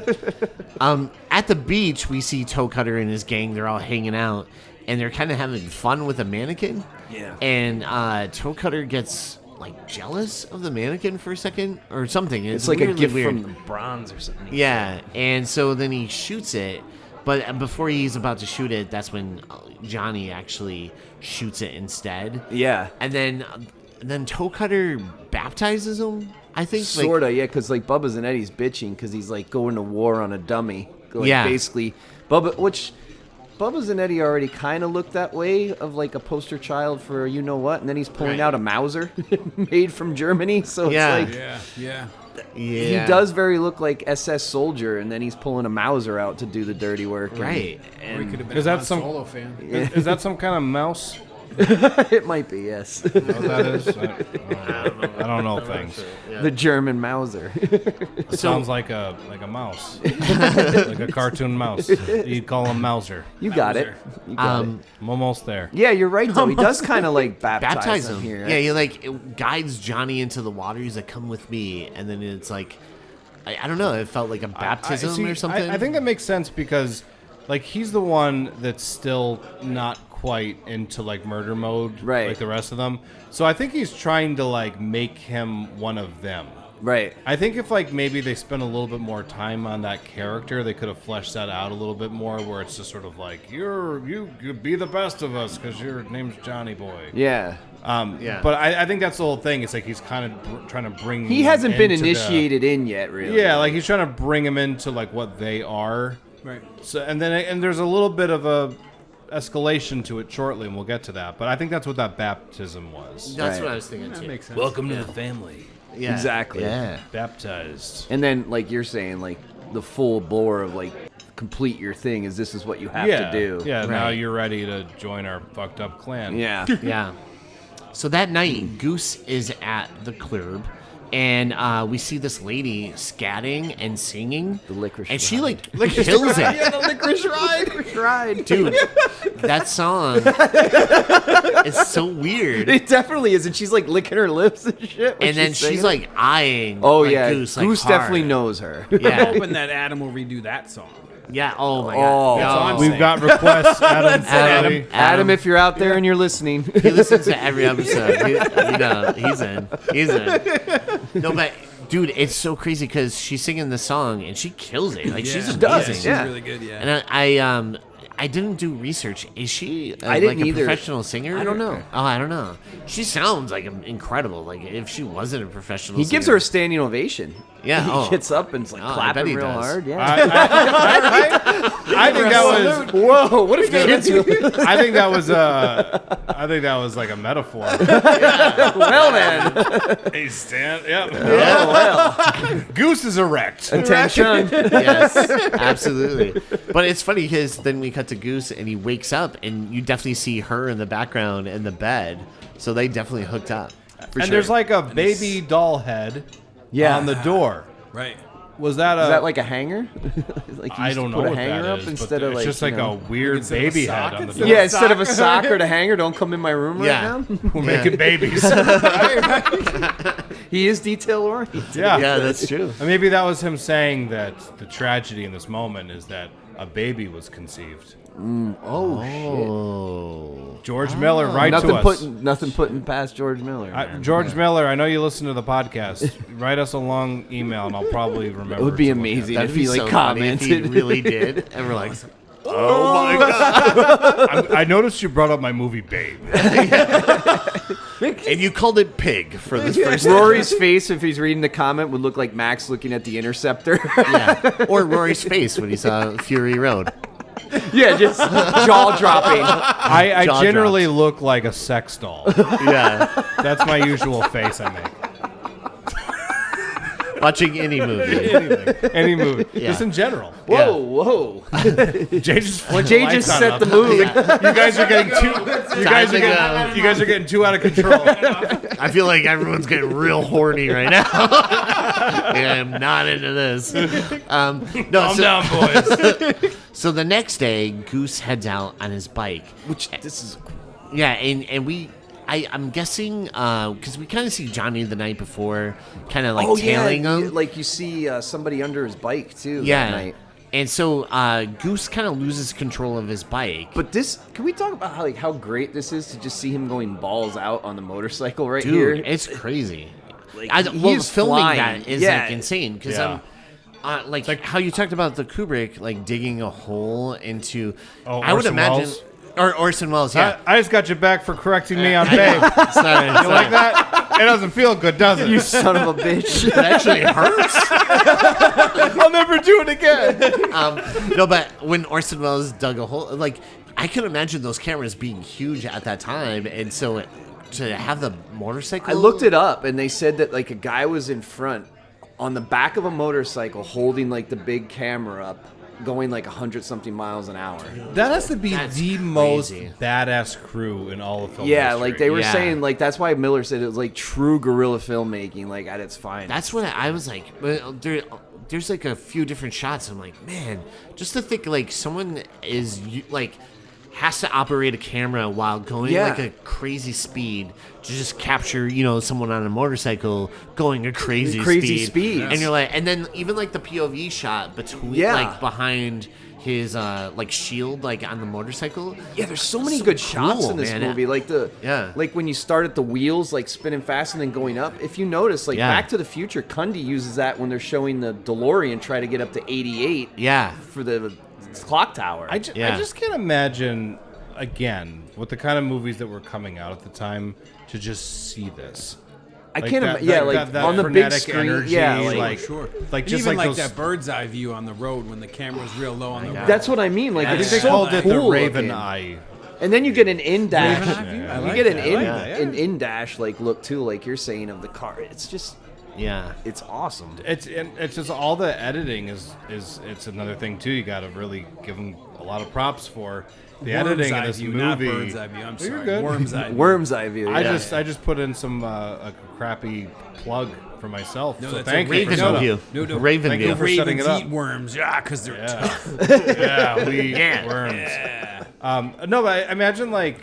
At the beach, we see Toe Cutter and his gang. They're all hanging out, and they're kind of having fun with a mannequin. Yeah. And Toe Cutter gets like jealous of the mannequin for a second or something. It's like a weirdly gift weird. from the bronze or something. Yeah, and so then he shoots it, but before he's about to shoot it, that's when Johnny actually shoots it instead. Yeah. And then Toe Cutter baptizes him, I think. Sort of, yeah, because like Bubba Zanetti's bitching because he's like going to war on a dummy. Like, Yeah. basically, Bubba Zanetti already kind of looked that way of like a poster child for you know what, and then he's pulling Right. out a Mauser made from Germany. So it's Yeah. like, Yeah. he Yeah. does very look like SS Soldier, and then he's pulling a Mauser out to do the dirty work. Right. Or he could have been Is a that Han some- Solo fan. Is that some kind of mouse? It might be, yes. What that is? I don't know things. The German Mauser. It sounds like a mouse, like a cartoon mouse. You'd call him Mauser. You got it. You got it. I'm almost there. Yeah, you're right, though. He does kind of like baptize him. him here. Yeah, he like it guides Johnny into the water. He's like, "Come with me," and then it's like, I don't know. It felt like a baptism See, or something. I think that makes sense because, like, he's the one that's still not quite into like murder mode, Right. like the rest of them. So I think he's trying to like make him one of them. Right. I think if like maybe they spent a little bit more time on that character, they could have fleshed that out a little bit more. Where it's just sort of like you be the best of us because your name's Johnny Boy. Yeah. Yeah. But I think that's the whole thing. It's like he's kind of trying to bring. He them hasn't been into initiated in yet, really. Yeah, like he's trying to bring him into like what they are. Right. So and there's a little bit of a escalation to it shortly, and we'll get to that. But I think that's what that baptism was. That's Right. what I was thinking That too. makes sense. Welcome to the family. Yeah. Exactly. Yeah. Baptized. And then, like you're saying, like the full bore of like complete your thing is this is what you have to do. Yeah, now Right. you're ready to join our fucked up clan. Yeah. Yeah. So that night, Goose is at the club, and we see this lady scatting and singing. The licorice and she ride. like kills it. Yeah, the licorice ride. Dude, that song is so weird. It definitely is, and she's like licking her lips and shit. when And then singing she's it. like eyeing "Oh like, yeah, Goose, like, definitely hard. knows her." I'm Yeah. hoping that Adam will redo that song. Yeah. Oh my Oh. god. That's all I'm No. We've saying. got requests, Adam. Adam, Adam, if you're out there and you're listening, he listens to every episode. He's in. He's in. No, but dude, it's so crazy because she's singing the song and she kills it. Like she's does, amazing. She's yeah. really good, yeah. And I didn't do research. Is she I like didn't a either. professional singer? I don't know. Oh, I don't know. She sounds like incredible. Like if she wasn't a professional, he singer. gives her a standing ovation. Yeah, he oh. gets up and is like Oh, I bet clapping he real does. hard. Yeah. I think that was. Whoa! What if you I think that was like a metaphor. well then? Hey, Stan. Yep. Oh well. Goose is erect. Attention. Yes, absolutely. But it's funny because then we cut to Goose and he wakes up and you definitely see her in the background in the bed. So they definitely hooked up. And there's like a baby doll head Yeah. on the door. Right. Was that a? Is that like a hanger? Like you I used to don't know put a what hanger that up is, instead but of like it's just you like know- a weird Instead of a baby sock, head on the it's door. Yeah, instead of a sock or the hanger, don't come in my room Yeah. right now. We're making babies. He is detail oriented. Yeah. Yeah, that's true. And maybe that was him saying that the tragedy in this moment is that a baby was conceived. Oh. George Miller, write to us. Nothing putting past George Miller. man. George Miller, I know you listen to the podcast. Write us a long email, and I'll probably remember. It would be to look at. amazing That'd if be he like so funny if he commented. really did. And we're like, oh my god. I noticed you brought up my movie Babe. And you called it pig for this first Rory's face, if he's reading the comment, would look like Max looking at the Interceptor. Yeah. Or Rory's face when he saw Fury Road. Yeah, just jaw dropping. I Jaw generally look like a sex doll. Yeah. That's my usual face I make. Watching any movie. Anything, any movie, Yeah. just in general. Whoa, whoa. Jay just flicked Jay the lights just on set up. the mood. You guys are getting too. You guys are getting too out of control. I feel like everyone's getting real horny right now. Yeah, I'm not into this. No, Calm down, boys. So the next day, Goose heads out on his bike. Which, this is... Yeah, and I'm guessing, because we kind of see Johnny the night before, kind of like tailing him. Like you see somebody under his bike, too, Yeah. that night. And so Goose kind of loses control of his bike. But this... Can we talk about how great this is to just see him going balls out on the motorcycle right Dude, here? it's crazy. Like, Well, he's filming flying. that is Yeah. like insane because Yeah. like how you talked about the Kubrick like digging a hole into. Oh, I would Orson imagine Welles? or Orson Welles. Yeah, I just got your back for correcting me on Babe. it's not, You like that? It doesn't feel good, does it? You son of a bitch. It actually hurts. I'll never do it again. No, but when Orson Welles dug a hole, like I could imagine those cameras being huge at that time, and so to have the motorcycle. I looked it up, and they said that like a guy was in front on the back of a motorcycle holding like the big camera up, going like 100-something miles an hour. That has to be That's the most crazy. badass crew in all of film Yeah, history. like they were Yeah. saying, like that's why Miller said it was like true guerrilla filmmaking, like at its finest. That's what I was like. There's like a few different shots. I'm like, man, just to think like someone is like has to operate a camera while going Yeah. like a crazy speed to just capture, someone on a motorcycle going a crazy speed. And you're like, and then even like the POV shot between Yeah. like behind his like shield like on the motorcycle. Yeah, there's so many So good shots cool, in this man. movie. Like Yeah. like when you start at the wheels, like spinning fast and then going up. If you notice, like Yeah. Back to the Future, Cundy uses that when they're showing the DeLorean try to get up to 88 Yeah. for the clock tower. I Yeah. just can't imagine, again, with the kind of movies that were coming out at the time, to just see this. I Like can't. that- Yeah, that- like that on the big frenetic screen. energy, Yeah, like- Sure. like And just even like like those- that bird's eye view on the road when the camera's real low on the road. that's what I mean. Like I it's think they so called it the cool Raven looking. Eye. And then you get an in dash. Raven eye view? I You like get an that. I in like that, yeah. an in dash like look too, like you're saying of the car. It's just Yeah. it's awesome. It's just all the editing is it's another thing too. You got to really give them a lot of props for the Worm's editing eye of this view, movie. not bird's eye view. I'm You're sorry. good. Worm's eye view. Worm's eye view. I yeah. just put in some a crappy plug for myself. No, so that's thank a you for Raven shutting up. view. No. Raven Thank view. you for setting Ravens it up. eat worms, because they're tough. Yeah, we eat worms. No, but I imagine like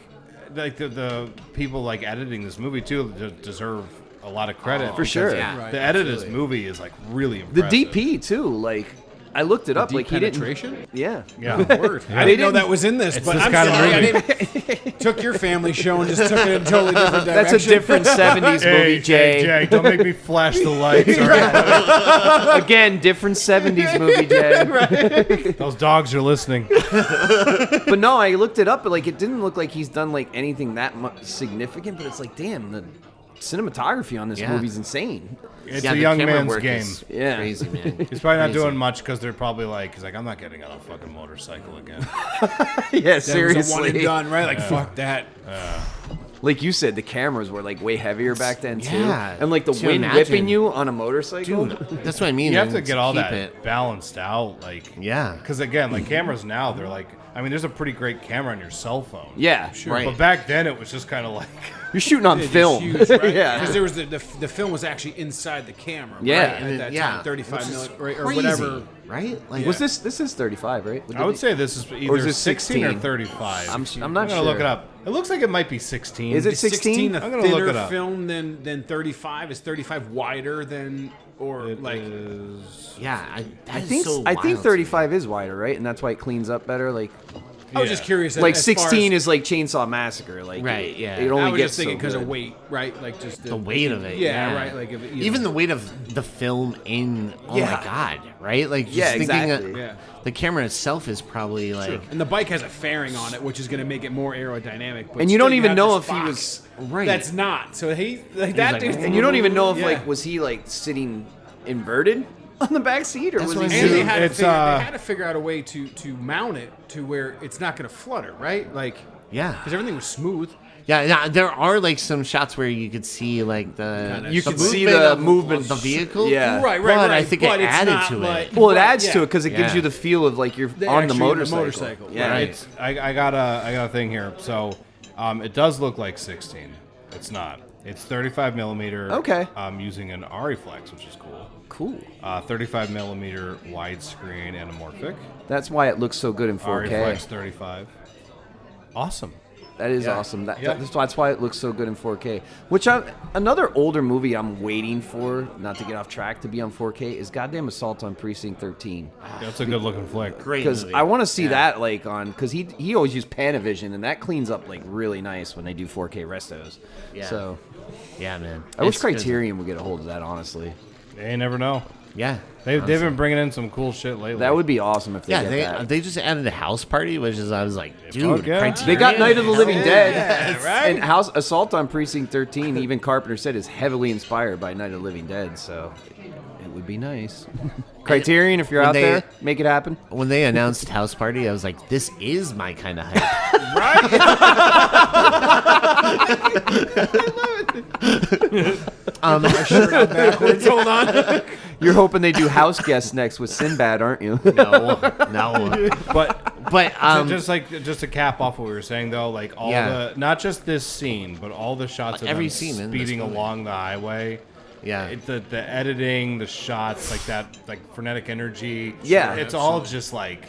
the people like editing this movie too deserve a lot of credit for sure. Yeah. Right, The edit of this absolutely. movie is like really The impressive. DP too. Like I looked it up. Deep Like he didn't. penetration? Yeah. Yeah. Word. I didn't know that was in this, but this I'm kind of sorry. I movie. didn't took your family show and just took it in a totally different direction. That's a different 70s movie, Jay. Jay, don't make me flash the lights. All right? Again, different 70s movie, Jay. Those dogs are listening. But no, I looked it up, but like it didn't look like he's done like anything that much significant. But it's like, damn, the cinematography on this Yeah. movie's insane. It's Yeah, a the young camera man's work game. is Yeah. crazy, man. He's probably not Crazy. doing much because they're probably like, he's like, I'm not getting on a fucking motorcycle again. Yeah, That was a one seriously. and done, right? Like fuck that. Like you said, the cameras were like way heavier back then too. Yeah. And like the To wind imagine. whipping you on a motorcycle. Dude, that's what I mean. You have and to get all keep that it- balanced out, like Yeah. Because again, like cameras now, they're like, I mean, there's a pretty great camera on your cell phone. Yeah, Right. But back then, it was just kind of like, You're shooting on It is film. huge, right? Yeah. Because there was the film was actually inside the camera. Yeah. right? And At then- that time, 35 which is million or crazy, whatever. right? Like, Was this is 35, right? I would say this is either Or is this 16 or 16? 35. I'm not gonna sure. look it up. It looks like it might be 16. Is it Is 16 a I'm gonna look thinner it up. film than 35? Is 35 wider than or It like? is- yeah, I that is think so I wild think to 35 is wider, right? And that's why it cleans up better. Like I was just curious. like as 16 far as, is like Chainsaw Massacre. Like Right, yeah. It only I was gets just thinking so because of good. weight, right? Like just the weight of it. Yeah, Yeah, right. Like if, you even know. the weight of the film in. Oh Yeah. my god! Right? Like just Yeah, thinking exactly. that Yeah. the camera itself is probably like And the bike has a fairing on it, which is going to make it more aerodynamic. But And you still don't even have know this if he box was right. That's not. So he like that like, dude. And you don't even know if Yeah. like was he like sitting inverted on the back seat or That's was what he I And mean. they had, to It's, figure, they had to figure out a way to mount it to where it's not going to flutter, right? Like, yeah. because everything was smooth. Yeah, there are like some shots where you could see like the You the could see movement the of movement. the vehicle. Yeah. Right, But I think it but it's added not to like- it. Well, it right, adds yeah. to it because it gives Yeah. you the feel of like you're They're on the actually in the motorcycle. motorcycle, Yeah. right. It's I got a thing here. So it does look like 16. It's not. It's 35 millimeter. Okay. Using an Ariflex, which is cool. Cool. 35 millimeter widescreen anamorphic. That's why it looks so good in 4K. Ariflex 35. Awesome. That is Yeah. awesome. Yeah. That's why it looks so good in 4K. Which another older movie I'm waiting for, not to get off track, to be on 4K is goddamn Assault on Precinct 13. That's a good looking flick. Great Because movie. I want to see Yeah. that like on because he always used Panavision and that cleans up like really nice when they do 4K restos. Yeah. So Yeah, man. I wish It's good. Criterion would get a hold of that. Honestly, You never know. Yeah. They've been bringing in some cool shit lately. that would be awesome if they Yeah, get that. they just added a house party, which is I was like, dude, yeah. Criterion? They got Night of the Living Dead. right? And Assault on Precinct 13, even Carpenter said, is heavily inspired by Night of the Living Dead, so it would be nice. Criterion, if you're When out they- there, make it happen. When they announced house party, I was like, this is my kind of hype. My shirt up backwards. Hold on. You're hoping they do House Guests next with Sinbad, aren't you? No. But um, just to cap off what we were saying though, like all the not just this scene, but all the shots of every them scene in this speeding movie. along the highway. Yeah. The editing, the shots, like that, like frenetic energy. Yeah. it's all just like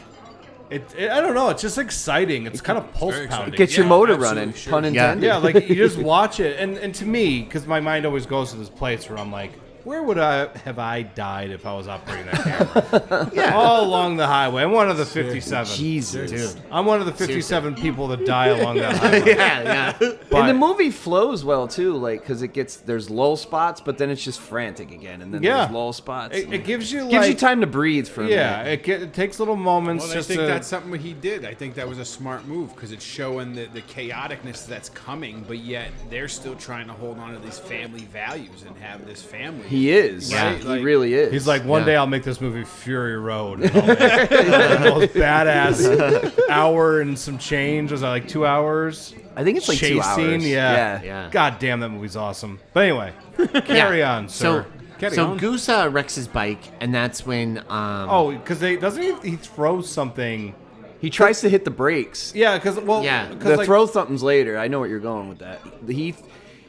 I don't know. It's just exciting. It's kind of pulse pounding. Get your motor running, sure. pun intended. Yeah, like you just watch it, and to me, because my mind always goes to this place where I'm like, where would I died if I was operating that camera? All along the highway. I'm one of the 57. Jesus. Dude. I'm one of the 57 people that die along that highway. Yeah. But And the movie flows well too, like because there's lull spots, but then it's just frantic again, and then there's lull spots. it gives you gives you like time to breathe for a minute. it takes little moments. Well, I just think to, that's something he did. I think that was a smart move because it's showing the chaoticness that's coming, but yet they're still trying to hold on to these family values and have this family. He is. Right? He Like- really is. He's like, one day I'll make this movie Fury Road. And I'll make the most badass hour and some change. Was that like 2 hours? I think it's like 2 Chase hours. scene, yeah. Yeah. God damn, that movie's awesome. But anyway, carry on, sir. So Goose wrecks his bike, and that's when Oh, because doesn't he throw something? He tries to hit the brakes. Yeah, because The like, throw something's later. I know what you're going with that.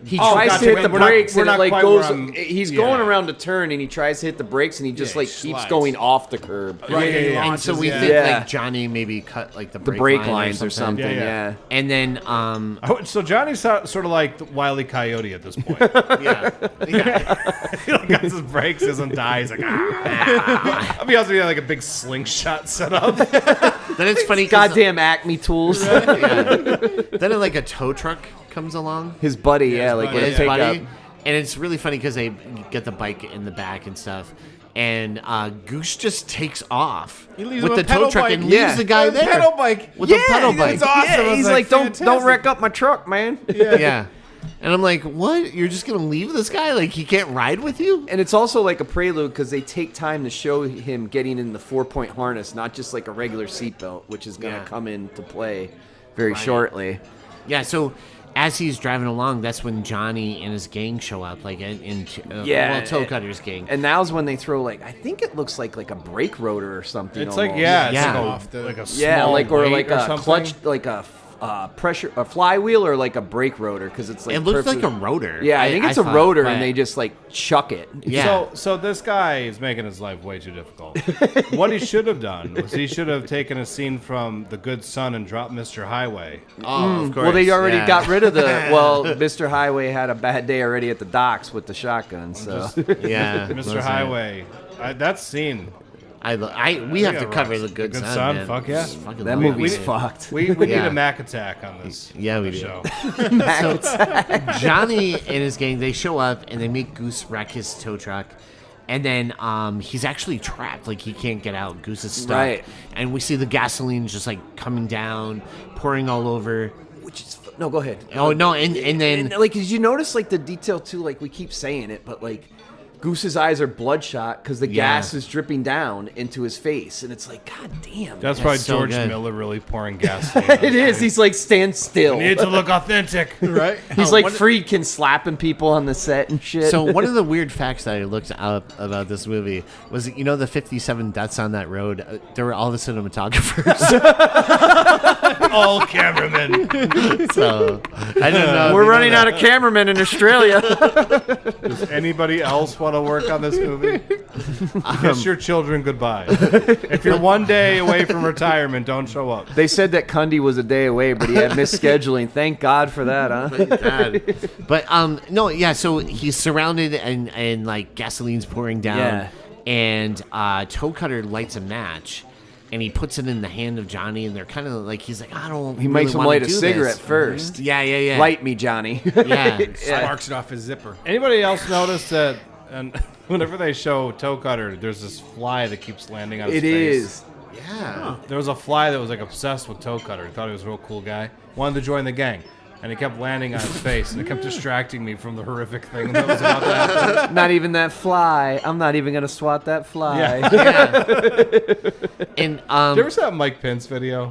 He Oh, tries gotcha. to hit the We're not- brakes we're and it not like quite goes. where I'm- He's yeah. going around a turn and he tries to hit the brakes and he just Yeah, like he keeps slides. going off the curb. Right, yeah. and so we Yeah. think Yeah. like Johnny maybe cut like the The brake, brake line lines or something. Yeah, Yeah. yeah. And then So Johnny's sort of like the Wile E. Coyote at this point. yeah. He like got his brakes, doesn't die. He's like, ah. I'll be honest with you, like a big slingshot set up. Then it's funny 'cause, Goddamn Acme tools. yeah. Then like a tow truck comes along. His buddy, yeah, like buddy. with a His pickup. buddy, and it's really funny because they get the bike in the back and stuff, and Goose just takes off He leaves with him the a pedal tow truck bike. and leaves Yeah. the guy A there pedal bike. with a pedal bike. It's awesome. Yeah, I was he's like, don't fantastic. wreck up my truck, man. Yeah, and I'm like, what? You're just gonna leave this guy? Like he can't ride with you? And it's also like a prelude because they take time to show him getting in the 4-point harness, not just like a regular seatbelt, which is going to Yeah. come into play very Right. shortly. Yeah. So as he's driving along, that's when Johnny and his gang show up, like Toe Cutter's gang. And now's when they throw like I think it looks like a brake rotor or something. It's like, almost. yeah, Yeah. it's like a Yeah, small like or weight like a something. clutch, like a pressure, a flywheel, or like a brake rotor because it's like It looks like a perfect- rotor. Yeah, I think it's a thought, rotor, but- and they just like chuck it. Yeah. So this guy is making his life way too difficult. What he should have done was he should have taken a scene from The Good Son and dropped Mr. Highway. Oh, of course. Well, they already yeah. got rid of the. Well, Mr. Highway had a bad day already at the docks with the shotgun. So Yeah, Mr. listen. Highway. That scene. We have to it cover rocks. The Good The Good Son. Son, Man. fuck yeah. Just fucking that love it. movie's We- fucked. We need Yeah. a Mac attack on this. Yeah, we do. show. Johnny and his gang, they show up and they make Goose wreck his tow truck. And then he's actually trapped. Like, he can't get out. Goose is stuck. Right. And we see the gasoline just, like, coming down, pouring all over. Which is no, go ahead. Oh, no, and then... And, like, did you notice like the detail too? Like we keep saying it, but like Goose's eyes are bloodshot because the gas is dripping down into his face, and it's like, God damn. That's probably so George good. Miller really pouring gas. it is. He's like, stand still. Need to look authentic. Right? He's like Friedkin slapping people on the set and shit. So one of the weird facts that I looked up about this movie was, you know, the 57 deaths on that road, there were all the cinematographers. All cameramen. So I don't know. we're running out of cameramen in Australia. Does anybody else want to work on this movie? Kiss your children goodbye. If you're one day away from retirement, don't show up. They said that Cundy was a day away, but he had missed scheduling. Thank God for that, huh? But no, yeah. So he's surrounded and like gasoline's pouring down, Yeah. and Toe Cutter lights a match, and he puts it in the hand of Johnny, and they're kind of like, he's like, I don't. He makes him light a cigarette this. first. Yeah. Light me, Johnny. Yeah. Sparks it off his zipper. Anybody else notice that? And whenever they show Toe Cutter, there's this fly that keeps landing on his It face. is. Yeah. There was a fly that was like obsessed with Toe Cutter. Thought he was a real cool guy. Wanted to join the gang. And he kept landing on his face, and it kept distracting me from the horrific thing that was about to happen. Not even that fly. I'm not even gonna swat that fly. Yeah. Yeah. And Did you ever see that Mike Pence video?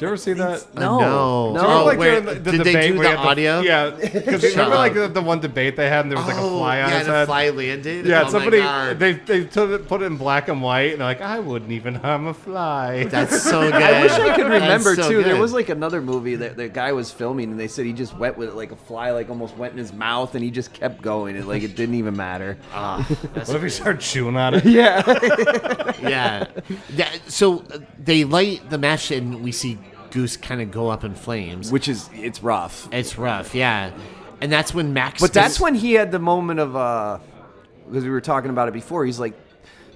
Did you ever see that? No. Do you remember, like, Where, during the did they debate do where the you had audio? Yeah, because remember like the one debate they had, and there was like a fly on his the head. fly landed. Yeah, oh somebody my God. they put it in black and white, and they're like, I wouldn't even harm a fly. That's so good. I wish I could remember That's so too. There good. was like another movie that the guy was filming, and they said he just went with it like a fly, like almost went in his mouth, and he just kept going, and like it didn't even matter. What if he started chewing on it? Yeah. Yeah. So they light the match, and we see Goose kind of go up in flames. Which is, it's rough. It's rough, yeah. And that's when Max. But that's when he had the moment of, because we were talking about it before, he's like,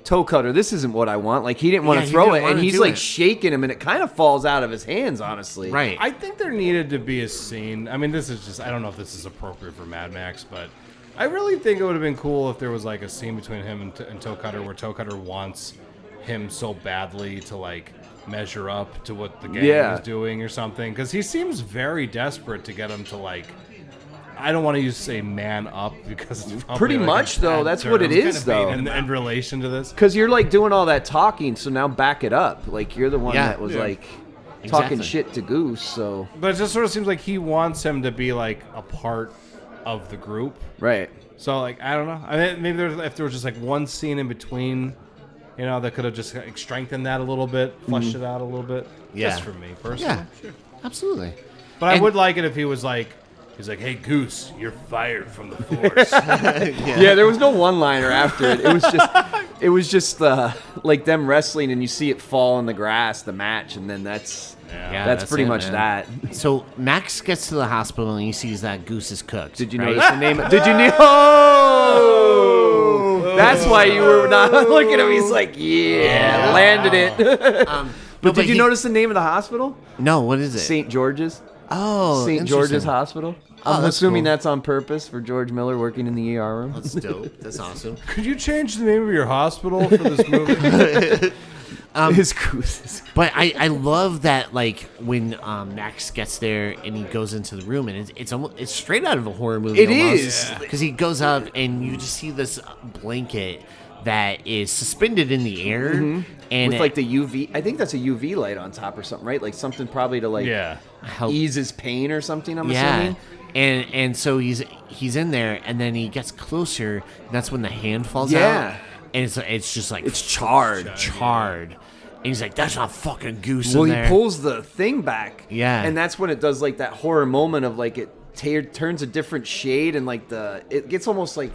toe cutter, this isn't what I want. Like, he didn't want Yeah, to he throw didn't it, wanna and he's do like it. shaking him, and it kind of falls out of his hands, honestly. Right. I think there needed to be a scene. I mean, this is just, I don't know if this is appropriate for Mad Max, but I really think it would have been cool if there was like a scene between him and Toe Cutter where Toe Cutter wants him so badly to like measure up to what the gang is doing or something, because he seems very desperate to get him to like, I don't want to say man up, because it's probably Pretty like much, a though. bad That's what it term is, though. in relation to this. Because you're like doing all that talking, so now back it up. Like, you're the one Yeah. that was Yeah. like Exactly. talking shit to Goose, so. But it just sort of seems like he wants him to be like a part of the group. Right. So like, I don't know. I mean, maybe if there was just like one scene in between, you know, that could have just like, strengthened that a little bit, fleshed it out a little bit. Yeah. Just for me personally. Yeah, absolutely. But I And- would like it if he was like, he's like, hey Goose, you're fired from the force. Yeah, there was no one-liner after it. It was just like them wrestling, and you see it fall in the grass, the match, and then that's pretty it, much man. that. So Max gets to the hospital and he sees that Goose is cooked. Did you right? notice the name? Did you know? Oh! That's why you were not looking at him. He's like, yeah, landed it. But did you notice the name of the hospital? No, what is it? St. George's. Oh, St. George's interesting. Hospital. Oh, I'm that's assuming cool. that's on purpose for George Miller working in the ER room. That's dope. That's awesome. Could you change the name of your hospital for this movie? His Goose. But I love that, like, when Max gets there and he goes into the room, and it's straight out of a horror movie. It is. Because he goes up and you just see this blanket that is suspended in the air. And With like the UV, I think that's a UV light on top or something, right? Like something probably to like help. ease his pain or something. I'm Yeah, assuming. and so he's in there, and then he gets closer, and that's when the hand falls Yeah. out, and it's just like It's charred. and he's like, that's not fucking Goose Well, in he there. pulls the thing back. Yeah. And that's when it does like that horror moment of like it turns a different shade, and like it gets almost like,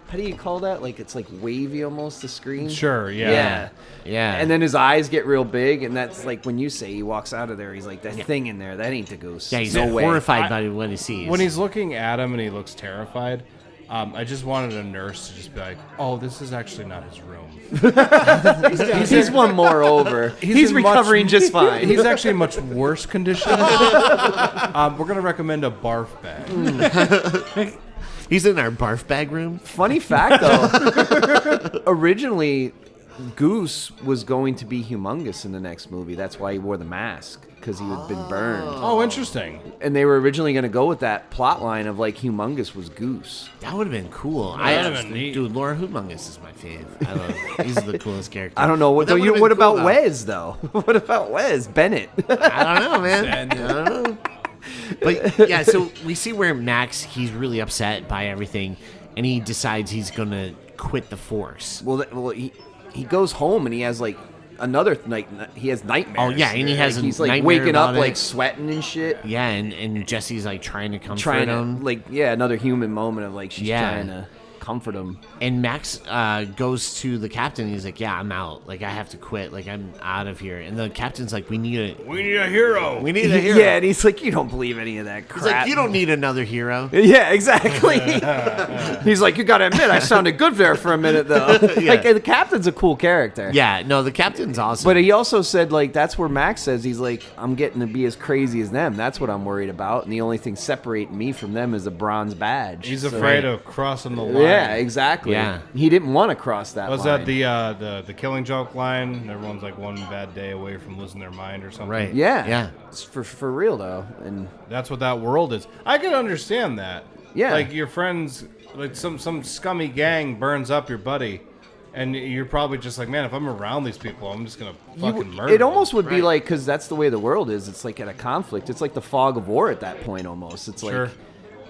how do you call that? Like it's like wavy almost, the screen. Sure, yeah. Yeah. And then his eyes get real big, and that's like when you say he walks out of there, he's like, that thing in there, that ain't the Goose. yeah, he's no way. horrified by what he sees. When he's looking at him and he looks terrified, I just wanted a nurse to just be like, oh, this is actually not his room. He's one more over. He's in recovering much- just fine. He's actually in much worse condition. We're going to recommend a barf bag. He's in our barf bag room. Funny fact, though, originally Goose was going to be humongous in the next movie. That's why he wore the mask, because he had been burned. Oh, interesting. And they were originally going to go with that plot line of like humongous was Goose. That would have been cool. That'd have been neat. Dude, Laura Humongous is my fave. I love. He's the coolest character. I don't know what. But that would've been What cool, about though. Wes though? What about Wes Bennett? I don't know, man. I don't know. But yeah, so we see where Max, he's really upset by everything, and he decides he's gonna quit the force. well, he goes home and he has like another night. He has nightmares. Oh, yeah, and he has a he's like nightmare waking up about it. like sweating and shit. Yeah, and Jesse's like trying to comfort Trying to him. like another human moment of like she's Yeah. trying to comfort him. And Max goes to the captain. He's like, "Yeah, I'm out. Like, I have to quit. Like, I'm out of here." And the captain's like, "We need a hero. a hero." Yeah, and he's like, you don't believe any of that crap. He's like, "You don't need another hero." Yeah, exactly. He's like, you gotta admit, I sounded good there for a minute though. Like the captain's a cool character. Yeah, no, the captain's awesome. But he also said, like, that's where Max says he's like, I'm getting to be as crazy as them. That's what I'm worried about. And the only thing separating me from them is a bronze badge. He's So- afraid of crossing the line. Yeah, exactly. Yeah. He didn't want to cross that Was line. that the Killing Joke line? Everyone's like one bad day away from losing their mind or something. right? Yeah. yeah. It's for real, though. And That's what that world is. I can understand that. Yeah. Like your friends, like some scummy gang burns up your buddy, and you're probably just like, man, if I'm around these people, I'm just gonna fucking murder. It almost them. would be like, because that's the way the world is. It's like at a conflict. It's like the fog of war at that point almost. It's like, Sure.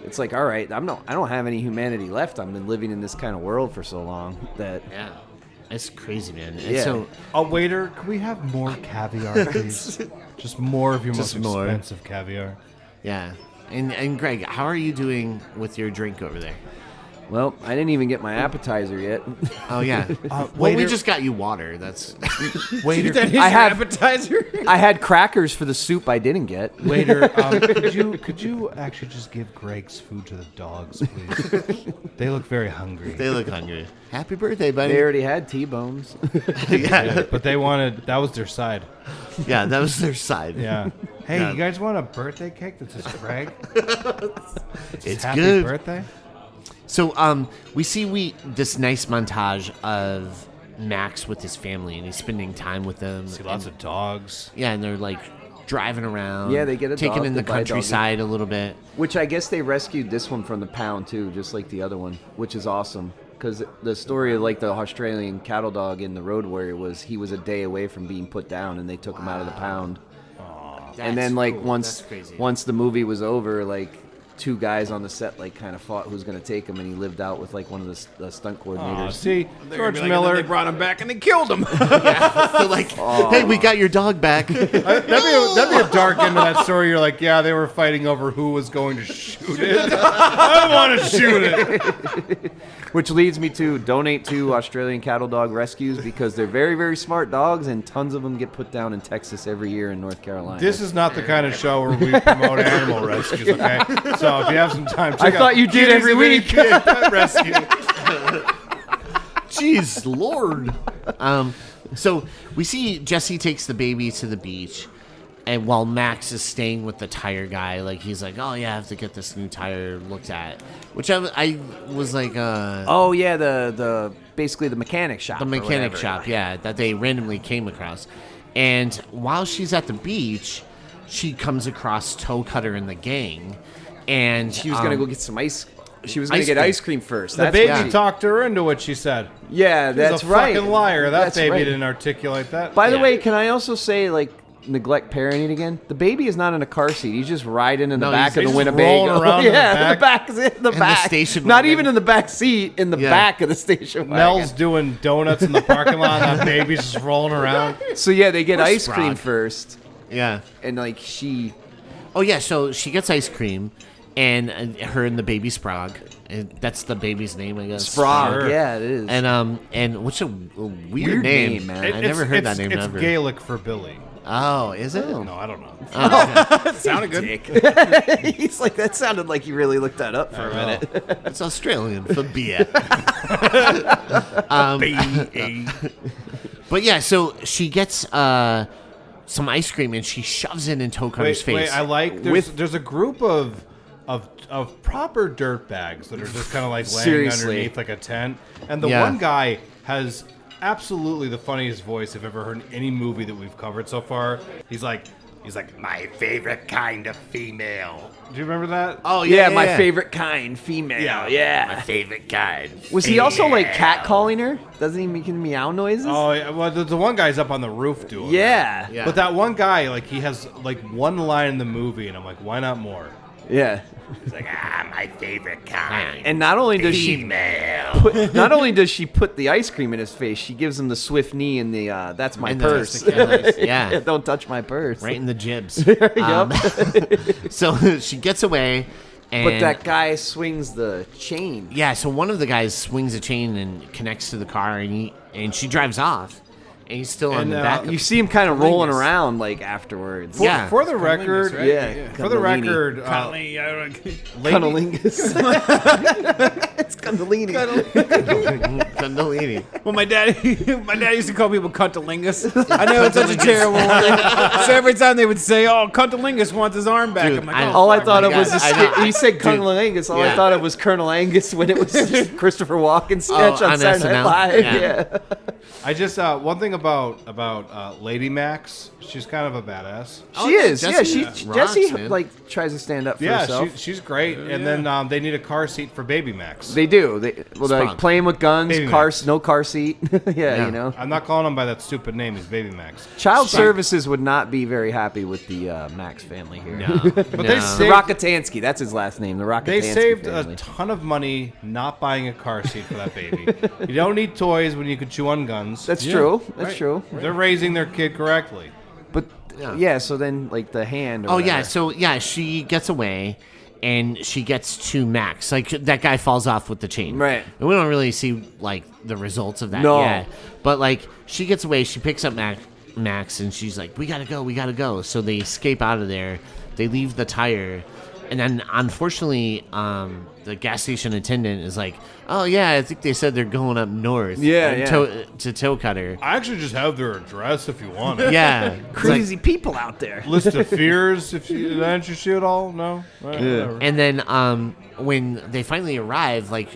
it's like, all right, I don't have any humanity left. I've been living in this kind of world for so long that. Yeah. It's crazy, man. And Yeah. so Waiter, can we have more caviar, please? Just more of your Just most more. expensive caviar. yeah. And Greg, how are you doing with your drink over there? Well, I didn't even get my appetizer yet. Oh yeah. Well, we waiter- just got you water. That's Waiter, That is your I have- appetizer. I had crackers for the soup I didn't get. waiter, could you actually just give Greg's food to the dogs, please? They look very hungry. they look hungry. Happy birthday, buddy. They already had T-bones. yeah. But they wanted, that was their side. Yeah, that was their side. Yeah. Hey, Yeah. you guys want a birthday cake that says Greg? It's Happy good. birthday? So we see this nice montage of Max with his family, and he's spending time with them. See lots of dogs. Yeah, and they're like driving around. Yeah, they get a taking dog, in they the buy a doggy. countryside a little bit. Which I guess they rescued this one from the pound too, just like the other one, which is awesome. Because the story of like the Australian cattle dog in the Road Warrior was he was a day away from being put down, and they took him out of the pound. And then like once the movie was over, like 2 guys on the set like kind of fought who's gonna take him, and he lived out with like one of the stunt coordinators. See, George They Miller. brought him back and they killed him. They're like, hey, we got your dog back. That'd be a dark end to that story. You're like, yeah, they were fighting over who was going to shoot it. I want to shoot it. Which leads me to donate to Australian cattle dog rescues because they're very, very smart dogs, and tons of them get put down in Texas every year in North Carolina. This is not the kind of show where we promote animal rescues, okay? So if you have some time, check I out thought you did every week. Pet Rescue. Jeez, Lord. So we see Jesse takes the baby to the beach, and while Max is staying with the tire guy, like he's like, oh yeah, I have to get this new tire looked at, which I was like, Oh yeah, the basically the mechanic shop. the or mechanic whatever. shop, yeah, that they randomly came across. And while she's at the beach, she comes across Toe Cutter and the gang, and She was gonna go get some ice. She was gonna ice get cream. ice cream first. The That's baby what she- talked her into it, she said. Yeah, She's that's a right. fucking liar. That That's baby right. didn't articulate that. By the Yeah. way, can I also say like neglect parenting again? The baby is not in a car seat. He's just riding in the No, back he's of the just Winnebago. rolling around in the yeah, back. the back is in the the back. station Not wagon. even in the back seat, in the Yeah. back of the station wagon. Nell's doing donuts in the parking lot, and that baby's just rolling around. So yeah, they get Poor ice cream Sprague. first, yeah. and like she. Oh yeah, so she gets ice cream, and her and the baby Sprague, and that's the baby's name, I guess. Sprague, Sure. yeah, it is. And which a weird, Weird name, name, man. I never heard that name It's ever. Gaelic for Billy. Oh, is it? No, I don't know. Sounded good. He's like, that sounded like you really looked that up for a minute. It's Australian for beer. But yeah, so she gets some ice cream and she shoves it in Toe Cutter's face. Wait, I like there's a group of proper dirt bags that are just kind of like laying Seriously. underneath like a tent, and the Yeah. one guy has absolutely the funniest voice I've ever heard in any movie that we've covered so far. He's like my favorite kind of female. Do you remember that? oh Yeah, my favorite kind, female. Yeah. Yeah. favorite kind. Was he also like catcalling her? Doesn't he make meow noises? Oh, yeah, well, the one guy's up on the roof doing it. yeah. Yeah. But that one guy, like, he has like one line in the movie, and I'm like, why not more? Yeah. He's like, my favorite kind. And not only does she put the ice cream in his face, she gives him the swift knee and the that's my And the- purse. yeah. Don't touch my purse. Right in the jibs. Yup. So she gets away, and But that guy swings the chain. yeah, so one of the guys swings a chain and connects to the car, and she drives off, and he's still on And, the back. you Of You see him kind of rolling Cunnilingus. around like afterwards. Yeah. For the record, right? Yeah. for the Cannellini. record, Cunnilingus. Cunnilingus. It's Cundalini. Kundalini. Well, my dad used to call people cuntalingus. I know it's such a terrible word. So every time they would say, "Oh, cuntalingus wants his arm back," Dude, I'm like, I- "Oh, All I fuck, thought my it was God." a skit. He said Colonel Angus. All I Yeah. thought it was Colonel Angus when it was Christopher Walken sketch on on Saturday Night SNL? Live. Yeah. Yeah. I just one thing about Lady Max, she's kind of a badass. She is. Jesse Yeah, rocks, Jesse man. like tries to stand up for Yeah, herself. she's great. And then they need a car seat for Baby Max. They do. They're Sprung. like playing with guns, Baby cars, Max. no car seat. Yeah. You know. I'm not calling him by that stupid name. He's Baby Max. Child Services would not be very happy with the Max family here. No. But they The saved, Rockatansky, that's his last name. The Rockatansky they saved family. a ton of money not buying a car seat for that baby. You don't need toys when you can chew on guns. That's true. That's true. They're raising their kid correctly. But yeah, so then like the hand. Or Oh yeah, whatever. so yeah, she gets away, and she gets to Max. Like that guy falls off with the chain. Right. And we don't really see like the results of that No. yet. But like she gets away, she picks up Max, and she's like, "We gotta go." So they escape out of there. They leave the tire, and then unfortunately, the gas station attendant is like, "Oh yeah, I think they said they're going up north. To Toe Cutter." I actually just have their address if you want it. Yeah. It's like- Crazy people out there. List of fears, if you that interest you at all? No? Right, whatever. And then when they finally arrive, like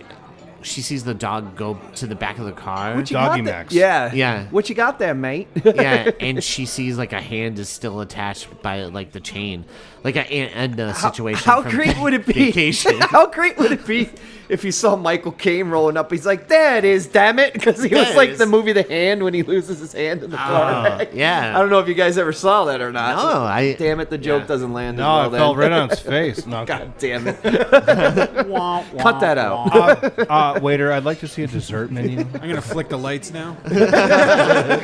she sees the dog go to the back of the car. What you Doggy got there? Max. Yeah. Yeah. What you got there, mate? Yeah, and she sees like a hand is still attached by like the chain, like a Aunt Edna situation. How from great would it be? Vacation. How great would it be if you saw Michael Caine rolling up? He's like, "There it is, damn it!" Because he There was it like is. the movie The Hand when he loses his hand in the car. yeah. I don't know if you guys ever saw that or not. No, I- Damn it, the joke yeah. doesn't land. No, as it well fell then. right on its face. No, God damn it! Cut that out. waiter, I'd like to see a dessert menu. I'm gonna flick the lights now.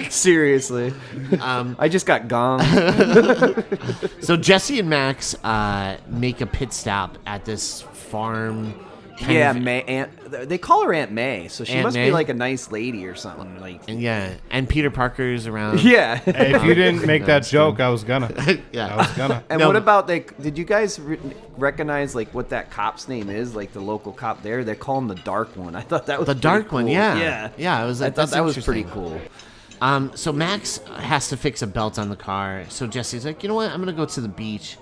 Seriously. I just got gonged. So Jesse and Max make a pit stop at this farm. Yeah, they call her Aunt May, so she Aunt must May? be like a nice lady or something. Like, And Peter Parker's around. yeah. Hey, if you didn't make that joke, I was gonna. Yeah. I was gonna. And No, what but- about did you guys recognize like what that cop's name is? Like the local cop there, they call him the Dark One. I thought that was The pretty Dark One, cool. yeah. yeah. I was I like, thought that's that was pretty interesting. cool. So Max has to fix a belt on the car. So Jesse's like, you know what? I'm gonna go to the beach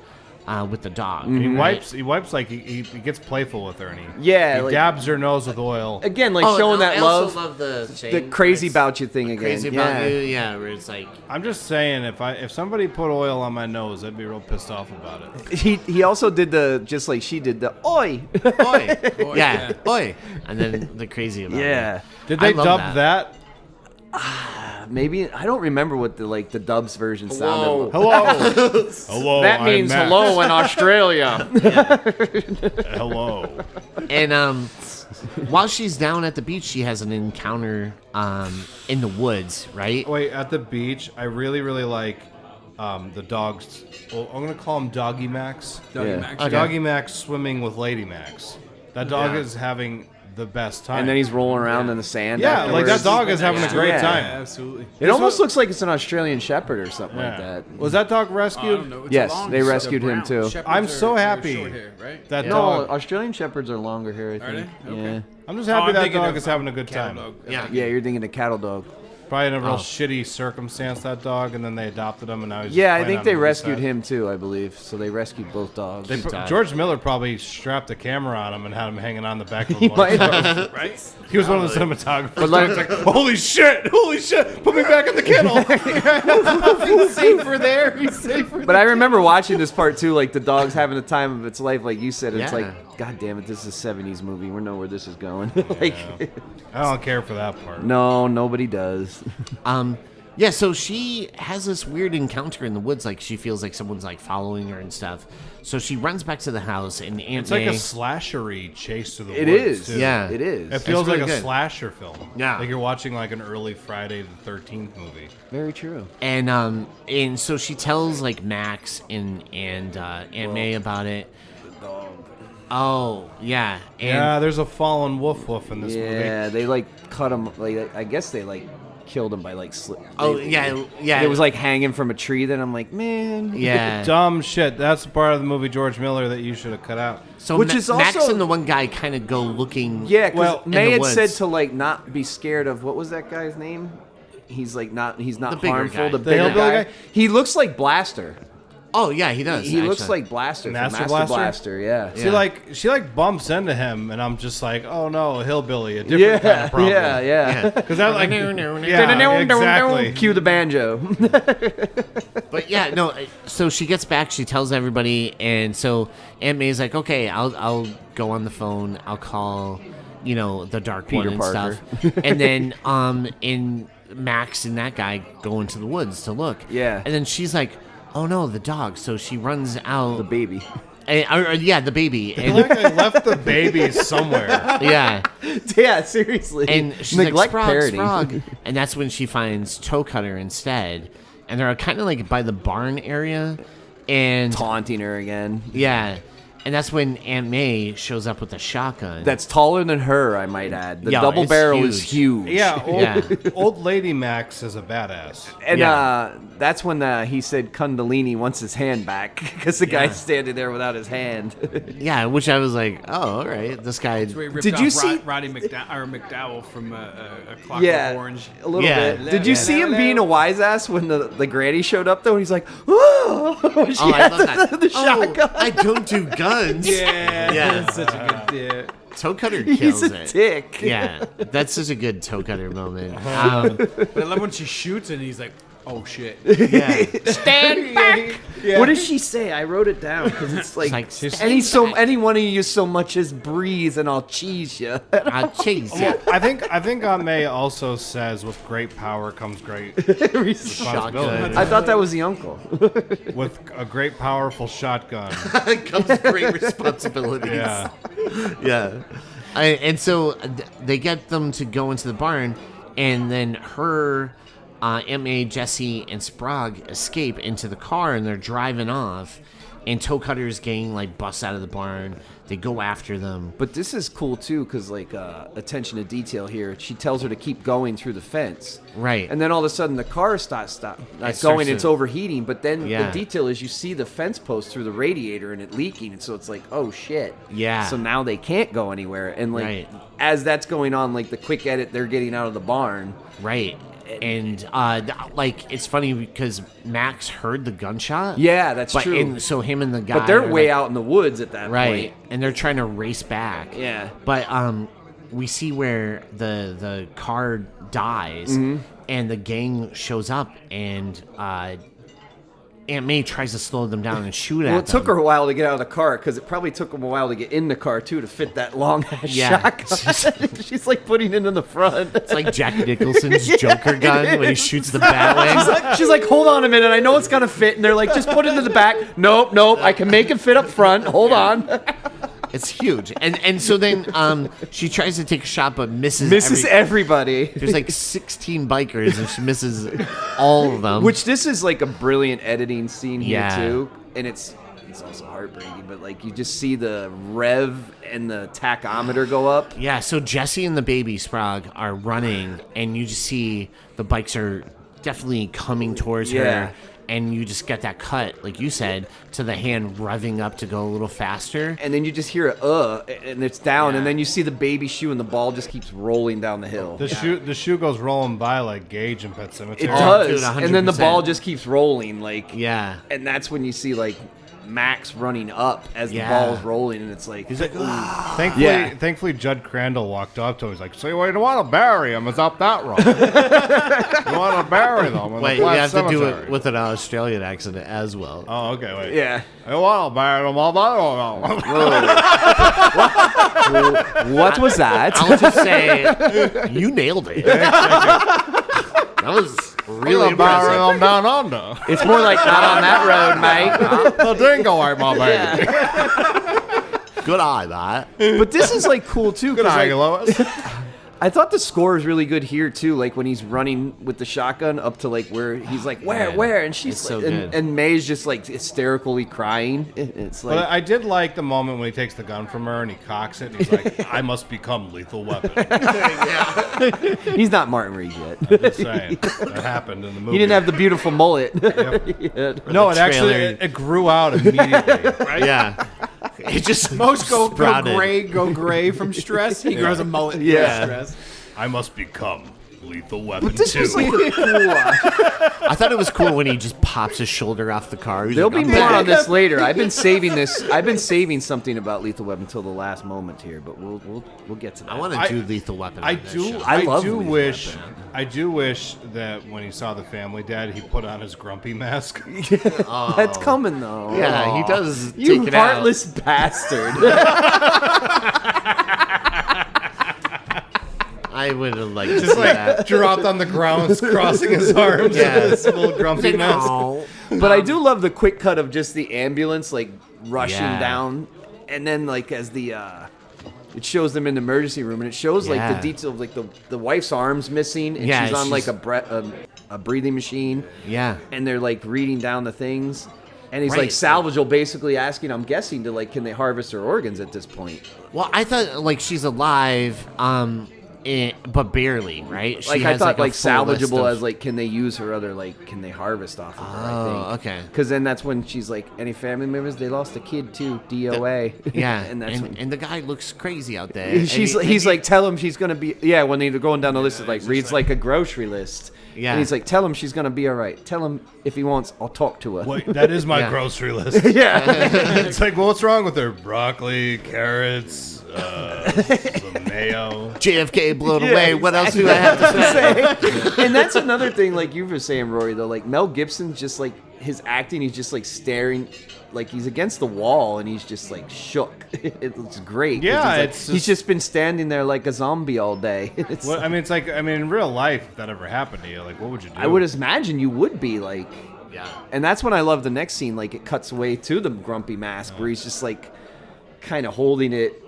with the dog. He right? wipes like he gets playful with her, and Yeah, he like- dabs her nose with oil. Again, like Oh, showing no, that I love, also love the the saying, crazy it's about you thing again. crazy about you, yeah, where it's like, I'm just saying, if somebody put oil on my nose, I'd be real pissed off about it. He also did just like she did the oi. oi, Oi, yeah, yeah. oi, and then the crazy about Yeah. it. Did I they love dub that? Maybe I don't remember what the dubs version sounded. Hello. Hello. That I'm means Max. hello in Australia. Hello. And while she's down at the beach, she has an encounter in the woods, right? Wait, at the beach, I really, really like the dogs. Well, I'm gonna call him Doggy Max. Doggy Yeah. Max. Okay. Doggy Max swimming with Lady Max. That dog Yeah. is having the best time. And then he's rolling around in the sand. yeah, like that afterwards. dog is having a great Yeah. time. Absolutely. It almost looks like it's an Australian Shepherd or something like Yeah. that. Was that dog I rescued? don't know. It's Yes, a long they short- rescued him, brown. too. Shepherds I'm are- so they're happy. short hair, right? That No, dog. Australian Shepherds are longer hair, I Are think. they? Okay. Yeah. I'm just Oh, happy I'm that thinking dog of, is having a good cattle time. dog. Yeah. Yeah, you're thinking of cattle dog. Probably in a real Oh. shitty circumstance, that dog, and then they adopted him, and now he's Yeah, I playing think on they movie rescued set. him too, I believe. So they rescued both dogs. They died. George Miller probably strapped a camera on him and had him hanging on the back of He a might motorcycle. have. Right? He was one of the cinematographers. But like- It's like, holy shit, put me back in the kennel. He's safer there. He's safer. But I remember watching this part too, like the dog's having the time of its life, like you said. It's Yeah. like, God damn it, this is a '70s movie. We know where this is going. like, I don't care for that part. no, nobody does. Yeah, so she has this weird encounter in the woods, like she feels like someone's like following her and stuff. So she runs back to the house, and Aunt It's like May, a slashery chase through the It woods. is. Too. Yeah. It is. It feels really like a good. slasher film. Yeah. Like you're watching like an early Friday the 13th movie. Very true. and so she tells like Max and Aunt May about it. Oh yeah, and Yeah, there's a fallen woof in this movie. Yeah, they like cut him. Like I guess they like killed him by like slip. oh they- yeah. It was like hanging from a tree. Then I'm like, man. yeah. Dumb shit. That's the part of the movie George Miller that you should have cut out. So Which is Max also- and the one guy kind of go looking. Yeah, because Well, May in had the said woods. to like not be scared of what was that guy's name? He's like not. He's The not bigger harmful. guy. The The bigger hillbilly guy. guy? He looks like Blaster. Oh yeah, he does. He looks actually. like Blaster from Master Master Blaster? Blaster. Yeah. She like bumps into him, and I'm just like, oh no, a hillbilly, a different kind of problem. Yeah. Because I like, yeah, exactly. Cue the banjo. But yeah, no. So she gets back. She tells everybody, and so Aunt May's like, "Okay, I'll go on the phone. I'll call, the Dark Peter One and Parker. stuff." And then in Max and that guy go into the woods to look. Yeah. And then she's like, "Oh no, the dog!" So she runs out. The baby. The baby. I And like I left the baby somewhere. yeah. Yeah, seriously. And she's Neglect like, parenting. Sprog. And that's when she finds Toe Cutter instead. And they're kind of like by the barn area. And Taunting her again. yeah. And that's when Aunt May shows up with a shotgun. That's taller than her, I might add. The Yeah, double it's barrel is huge. huge. Yeah, old lady Max is a badass. And Yeah. that's when he said Kundalini wants his hand back because the guy's standing there without his hand. yeah, which I was like, oh, all right. This guy. Where he ripped Did off you see- Roddy McDowell from a Clockwork Yeah, Orange? a little Yeah. bit. Did you see him being a wise ass when the granny showed up though? And he's like, when she Oh, I had love that. the shotgun. I don't do guns. Yeah, that's such a good Toe Cutter He's kills a it. dick. Yeah, that's such a good Toe Cutter moment. But I love when she shoots and he's like, oh shit. Yeah. Stand back. What does she say? I wrote it down because it's like, like, any one of you so much as breathe and I'll cheese you. I'll chase you. I think Aunt May also says, with great power comes great responsibility. Shotgun. I thought that was the uncle. With a great powerful shotgun. Comes great responsibilities. Yeah. Yeah. And so they get them to go into the barn, and then her, Aunt May, Jesse, and Sprague escape into the car, and they're driving off. And Toe Cutter's gang busts out of the barn. They go after them. But this is cool too, because attention to detail here. She tells her to keep going through the fence, Right. and then all of a sudden the car starts starts going. to- It's overheating, but then Yeah. the detail is you see the fence post through the radiator and it leaking, and so it's like, oh shit. Yeah. So now they can't go anywhere, and Right. as that's going on, the quick edit, they're getting out of the barn. Right. And it's funny because Max heard the gunshot. Yeah, that's But true. and so him and the guy. But they're are, way out in the woods at that right, point. and they're trying to race back. Yeah. But we see where the car dies, Mm-hmm. and the gang shows up, and Aunt May tries to slow them down and shoot at them. Well, it took her a while to get out of the car because it probably took them a while to get in the car too to fit that long ass Yeah. shotgun. She's putting it in the front. It's like Jack Nicholson's Joker gun when he shoots the Batwing. She's like, hold on a minute, I know it's gonna fit, and they're like, just put it in the back. Nope, I can make it fit up front. Hold on. It's huge, and so then she tries to take a shot but misses. Everybody. There's 16 bikers and she misses all of them. Which this is a brilliant editing scene here Yeah. too, and it's also heartbreaking. But you just see the rev and the tachometer go up. Yeah, so Jesse and the baby Sprague are running, and you just see the bikes are definitely coming towards Yeah. her, and you just get that cut, like you said, to the hand revving up to go a little faster. And then you just hear and it's down, and then you see the baby shoe, and the ball just keeps rolling down the hill. The shoe goes rolling by like Gage in Pet Cemetery. It does, dude, and then the 100%. ball just keeps rolling, Yeah. and that's when you see Max running up as the Yeah. ball's rolling, and it's like, He's like, "Ah." thankfully, Judd Crandall walked up to him. He's like, so you want to bury him? It's up that road. You want to bury them in Wait, the you Black have to do Cemetery. it with an Australian accent as well. Oh, okay, wait. yeah. You want to bury them all that road. What was that? I'll just say, you nailed it. That was really We're gonna bury impressive. them down under. It's more like not on that road, mate. The dingo ate my baby. Good eye, that. But this is cool too. Good 'cause, eye, Lois. I thought the score is really good here too. When he's running with the shotgun up to where he's like, where, and she's It's so like, good. and May's just hysterically crying. It's like, But I did like the moment when he takes the gun from her and he cocks it. And he's like, I must become lethal weapon. he's not Martin Reed yet. Just saying. That happened in the movie. He didn't have the beautiful mullet. No, it actually trailer. it grew out immediately. Right? Yeah. It just Most go sprouted. gray from stress. He grows a mullet Yeah. from stress. I must become Lethal Weapon This 2. was like a cool. I thought it was cool when he just pops his shoulder off the car. He's There'll like, be "I'm more back." on this later. I've been saving this. I've been saving something about Lethal Weapon until the last moment here, but we'll get to that. I want I- to do Lethal Weapon. I on this do. show. I love do Lethal wish. Weapon. I do wish that when he saw the Family Dad, he put on his grumpy mask. That's coming though. Yeah, he does. You take it out. heartless bastard. I would have liked to Just see like that. dropped on the ground, crossing his arms. Yeah. with this little grumpy mask. No. But I do love the quick cut of just the ambulance like rushing Yeah. down, and then like as the it shows them in the emergency room, and it shows like Yeah. the detail of like the wife's arms missing, and Yeah, she's on like she's- a breathing machine, Yeah. and they're like reading down the things, and he's Right. like salvageable, basically asking, I'm guessing, to like can they harvest her organs at this point? Well, I thought like she's alive, but barely, right? She Like I has, thought a like full list salvageable of- as like can they use her other like can they harvest off of her? I think. Oh, okay. Because then that's when she's like, any family members? They lost a kid too, DOA. Yeah, and that's when and the guy looks crazy out there. he's And he's he- like, tell him she's gonna be. Yeah, when they're going down the list, it like reads like a grocery list. Yeah. and he's like, tell him she's gonna be all right. Tell him if he wants, I'll talk to her. Wait, that is my Yeah. grocery list. Yeah, It's like, well, what's wrong with her? Broccoli, carrots, some mayo. JFK blown Yeah, away. What else do I have to say? and that's another thing. Like you were saying, Rory, though, like Mel Gibson's just like his acting. He's just like staring, like he's against the wall, and he's just like shook. It's great. 'cause Yeah, he's, like, it's he's just been standing there like a zombie all day. It's Well, I mean, it's like, I mean, in real life, if that ever happened to you, like, what would you do? I would imagine you would be like. Yeah. And that's when I love the next scene. Like it cuts away to the grumpy mask where he's just like kind of holding it,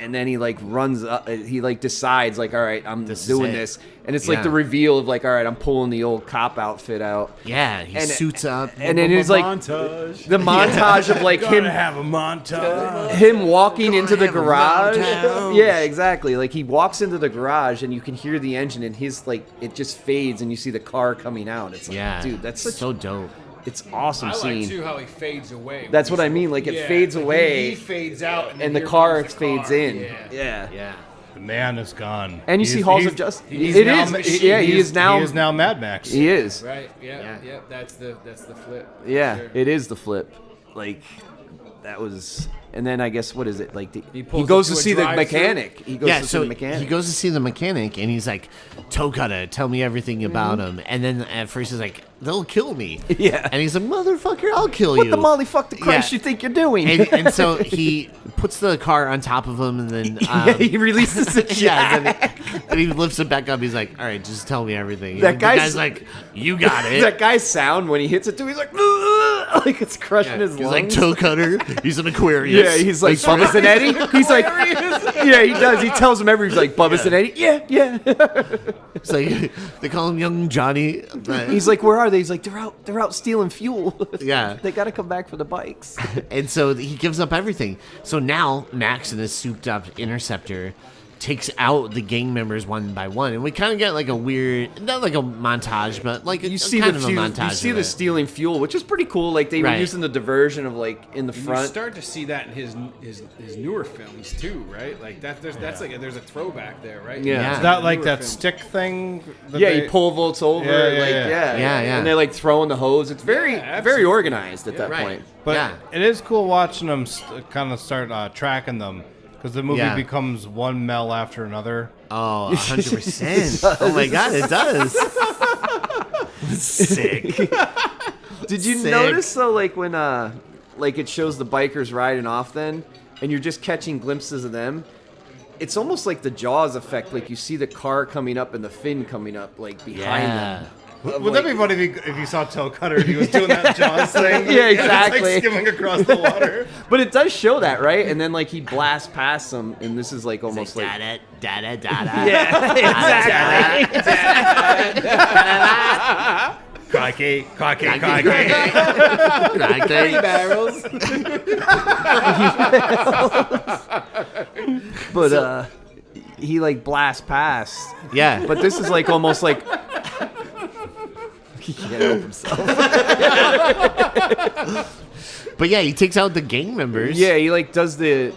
and then he like runs up. He like decides like, all right, I'm This is doing it. this, and it's Yeah. like the reveal of like, all right, I'm pulling the old cop outfit out, Yeah, he And- suits up. and then it's like montage. the montage of like him have a montage. him walking into the have a garage. montage. Yeah, exactly. Like he walks into the garage and you can hear the engine, and his like it just fades, and you see the car coming out. It's like, Yeah, dude, that's such so dope. it's awesome I scene. like too how he fades away. That's what I mean. Like it fades like, away. He fades out, and the here car comes the fades car. in. Yeah. Yeah. Yeah. The man is gone. And you see He's- Halls he's- of Justice. he's It now- is. Yeah, he is now. He is now Mad Max. He is. Right. Yeah. Yeah. Yeah. That's the flip. Yeah, Sure. it is the flip. Like that was. And then I guess what is it like? He pulls goes up to to a see the drive-thru. mechanic. He goes Yeah, to so see the mechanic. he goes to see the mechanic, and he's like, "Toe cutter, tell me everything about Mm-hmm. him." And then at first he's like, "They'll kill me." Yeah. And he's like, "Motherfucker, I'll kill What you." the molly fuck the Christ Yeah. you think you're doing? and so he puts the car on top of him, and then yeah, he releases the yeah, jack. and he lifts it back up. He's like, "All right, just tell me everything." That And the guy's- guy's like, "You got it." That guy's sound when he hits it too, he's like, like it's crushing his He's lungs. like toe cutter. He's an Aquarius. Yeah, he's like Bubba's and Eddie. He's like, yeah, he does. He tells him everything. He's like Bubba's and Eddie. Yeah, yeah. It's like they call him Young Johnny. but- He's like, where are they? He's like, they're out stealing fuel. Yeah. They got to come back for the bikes. And so he gives up everything. So now Max and his souped up Interceptor takes out the gang members one by one, and we kind of get like a weird, not like a montage, but like You see kind the of fuel, a montage. you see of the it. stealing fuel, which is pretty cool. Like they were Right. using the diversion of like in the You front. start to see that in his newer films too, right? Like that's like there's a throwback there, right? Yeah. Is that like Newer that films. stick thing? that Yeah, they- he pole vaults over, Yeah, yeah, like yeah. Yeah. and they're like throwing the hose. It's very, Yeah, very absolutely. organized at that Right. point. But Yeah. it is cool watching them kind of start tracking them because the movie Yeah. becomes one Mel after another. Oh, 100%. Oh my god, it does. Sick. Did you Sick. notice though, like when like it shows the bikers riding off then, and you're just catching glimpses of them? It's almost like the Jaws effect. Like you see the car coming up and the fin coming up, like behind Yeah. them. Would that be funny if you saw Toe Cutter and he was doing that Jaws thing? Yeah, And it's exactly. like skimming across the water. But it does show that, right? And then like he blasts past them, and this is like almost like Da da da da da. yeah, exactly. Crikey, crikey, crikey. barrels. But he like blasts past. Yeah. But this is like almost like he can't help himself. But yeah, he takes out the gang members. Yeah, he like does the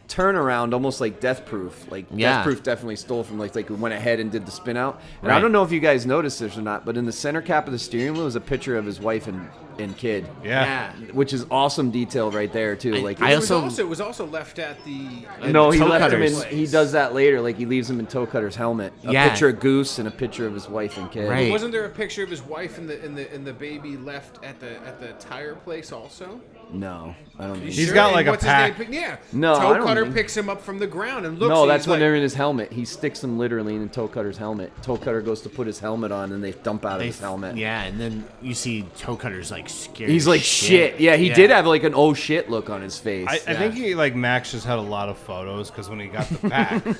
turnaround, almost like Death Proof. Like Death Proof definitely stole from like went ahead and did the spin out. And I don't know if you guys noticed this or not, but in the center cap of the steering wheel was a picture of his wife and kid. Yeah. Which is awesome detail right there too. Like It was also left at the. no, he toe left him cutters. in. He does that later. Like he leaves him in Toe Cutter's helmet. A picture of Goose and a picture of his wife and kid. Right. Wasn't there a picture of his wife and the baby left at the tire place also? No, I don't. He's got like a pack. Yeah. No, I Toe don't Cutter think- picks him up from the ground and looks. No, and that's he's when like, they're in his helmet. He sticks them literally in Toe Cutter's helmet. Toe Cutter goes to put his helmet on, and they dump out of his helmet. Yeah, and then you see Toe Cutter's like scared. He's like shit. Yeah, he did have like an oh shit look on his face. I think he like Max just had a lot of photos because when he got the pack, you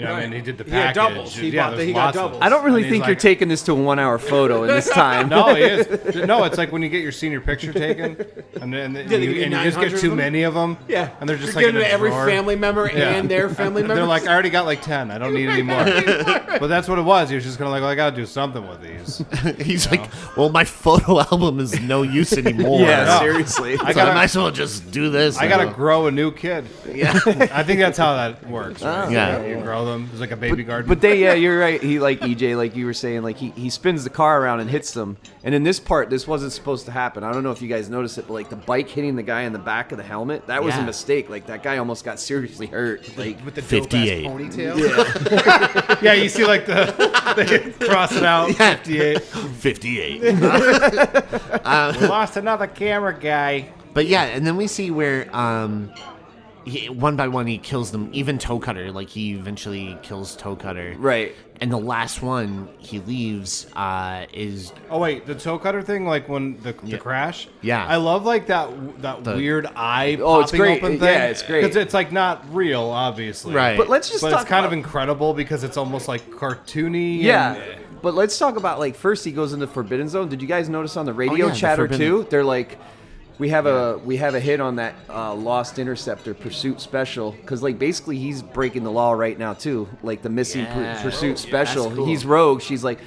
know, what I mean, he did the He had package. doubles. He yeah, bought there's he got lots of doubles. them. I don't really And he's think you're like- taking this to a 1 hour photo in this time. No, he is. No, it's like when you get your senior picture taken, and then they you, give you and you just 900 get of too them? many of them. Yeah. and they're just You're like in giving a it to every drawer. family member Yeah. and their family member. They're like, I already got like 10. I don't need any more. But that's what it was. He was just kind of like, well, I got to do something with these. He's like, well, my photo album is no use anymore. Yeah, No. seriously. I might as well just do this. I got to now. grow a new kid. Yeah. I think that's how that works. Right? Yeah. You grow them. It's like a baby garden. But you're right. He like EJ, like you were saying, like he spins the car around and hits them. And in this part, this wasn't supposed to happen. I don't know if you guys noticed it, but like the bike hitting the guy in the back of the helmet, that was a Yeah. mistake. Like that guy almost got seriously hurt. Like with the 58. dope-ass ponytail. yeah, you see like they cross it out. 58. 58. We lost another camera guy. But yeah, and then we see where one by one he kills them. Even Toe Cutter, like he eventually kills Toe Cutter. right. And the last one he leaves is Oh wait, the toe cutter thing, like when the crash. Yeah. I love like that The- weird eye Oh, it's popping great. open thing. Yeah, it's great. because it's like not real, obviously. Right. But let's just But talk it's kind about, of incredible because it's almost like cartoony. Yeah. and- But let's talk about like first he goes into Forbidden Zone. Did you guys notice on the radio yeah, the chatter Forbidden- too? They're like, we have a hit on that Lost Interceptor Pursuit Special because like basically he's breaking the law right now too. Like the missing Yeah. Pursuit Oh, yeah, Special. that's cool. He's rogue. She's like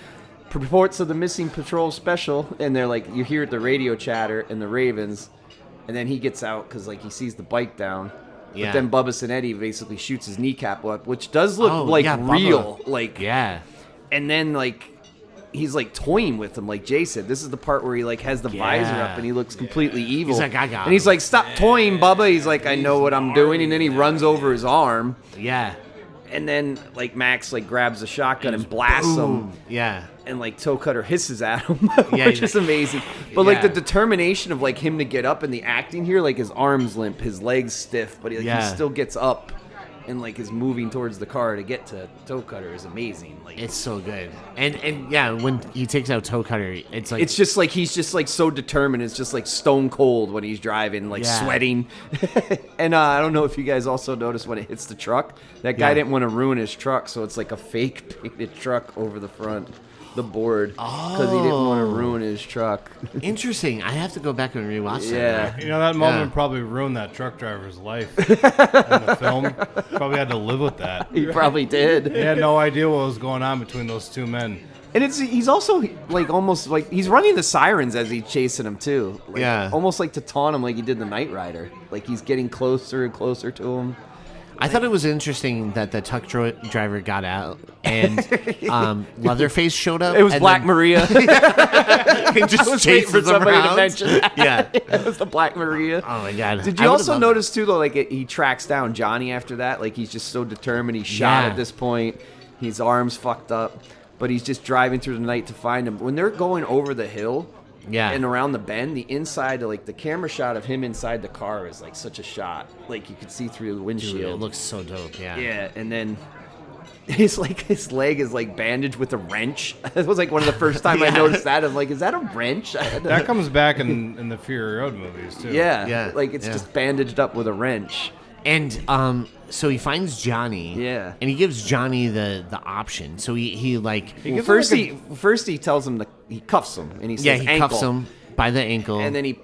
reports of the missing patrol special, and they're like you hear the radio chatter and the Ravens, and then he gets out because like he sees the bike down. Yeah. But then Bubba Cinetti basically shoots his kneecap up, which does look Oh, like yeah, Bubba. real. Like yeah. and then like he's like toying with him, like Jay said. This is the part where he like has the visor Yeah. up and he looks completely evil. He's like, I got and he's him. like, stop toying, Bubba. He's like, I know what I'm doing, and then he runs over his arm, Yeah. and then like Max like grabs a shotgun and blasts him, Yeah. and like Toe Cutter hisses at him, Yeah, which he's is amazing. But like Yeah. the determination of like him to get up and the acting here, like his arms limp, his legs stiff, but he Yeah. still gets up and like is moving towards the car to get to Toe Cutter is amazing. Like It's so good. And yeah, when he takes out Toe Cutter, it's like it's just like he's just like so determined. It's just like stone cold when he's driving, like Yeah. sweating. And I don't know if you guys also noticed when it hits the truck, that guy Yeah. didn't want to ruin his truck, so it's like a fake painted truck over the front, the board, because he didn't want to ruin his truck. interesting. I have to go back and rewatch Yeah. that. You know, that moment Yeah. probably ruined that truck driver's life in the film. Probably had to live with that. He probably did. He had no idea what was going on between those two men. And he's also like almost like he's running the sirens as he's chasing him too. Like, Yeah. almost like to taunt him like he did the Knight Rider. Like he's getting closer and closer to him. I thought it was interesting that the truck driver got out and Leatherface showed up. It was and Black then Maria. he just was waiting chases for them somebody to around. mention that. Yeah. It was the Black Maria. Oh my god. Did I you would've also loved notice too though, like he tracks down Johnny after that? Like he's just so determined. He's shot Yeah. at this point. His arms fucked up, but he's just driving through the night to find him. When they're going over the hill, Yeah. and around the bend, the inside, like the camera shot of him inside the car is like such a shot. Like you could see through the Dude, windshield. it looks so dope. Yeah. Yeah, and then his leg is like bandaged with a wrench. It was like one of the first time I Yeah. noticed that. I'm like, is that a wrench? That comes back in the Fury Road movies, too. yeah, Yeah, like it's yeah. just bandaged up with a wrench. And so he finds Johnny. Yeah. And he gives Johnny the option. So he like Well, first he tells him he cuffs him and he says he ankle. cuffs him by the ankle. And then he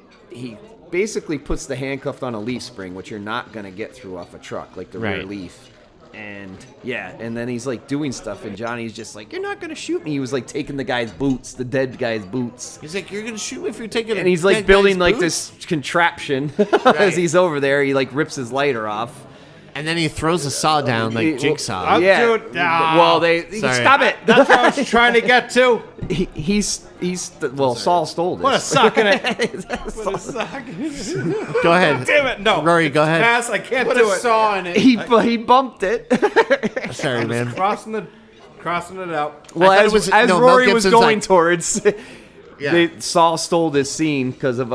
basically puts the handcuff on a leaf spring, which you're not gonna get through off a truck, like the rear Right. leaf. And yeah, and then he's like doing stuff, and Johnny's just like, "You're not gonna shoot me." He was like taking the guy's boots, the dead guy's boots, he's like, "You're gonna shoot me if you're taking." and he's like building like this contraption as he's over there. He like rips his lighter off, And then he throws a saw down like Jigsaw. Yeah. Dude, Well, Sorry. stop it. That's what I was trying to get to. Saul stole this. What a suck in it. Go ahead. Damn it, no. Rory, go ahead. Pass, I can't Put do a it. saw in it. He bumped it. Sorry, man. Crossing it out. Well, I thought as, it was- as no, Mel Rory was Gibson's going like- towards, Yeah. Saul stole this scene because of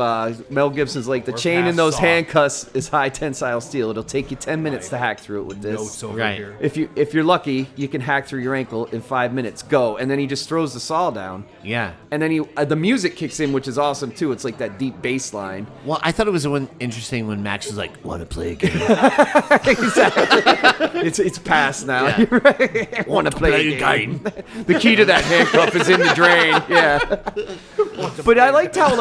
Mel Gibson's like the We're chain in past those Saw. handcuffs is high tensile steel. It'll take you 10 minutes to hack through it with this. Notes over Right. here. If you're lucky, you can hack through your ankle in 5 minutes. Go, and then he just throws the saw down, Yeah. and then the music kicks in, which is awesome too. It's like that deep bass line. Well, I thought it was interesting when Max was like, "Want to play a game? It's past now. Yeah. You're right. Want to play a game? The key to that handcuff is in the drain. Yeah. But I liked how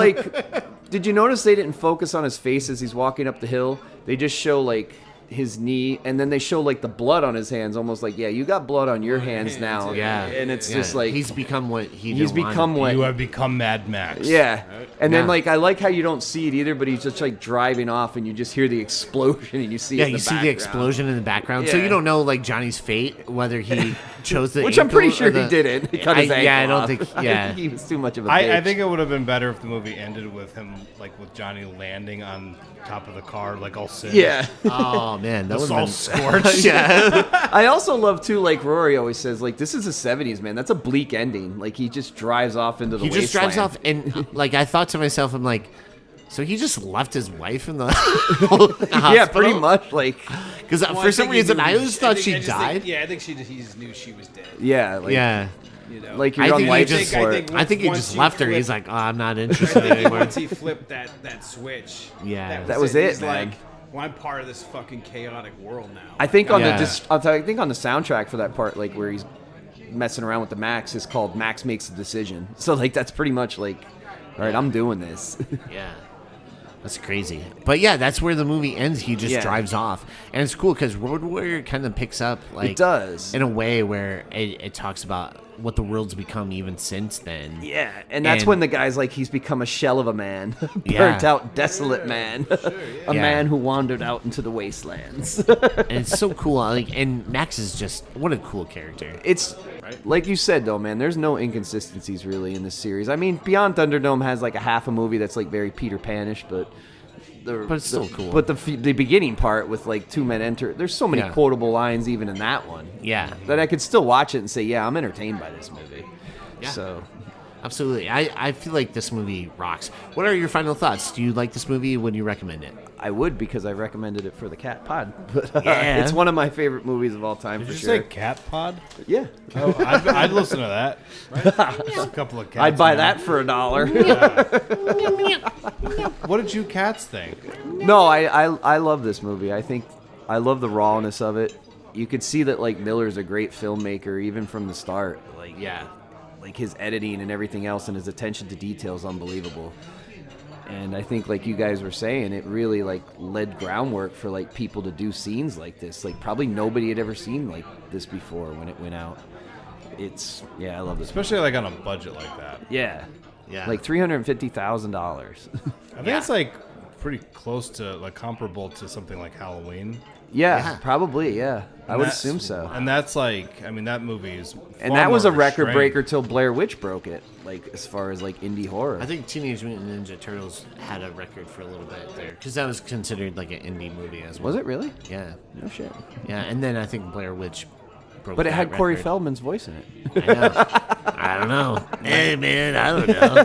did you notice they didn't focus on his face as he's walking up the hill? They just show like his knee, and then they show like the blood on his hands, almost like, yeah, you got blood on your hands now. Yeah." And it's Yeah. just like he's become what he. he's didn't want. become what. You have become Mad Max. Yeah. And then Yeah. I like how you don't see it either, but he's just like driving off, and you just hear the explosion, and you see Yeah, it in you the see the background. explosion in the background, so Yeah. you don't know like Johnny's fate, whether he chose the Which I'm pretty ankle sure or the- he didn't. He cut his ankle Yeah, I don't off. think. I Yeah, think he was too much of a bitch. I think it would have been better if the movie ended with him, like with Johnny landing on top of the car, like all singed. Yeah. Oh man, that It's was all all scorched. Yeah, I also love too, like Rory always says, like this is the '70s, man. That's a bleak ending. Like he just drives off into the he just drives wasteland. off, and like I thought to myself, I'm like, so he just left his wife in the hospital? Yeah, pretty much. Like Because Well, for I some think he reason, knew- I just thought think- she I just think- died. yeah, I think he just knew she was dead. yeah, like, Yeah, You know, like I you're on think he life just- support. I think he once just you left her. flip- He's like, oh, I'm not I interested think anymore. once he flipped that switch, Yeah. That was it, He's man. like, well, I'm part of this fucking chaotic world now. I think on Yeah. I think on the soundtrack for that part, like where he's messing around with the Max, is called Max Makes a Decision. So like that's pretty much like, all right, I'm doing this. Yeah. That's crazy. But yeah, that's where the movie ends. He just Yeah. drives off. And it's cool because Road Warrior kind of picks up, like, It does. in a way where it talks about what the world's become even since then. Yeah, and that's And- when the guy's like, he's become a shell of a man, burnt Yeah. out, desolate man, a Yeah. man who wandered out into the wastelands. And it's so cool. Like, and Max is just, what a cool character. It's like you said though, man. There's no inconsistencies really in this series. I mean, Beyond Thunderdome has like a half a movie that's like very Peter Panish, but But it's still cool. But the beginning part with like two men enter, there's so many Yeah. quotable lines even in that one. Yeah. That I could still watch it and say, yeah, I'm entertained by this movie. Yeah. So Absolutely. I feel like this movie rocks. What are your final thoughts? Do you like this movie? Would you recommend it? I would, because I recommended it for the Cat Pod. But Yeah. it's one of my favorite movies of all time. Did for you sure. say Cat Pod? Yeah. Oh, I'd listen to that. Just a couple of cats. I'd buy in there. that for $1. What did you cats think? No, I love this movie. I think I love the rawness of it. You could see that like Miller's a great filmmaker even from the start. Like Yeah. like his editing and everything else and his attention to detail is unbelievable. And I think like you guys were saying, it really like led groundwork for like people to do scenes like this. Like probably nobody had ever seen like this before when it went out. It's I love this. Especially like on a budget like that. Yeah. Yeah. Like $350,000. I think it's like pretty close to like comparable to something like Halloween. Yeah, probably, yeah. I would That's- assume so. And that's like, I mean, that movie is. And far that was a more record restrained. breaker till Blair Witch broke it, like as far as like indie horror. I think Teenage Mutant Ninja Turtles had a record for a little bit there because that was considered like an indie movie as well. Was it really? Yeah, No shit. yeah, and then I think Blair Witch broke. But it that had Corey record. Feldman's voice in it. I know. I don't know. Hey man, I don't know.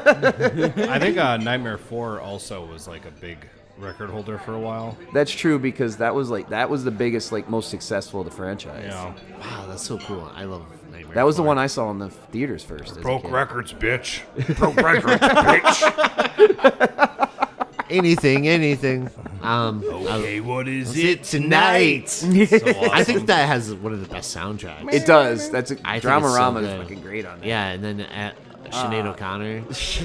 I think Nightmare 4 also was like a big record holder for a while. That's true, because that was the biggest, like most successful of the franchise. You know, Wow, that's so cool. I love Nightmare. That was the 4. one I saw in the theaters first. as a broke kid. records, bitch. Broke records, bitch. Anything. Okay, what is It tonight. So awesome. I think that has one of the best soundtracks. It does. That's I think it's Dramarama so is good. fucking great on that. Yeah, and then Sinead O'Connor.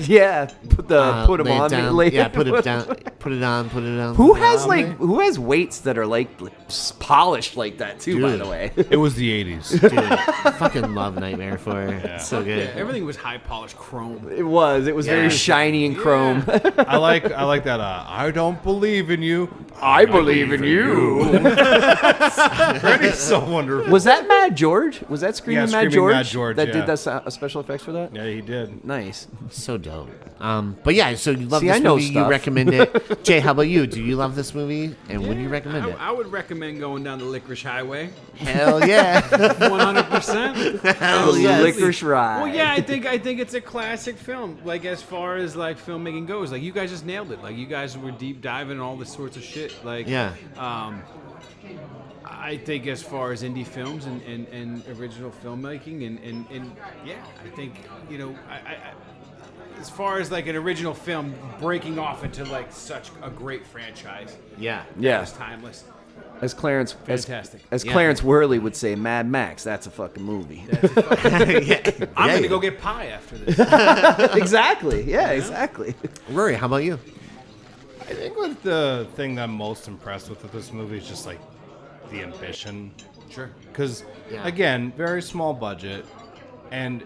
Yeah, put Lay him it on down. me. Yeah, put it down. Put it on. Who has weights that are like polished like that too? By Dude. the way, It was the 80s. Dude, fucking love Nightmare 4. It's so Yeah, good. everything was high polished chrome. it was very shiny and chrome. I like that. I don't believe in you. I believe in you. Freddy's so wonderful. Was that Mad George? Was that Screaming, Yeah, Mad, Screaming George Mad George, that yeah. did the special effects for that? Yeah, he did. Nice. So dope. But yeah, so you love See, this I know movie. You stuff. recommend it. Jay, how about you? Do you love this movie? And would you recommend it? I would recommend going down the Licorice Highway. Hell yeah. 100%. Hell yeah. Licorice Ride. Well, yeah, I think it's a classic film. Like as far as like filmmaking goes, like you guys just nailed it. Like you guys were deep diving all this sorts of shit. Like Yeah. I think as far as indie films and original filmmaking and yeah, I think I as far as like an original film breaking off into like such a great franchise, Yeah. Yeah. it's timeless. As Clarence, Fantastic. as Yeah. Clarence Worley would say, Mad Max. That's a fucking movie. Yeah. I'm Yeah. gonna go get pie after this. Exactly. Yeah. Exactly. Rory, how about you? I think what the thing that I'm most impressed with this movie is just like the ambition. Sure. Because Yeah. again, very small budget, and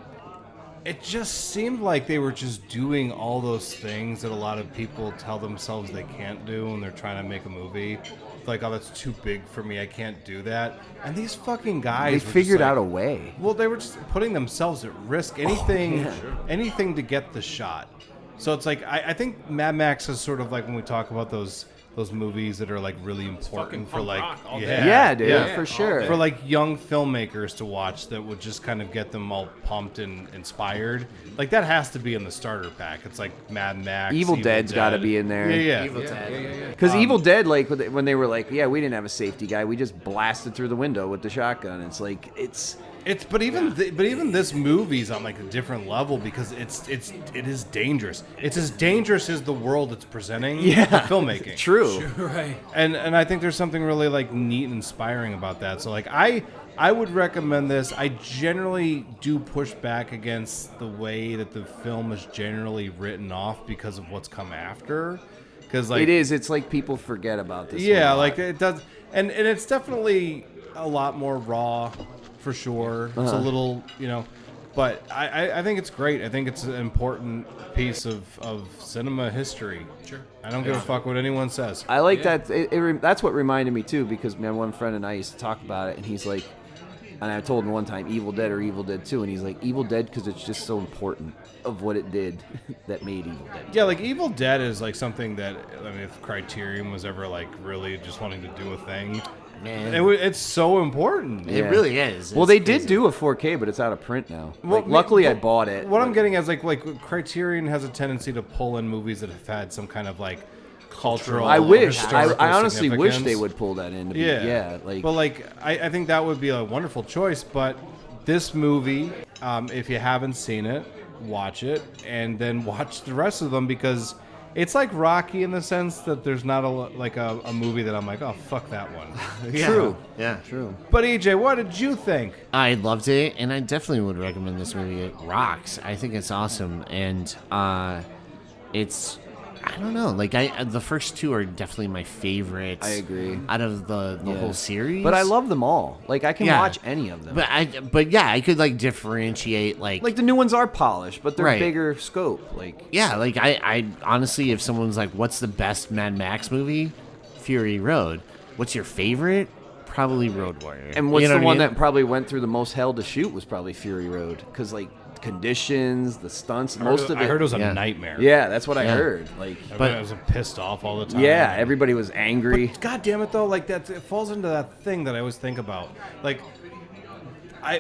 it just seemed like they were just doing all those things that a lot of people tell themselves they can't do when they're trying to make a movie. Like, oh, that's too big for me. I can't do that. And these fucking guys, They were just figured like- out a way. Well, they were just putting themselves at risk. Anything to get the shot. So it's like I think Mad Max is sort of like when we talk about those movies that are like really important for punk like rock all day. Yeah, dude, for all sure. day. for like young filmmakers to watch that would just kind of get them all pumped and inspired. Like that has to be in the starter pack. It's like Mad Max, Evil Dead's gotta be in there. Yeah. Evil Dead. Because Evil Dead, like when they were like, yeah, we didn't have a safety guy, we just blasted through the window with the shotgun. It's like But even this movie's on like a different level because it is dangerous. It's as dangerous as the world it's presenting. Yeah. the filmmaking. true. Right. And I think there's something really like neat and inspiring about that. So like I would recommend this. I generally do push back against the way that the film is generally written off because of what's come after. Because like It is. It's like people forget about this. yeah, a lot. like it does, and it's definitely a lot more raw, for sure. It's a little, but I think it's great. I think it's an important piece of cinema history. Sure. I don't give a fuck what anyone says. I like that. That's what reminded me too, because my one friend and I used to talk about it, and he's like, and I told him one time, Evil Dead or Evil Dead 2, and he's like, Evil Dead because it's just so important of what it did that made Evil Dead. Yeah, like Evil Dead is like something that if Criterion was ever like really just wanting to do a thing, Man. it's so important. It really is. Well, It's they crazy. did do a 4K, but it's out of print now. Well, Luckily, I bought it. What I'm getting at is like Criterion has a tendency to pull in movies that have had some kind of like cultural. I or wish. historical I honestly wish significance. they would pull that in. Yeah, like. but like I think that would be a wonderful choice. But this movie, if you haven't seen it, watch it and then watch the rest of them because it's like Rocky in the sense that there's not a movie that I'm like, oh fuck that one. Yeah. True. Yeah. True. But EJ, what did you think? I loved it, and I definitely would recommend this movie. It rocks. I think it's awesome, and it's I don't know. Like the first two are definitely my favorites. I agree. Out of the Yeah. whole series, But I love them all. Like I can Yeah. watch any of them. But yeah, I could like differentiate Like the new ones are polished, but they're Right. bigger scope. Like yeah, like I honestly, if someone's like, "What's the best Mad Max movie?" Fury Road. What's your favorite? Probably Road Warrior. And what's You know the what I one mean? that probably went through the most hell to shoot was probably Fury Road, because like conditions, the stunts, most of it. I heard it was a Yeah. nightmare. Yeah, that's what I Yeah. heard. Like, But- I was pissed off all the time. yeah, everybody was angry. God damn it though, like it falls into that thing that I always think about. Like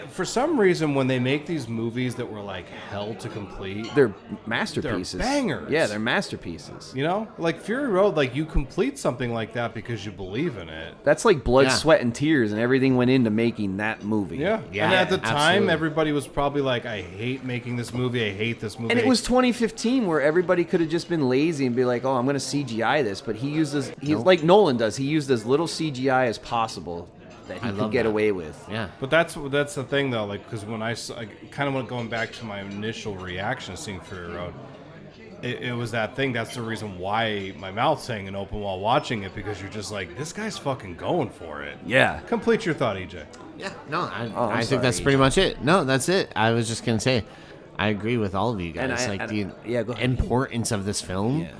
for some reason when they make these movies that were like hell to complete, They're masterpieces. They're bangers. Yeah, they're masterpieces. like Fury Road, like you complete something like that because you believe in it. That's like blood, Yeah. sweat, and tears, and everything went into making that movie. Yeah. Yeah, And at the time absolutely. everybody was probably like, I hate making this movie, I hate this movie. And it was 2015 where everybody could have just been lazy and be like, "Oh, I'm going to CGI this," but he used like Nolan does. He used as little CGI as possible that he I could love get that. away with. Yeah. But that's the thing though, like because when I kind of went going back to my initial reaction to seeing Fury Road, it was that thing. That's the reason why my mouth's hanging open while watching it, because you're just like, this guy's fucking going for it. Yeah. Complete your thought, EJ. Yeah, no, I'm I think that's sorry, pretty much it. No, that's it. I was just gonna say, I agree with all of you guys. Yeah, go ahead. importance of this film, Yeah.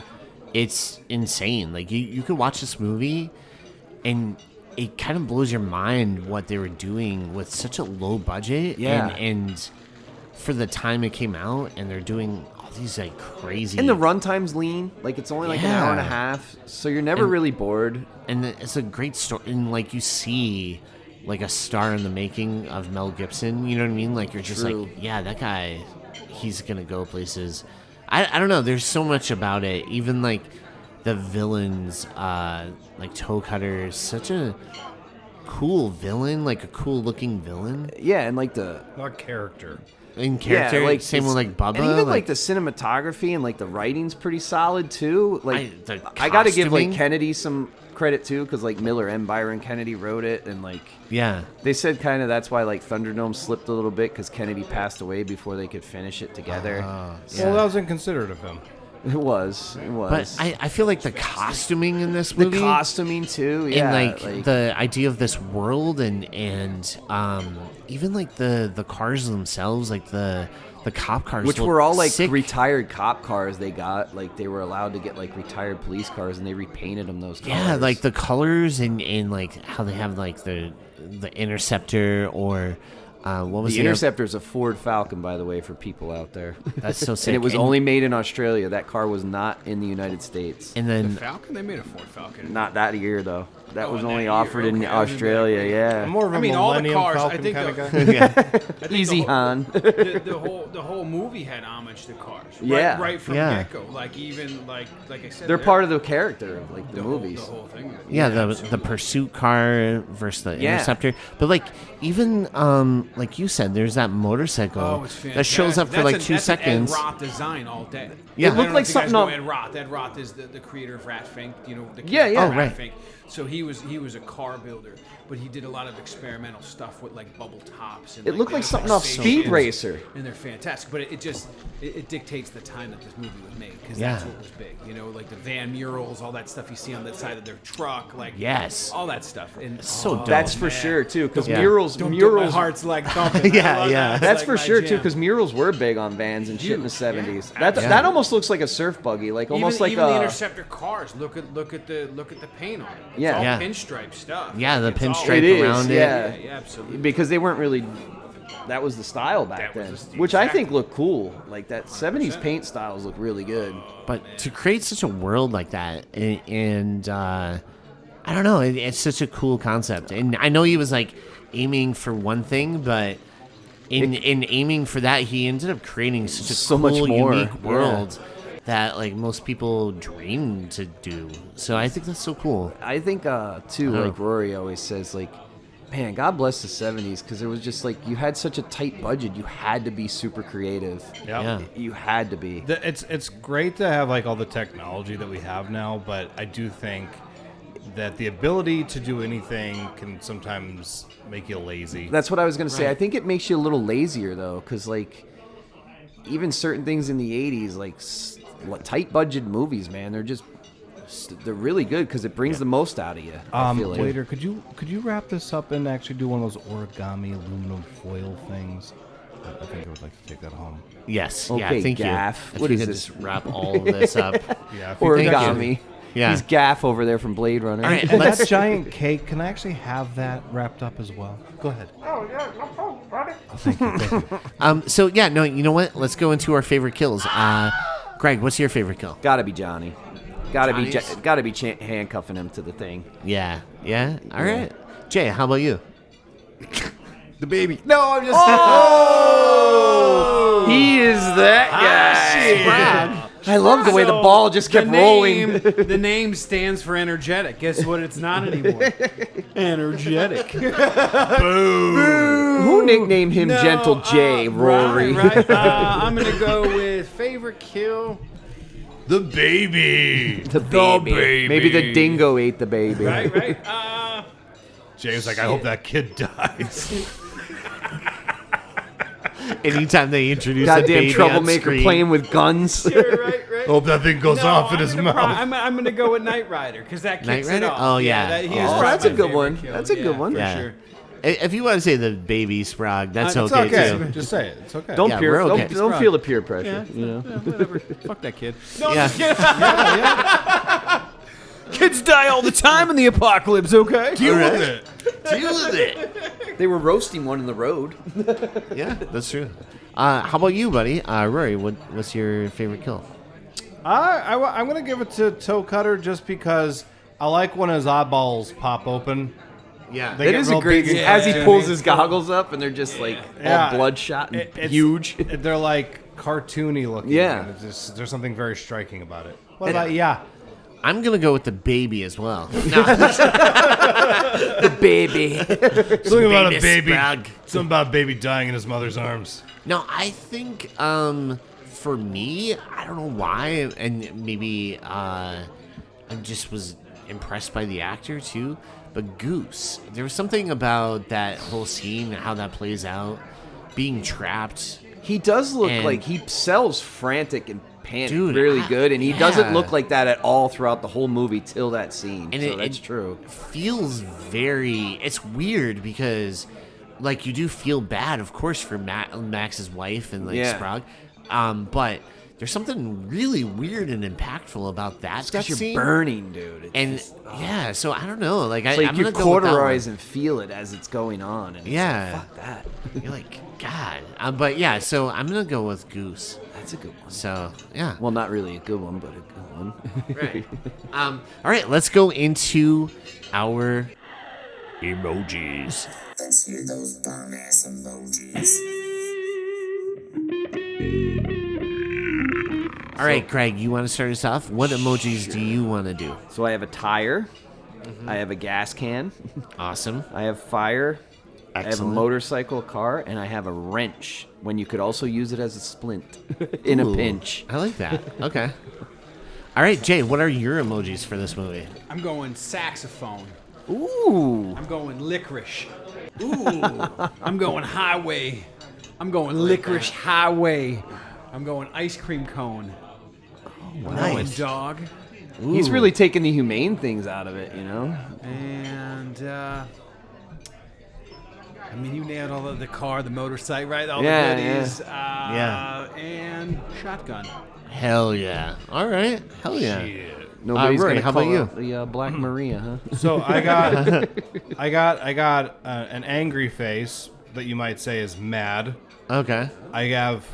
it's insane. Like you could watch this movie, and it kind of blows your mind what they were doing with such a low budget. Yeah. and for the time it came out, and they're doing all these like crazy. And the runtime's lean. Like, it's only like an hour and a half, so you're never really bored. And it's a great story, and like you see like a star in the making of Mel Gibson, you know what I mean? Like you're just True. like, yeah, that guy, he's gonna go places. I don't know, there's so much about it. Even like the villains, like Toe Cutter is such a cool villain, like a cool looking villain Yeah, and like the Not character. in character. like same it's- with like Bubba. and even like the cinematography and like the writing's pretty solid too. Like the I got to give like costuming. Kennedy some credit too, because like Miller and Byron Kennedy wrote it, and like yeah. they said kind of that's why like Thunderdome slipped a little bit, because Kennedy passed away before they could finish it together. Well, that was inconsiderate of him. It was. But I feel like the costuming in this The movie, costuming too, yeah. and like the idea of this world, and even like the cars themselves, like the cop cars, which look were all like sick. retired cop cars they got. Like they were allowed to get like retired police cars, and they repainted them those colors. Yeah, like the colors and like how they have like the Interceptor, or what was the the other- Interceptor is a Ford Falcon, by the way, for people out there. That's so sick. And it was only made in Australia. That car was not in the United States. And The then Falcon? They made a Ford Falcon. Not that year though. That was in only that year, offered in okay, I was in Australia. that Yeah. I'm more of a I mean, all the Millennium cars, I Falcon think kind of the- guy. I think Easy the whole, Han. the whole movie had homage to cars. Yeah. Right from Yeah. get go. Like even like I said, They're part of the character of like the whole- movies. The whole thing. yeah, the absolutely. pursuit car versus the Yeah. Interceptor, but like even like you said, there's that motorcycle Oh, it's fantastic. that shows up for like 2 seconds. That's an Ed Roth design all day. Yeah. It I looked don't know like if you guys something know off- Ed Roth. Ed Roth is the creator of Rat Fink. You know the Yeah, yeah. character Oh, Rat right. Fink. So he was a car builder, but he did a lot of experimental stuff with like bubble tops. And, It looked like those, something off spaceships. Speed Racer. And they're fantastic, but it just it dictates the time that this movie was made, because Yeah. that's what was big. You know, like the van murals, all that stuff you see on the side of their truck, like Yes. all that stuff. And so dope. That's for man. sure too, because Yeah. murals my murals. heart's like thumping. Yeah, I love yeah. that. That's It's for like my sure too, jam. because murals were big on vans and shit in the Huge, '70s. yeah. That almost looks like a surf buggy, like almost even, like even the a. Interceptor cars. Look at the paint on it. It's Yeah. all Yeah. pinstripe stuff. Yeah, the It's all- pinstripe It is, around it. yeah. Yeah, absolutely. Because they weren't really. That was the style back That was then, the style, which I think exactly. looked cool. Like that '70s paint styles look really good. But to create such a world like that, and I don't know, it's such a cool concept. And I know he was like aiming for one thing, but in aiming for that, he ended up creating such a So cool, much more, unique yeah. world that like most people dream to do. So I think that's so cool. I think too, like Rory always says, like, man, God bless the '70s, because it was just like you had such a tight budget, you had to be super creative. Yep. Yeah. You had to be. It's great to have like all the technology that we have now, but I do think that the ability to do anything can sometimes make you lazy. That's what I was gonna say. Right. I think it makes you a little lazier though, because like even certain things in the '80s, like tight budget movies, man, they're really good because it brings the most out of you. I feel like. Waiter, could you wrap this up and actually do one of those origami aluminum foil things? I think I would like to take that home. Yes. Okay, yeah. Thank Gaff. you. If What you is could this? just wrap all of this up. Yeah, if you could actually- Origami. Yeah. He's Gaff over there from Blade Runner. All right. And Let's. that giant cake, can I actually have that wrapped up as well? Go ahead. Oh, yeah, no problem, buddy. Oh, thank you. So yeah. No. You know what? Let's go into our favorite kills. Greg, what's your favorite kill? Gotta be Johnny. Gotta Johnny's? be handcuffing him to the thing. Yeah. Yeah. All right. Jay, how about you? The baby. No, I'm just. Oh, he is that guy. I love the way the ball just kept rolling. The name stands for energetic. Guess what? It's not anymore. Energetic. Who nicknamed him Gentle J, Rory? Right. I'm gonna go with favorite kill. The baby. The baby. Maybe the dingo ate the baby. Right. James like, I hope that kid dies. Anytime they introduce a Goddamn baby on troublemaker screen. playing with guns. Right. Hope that thing goes off in his mouth. I'm gonna go with Knight Rider because that Knight kicks Rider? it off. Oh, yeah. that, he is Oh, probably that's a my good favorite one. kill. That's a good one. For Yeah. sure. If you want to say the baby Sprague, that's It's okay, Okay, too. just say it. It's okay. Don't Yeah, we're okay. don't feel the peer pressure. Yeah, You know. whatever. Fuck that kid. No, Yeah. kids die all the time in the apocalypse. Okay. Deal with it. Deal with it. They were roasting one in the road. Yeah, that's true. How about you, buddy? Rory, what's your favorite kill? I'm going to give it to Toe Cutter just because I like when his eyeballs pop open. Yeah. They That get is a real great big scene. and As he cartoony. pulls his goggles up and they're just like Yeah. all bloodshot and It's- huge. They're like cartoony looking. Yeah. And there's something very striking about it. What about yeah? I'm going to go with the baby as well. The baby. Something about a baby. Sprague. Something about a baby dying in his mother's arms. No, I think for me, I don't know why, and maybe I just was impressed by the actor too. But Goose, there was something about that whole scene, how that plays out, being trapped. He does look And- like he sells frantic and panic Dude, really good, and he yeah. doesn't look like that at all throughout the whole movie till that scene. And so it- that's it- true. Feels very. It's weird because, like, you do feel bad, of course, for Max's wife and like Yeah. Sprague, but there's something really weird and impactful about that Because you're scene. burning, dude. It's And just- yeah, so I don't know. Like, it's I'm like you gonna go with that one. corduroys and feel it as it's going on. And Yeah. it's like, fuck that. You're like, God. But yeah, so I'm gonna go with Goose. That's a good one. So yeah. Well, not really a good one, but a good one. Right. All right, let's go into our emojis. Let's hear those bomb ass emojis. All right, Greg, you want to start us off? What emojis do you want to do? So I have a tire. I have a gas can. Awesome. I have fire. I have a Excellent. motorcycle, car, and I have a wrench. When you could also use it as a splint in a Ooh, pinch. I like that. Okay. All right, Jay, what are your emojis for this movie? I'm going saxophone. Ooh. I'm going licorice. Ooh. I'm going highway. I'm going licorice highway. I'm going ice cream cone. I'm going Nice. dog. He's really taking the humane things out of it, you know? And I mean, you nailed all of the car, the motorcycle, right? All Yeah, the goodies. Yeah. And shotgun. Hell yeah. All right. Hell yeah. Nobody's Rory, gonna how about call you? out the Black Maria, huh? So I got an angry face that you might say is mad. Okay. I have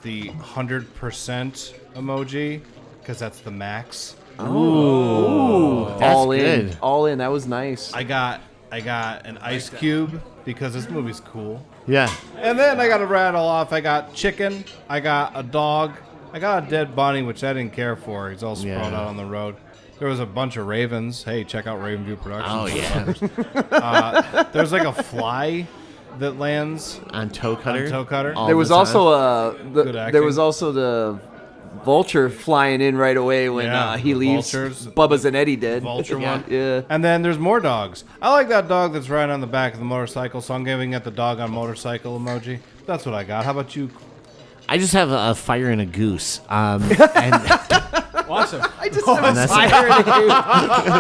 the 100% emoji because that's the max. Ooh. That's all good. in. All in. That was nice. I got an ice cube because this movie's cool. Yeah. And then I got to rattle off. I got chicken. I got a dog. I got a dead bunny, which I didn't care for. He's all sprawled Yeah. out on the road. There was a bunch of ravens. Hey, check out Raven View Productions. Oh, yeah. There's like a fly that lands. On toe cutter. On toe cutter. all There the was time. also Good there acting. was also the vulture flying in right away when Yeah, he the leaves. vultures. Bubba's and Eddie did. Vulture one. Yeah. And then there's more dogs. I like that dog that's riding on the back of the motorcycle, so I'm giving it the dog on motorcycle emoji. That's what I got. How about you? I just have a fire and a goose. And Awesome. I just have a that's fire in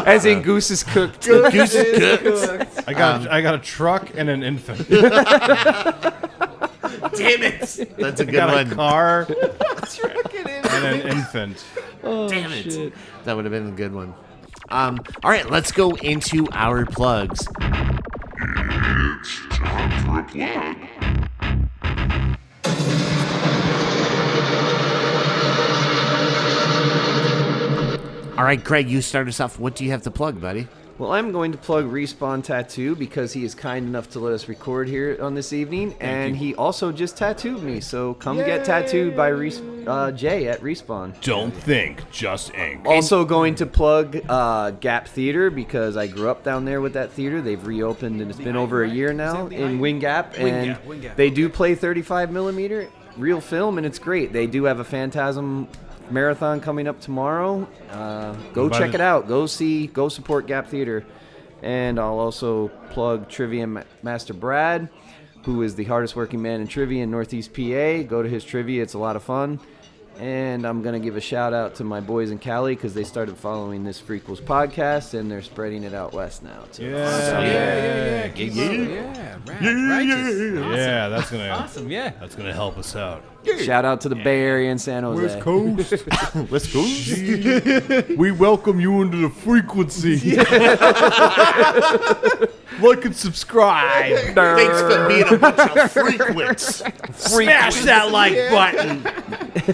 it. As in Goose is cooked. goose is cooked. I got a truck and an infant. Damn it. That's a good got a one. car and an infant. Damn it. That would have been a good one. All right, let's go into our plugs. All right, Greg, you start us off. What do you have to plug, buddy? Well, I'm going to plug Respawn Tattoo because he is kind enough to let us record here on this evening, and he also just tattooed me. So come get tattooed by Jay at Respawn. Don't think, just ink. Also going to plug Gap Theater because I grew up down there with that theater. They've reopened and it's been over a year now in Wing Gap, and Wing Gap. they do play 35 millimeter real film, and it's great. They do have a Phantasm marathon coming up tomorrow. Go By check the- it out. Go support Gap Theater. And I'll also plug Trivia Master Brad, who is the hardest working man in trivia in Northeast PA. Go to his trivia. It's a lot of fun. And I'm going to give a shout out to my boys in Cali because they started following this Freakquels podcast and they're spreading it out west now. Too. Yeah. Righteous. Awesome. Yeah, that's gonna Awesome. that's gonna help us out. Shout out to the Bay Area and San Jose. West Coast. Let's go. We welcome you into the frequency. Like and subscribe. Thanks for being a bunch of frequents. Smash that like button.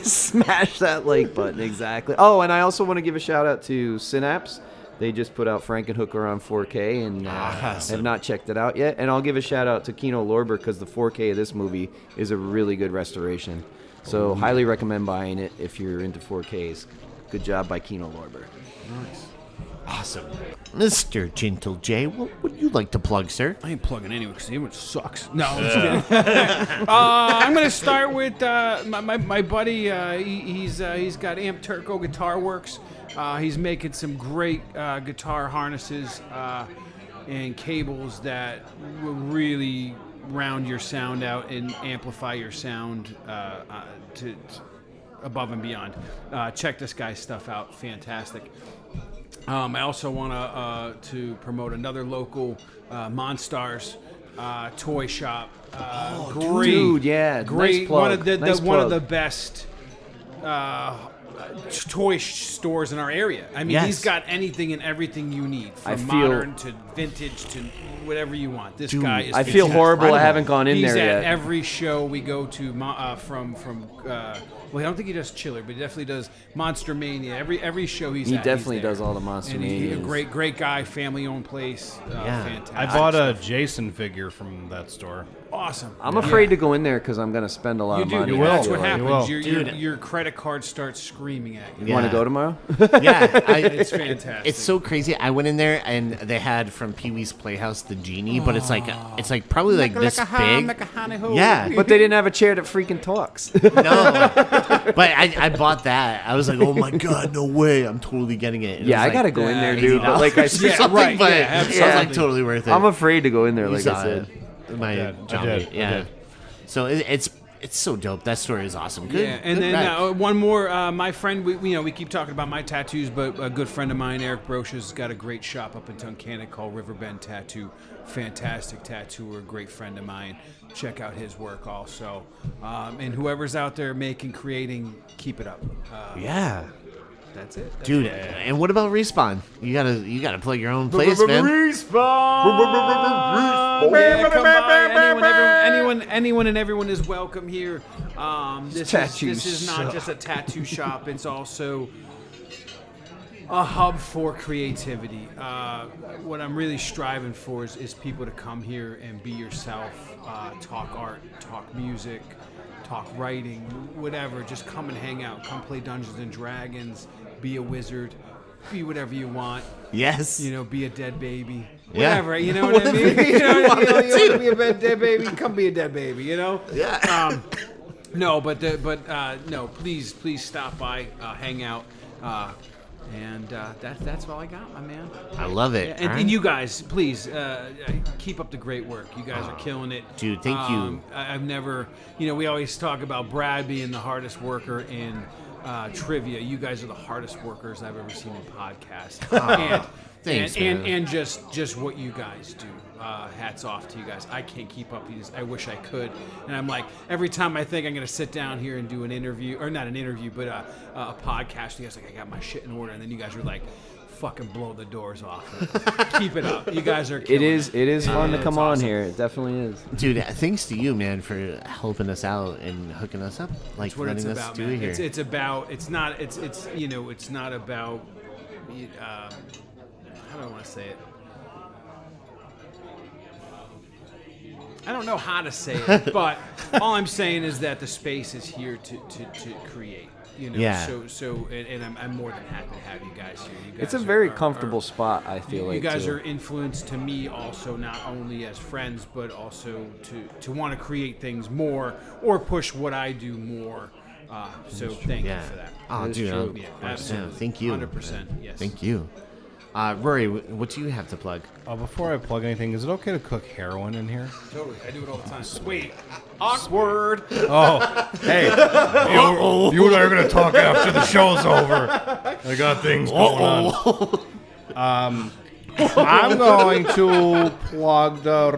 Smash that like button, exactly. Oh, and I also want to give a shout out to Synapse. They just put out Frankenhooker on 4K and have not checked it out yet. And I'll give a shout out to Kino Lorber because the 4K of this movie is a really good restoration. So highly recommend buying it if you're into 4Ks. Good job by Kino Lorber. Nice. Awesome. Mr. Gentle J, what would you like to plug, sir? I ain't plugging anyway because the image sucks. No, I'm just kidding. I'm gonna start with my buddy. He's got Amp Turco Guitar Works. He's making some great guitar harnesses and cables that will really round your sound out and amplify your sound to above and beyond. Check this guy's stuff out. Fantastic. I also want to promote another local Monstars toy shop. Great, dude, yeah, great. nice plug. One of the best toy stores in our area. I mean, he's got anything and everything you need, from modern to vintage to whatever you want. This guy is. I feel horrible. I haven't gone in He's there at yet. every show we go to from. Well, I don't think he does Chiller, but he definitely does Monster Mania. Every show he's at, definitely he's there. does all the Monster And he's a Manias. great guy, family-owned place. Fantastic. I bought a Jason figure from that store. Awesome. I'm afraid to go in there because I'm going to spend a lot You of do. money. That's will. what You happens. will. Your credit card starts screaming at you. You want to go tomorrow? Yeah, It's fantastic. it's so crazy. I went in there and they had from Pee Wee's Playhouse the genie, but it's like probably like this big. Yeah, But they didn't have a chair that freaking talks. no. But I bought that. I was like, oh my god, no way! I'm totally getting it. And it Yeah, was I like, got to go in there, $80 dude. But like I or said, something, right, but yeah, it was absolutely. like totally worth it. I'm afraid to go in there, You like I saw said. it. My I Johnny, did. yeah. So it's so dope. That story is awesome. Good. Yeah, and good then ride. one more. My friend, we keep talking about my tattoos, but a good friend of mine, Eric Brochus, has got a great shop up in Tunkhannock called Riverbend Tattoo. Fantastic tattooer, great friend of mine. Check out his work also. And whoever's out there creating, keep it up. Yeah. That's it. Dude, and what about Respawn? You gotta play your own place, man. Yeah, come by. Anyone and everyone is welcome here. This is not just a tattoo shop. It's also a hub for creativity. What I'm really striving for is people to come here and be yourself, talk art, talk music, talk writing, whatever. Just come and hang out. Come play Dungeons and Dragons. Be a wizard. Be whatever you want. Yes. You know, be a dead baby. Yeah. Whatever, you know what I mean? You want to be a dead baby? Come be a dead baby, you know? Yeah. No, no, please stop by, hang out. And that's all I got, my man. I love it. And, All right. and you guys, please keep up the great work. You guys are killing it, dude, thank you. I've never, we always talk about Brad being the hardest worker in trivia. You guys are the hardest workers I've ever seen in podcasts. Thanks, and just what you guys do. Hats off to you guys. I can't keep up with these. I wish I could. And I'm like, every time I think I'm going to sit down here and do an interview, or not an interview, but a podcast, you guys are like, I got my shit in order. And then you guys are like, fucking blow the doors off. Keep it up. You guys are killing It is fun to come on awesome. here. It definitely is. Dude, thanks to you, man, for helping us out and hooking us up, like That's what it's letting us about, do man. it here. It's about. It's not. It's not about. How do I want to say it? I don't know how to say it, but all I'm saying is that the space is here to create. Yeah. So I'm more than happy to have you guys here. You guys It's a very are comfortable spot, I feel like. you guys too. are influenced to me also, not only as friends, but also to want to create things more or push what I do more. So thank you for that. Oh, That is dude, true. Yeah, absolutely. thank you. 100%. Yes. Thank you. Rory, what do you have to plug? Before I plug anything, is it okay to cook heroin in here? Totally, I do it all the time. Wait, awkward. Oh, hey, you and I are gonna talk after the show's over. I got things going on. I'm going to plug the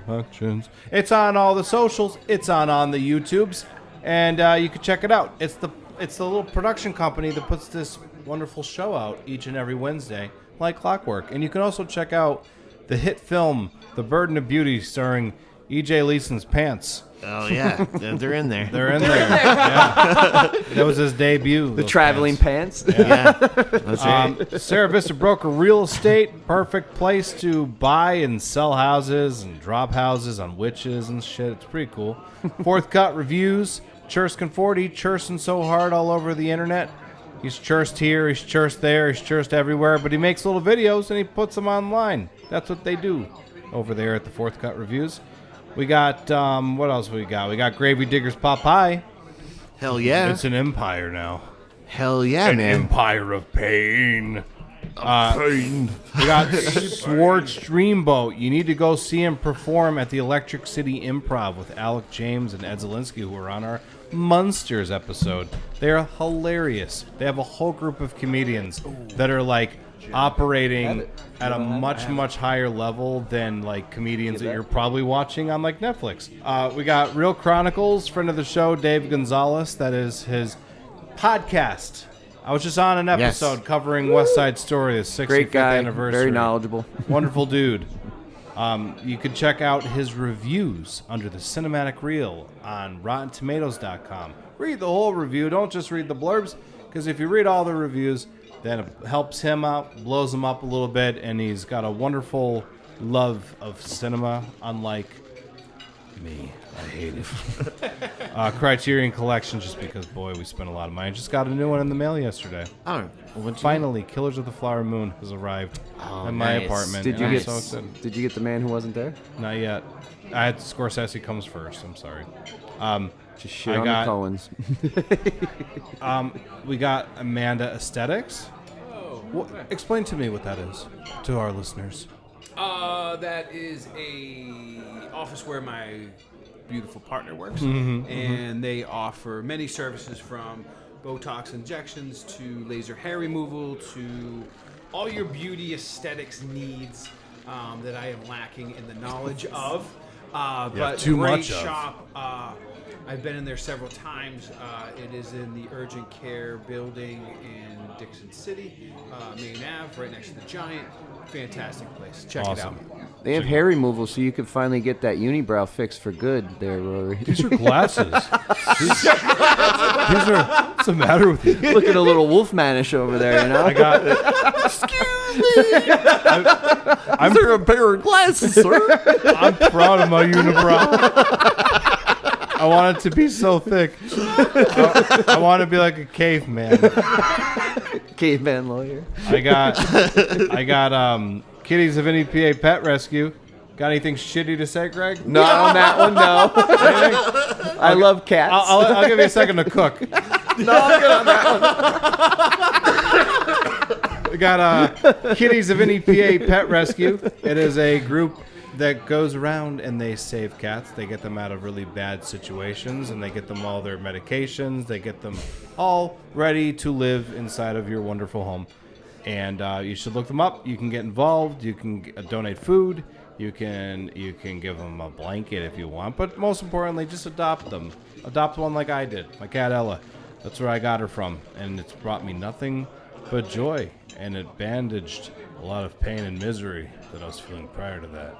Productions. It's on all the socials. It's on the YouTubes, and you can check it out. It's the little production company that puts this wonderful show out each and every Wednesday, like clockwork. And you can also check out the hit film The Burden of Beauty, starring EJ Leeson's pants. Oh, yeah. They're in there. They're in there. Yeah. That was his debut. The traveling pants. Yeah. That's right. Sarah Vista Broker Real Estate, perfect place to buy and sell houses and drop houses on witches and shit. It's pretty cool. Fourth Cut Reviews, Churst Conforti, chursing so hard all over the internet. He's chursed here, he's chursed there, he's chursed everywhere, but he makes little videos and he puts them online. That's what they do over there at the Fourth Cut Reviews. We got, what else we got? We got Gravy Diggers Pot Pie. Hell yeah. It's an empire now. Hell yeah, An man. empire of pain. We got Swartz Dreamboat. You need to go see him perform at the Electric City Improv with Alec James and Ed Zielinski, who were on our Munsters episode. They're hilarious. They have a whole group of comedians that are like operating at a much higher level than like comedians that you're probably watching on like Netflix. We got Real Chronicles, friend of the show, Dave Gonzalez. That is his podcast. I was just on an episode covering West Side Story, the 65th Great guy, anniversary. very knowledgeable. Wonderful dude. You can check out his reviews under the cinematic reel on RottenTomatoes.com. Read the whole review. Don't just read the blurbs, because if you read all the reviews, then it helps him out, blows him up a little bit, and he's got a wonderful love of cinema, unlike me. I hate it. Criterion Collection, just because, boy, we spent a lot of money. Just got a new one in the mail yesterday. Oh, Finally, Killers of the Flower Moon has arrived in my nice. apartment. Did you and I'm get? so excited. Did you get the man who wasn't there? Not yet. I had Scorsese comes first. I'm sorry. Just shit on the Coens. We got Amanda Aesthetics. Explain to me what that is to our listeners. That is a office where my beautiful partner works, and they offer many services from Botox injections to laser hair removal to all your beauty aesthetics needs that I am lacking in the knowledge of. But too great much of. shop. I've been in there several times. It is in the urgent care building in Dixon City, Main Ave, right next to the Giant. Fantastic place. Check it out. They have hair removal, so you can finally get that unibrow fixed for good there, Rory. These are glasses. these are. What's the matter with you? Looking a little Wolfmanish over there, you know? I got. I'm there a pair of glasses, sir. I'm proud of my unibrow. I want it to be so thick. I want to be like a caveman. Caveman lawyer. I got Kitties of NEPA Pet Rescue. Got anything shitty to say, Greg? No, on that one, no. I love cats. I'll give you a second to cook. No, I'm good on that one. We got Kitties of NEPA Pet Rescue. It is a group that goes around and they save cats. They get them out of really bad situations, and they get them all their medications. They get them all ready to live inside of your wonderful home. And you should look them up. You can get involved. You can donate food. You can give them a blanket if you want. But most importantly, just adopt them. Adopt one like I did. My cat Ella. That's where I got her from. And it's brought me nothing but joy. And it bandaged a lot of pain and misery that I was feeling prior to that.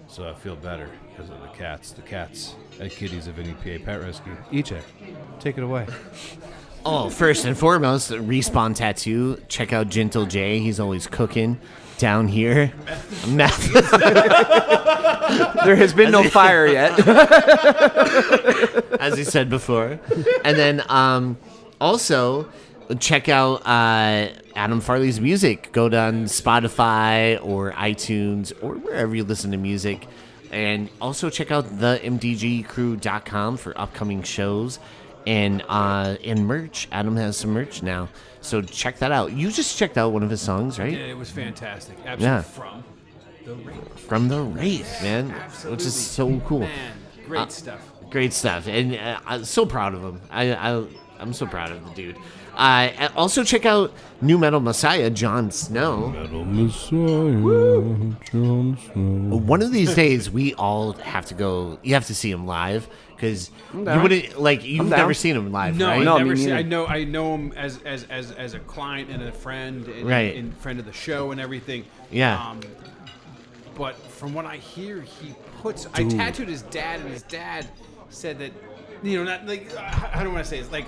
So I feel better because of the cats. The cats at Kitties of NEPA Pet Rescue. EJ, take it away. Oh, first and foremost, Respawn Tattoo. Check out Gentle J. He's always cooking down here. Meth. There has been no fire yet. As he said before. And then also check out Adam Farley's music. Go down Spotify or iTunes or wherever you listen to music. And also check out themdgcrew.com for upcoming shows. and merch. Adam has some merch now, so check that out. You just checked out one of his songs, right? Yeah, it was fantastic. Absolutely. Yeah. From the Wraith. From the Wraith, man, Absolutely. which is so cool. Man, great stuff. Great stuff, and I'm so proud of him. I'm so proud of the dude. Also, check out New Metal Messiah, Jon Snow. Metal Messiah, Jon Snow. One of these days, we all have to go. You have to see him live because you wouldn't like. You've never seen him live, No, right? I No, never me seen. neither. I know him as a client and a friend, and, Right. and friend of the show and everything. Yeah. But from what I hear, he puts. I tattooed his dad, and his dad said that, not like I don't want to say it's like.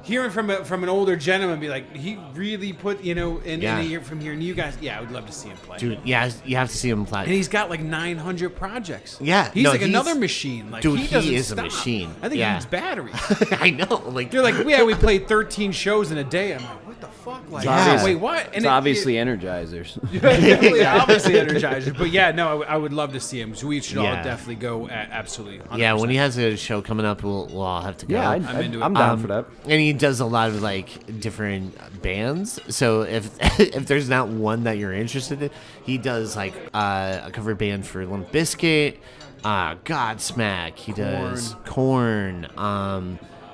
Hearing from an older gentleman be like, he really put, in a year from hearing you guys, I would love to see him play. Dude, yeah, you have to see him live. And he's got like 900 projects. Yeah, He's no, like he's- another machine. Like, dude, he he doesn't is a stop. machine. I think Yeah. he needs batteries. I know, like They're like, we played 13 shows in a day. I'm like, what the fuck? Like, Yeah. wait, what? And It's obviously Energizers. definitely, obviously Energizer. But yeah, no, I would love to see him. So we should all Yeah. definitely go. Absolutely. 100%. yeah, when he has a show coming up, we'll all have to go. Yeah, I'm into it. I'm down for that. And he does a lot of like different bands. So if if there's not one that you're interested in, he does like a cover band for Limp Bizkit, Godsmack. He does Korn.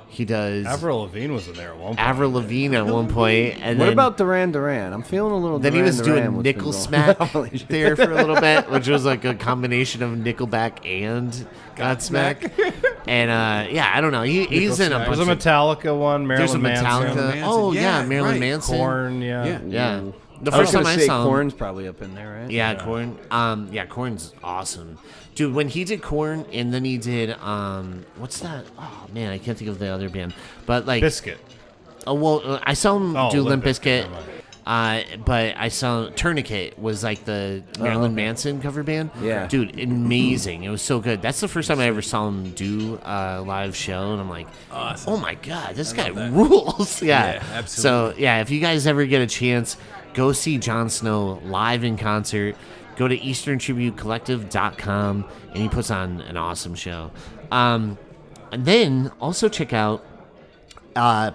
He does Avril Lavigne was in there at one point. Avril Lavigne at one point, and What then, about Duran? I'm feeling a little. then he Duran was doing Duran what's been Nickel going Smack on. there for a little bit, which was like a combination of Nickelback and Godsmack. And I don't know. He's in a There's bunch a of. Metallica one, There's a Marilyn Metallica. Manson, Oh yeah, Yeah, Marilyn right. Manson. Korn, yeah. Yeah. The I was first time gonna I say saw him. Korn's probably up in there, right? Yeah, Korn. Korn's awesome, dude. When he did Korn, and then he did what's that? Oh man, I can't think of the other band. But like, Biscuit. I saw him do Limp Limp Bizkit. Bizkit, But I saw Tourniquet was like the Marilyn Manson cover band. Yeah. Dude, amazing. It was so good. That's the first time I ever saw him do a live show, and I'm like, oh my god, this guy rules. Yeah, absolutely. So yeah, if you guys ever get a chance, go see Jon Snow live in concert. Go to EasternTributeCollective.com, and he puts on an awesome show. And then also check out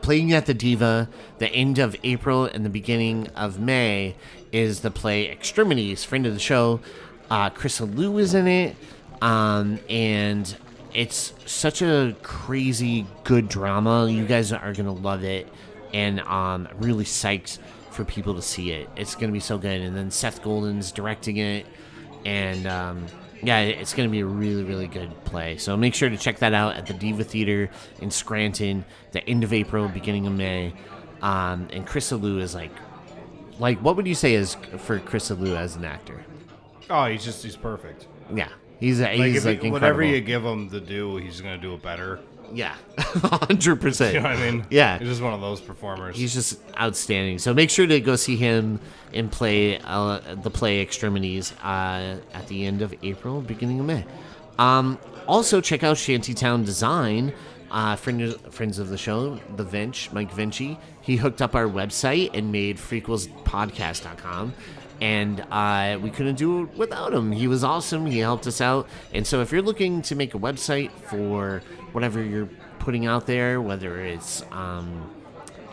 Playing at the Diva. The end of April and the beginning of May is the play Extremities. Friend of the show, Krista Liu is in it, and it's such a crazy good drama. You guys are gonna love it, and I'm really psyched for people to see it. It's gonna be so good. And then Seth Golden's directing it, and it's going to be a really, really good play. So make sure to check that out at the Diva Theater in Scranton, the end of April, beginning of May. And Krista Liu is like, what would you say is for Krista Liu as an actor? Oh, he's perfect. Yeah, he's Like, incredible. whatever you give him to do, he's gonna do it better. Yeah, 100%. You know what I mean? Yeah. He's just one of those performers. He's just outstanding. So make sure to go see him and play the play Extremities at the end of April, beginning of May. Also, check out Shantytown Design. Friends of the show, the Vinch, Mike Vinci. He hooked up our website and made FREAKQUELSpodcast.com. And we couldn't do it without him. He was awesome. He helped us out. And so if you're looking to make a website for whatever you're putting out there, whether it's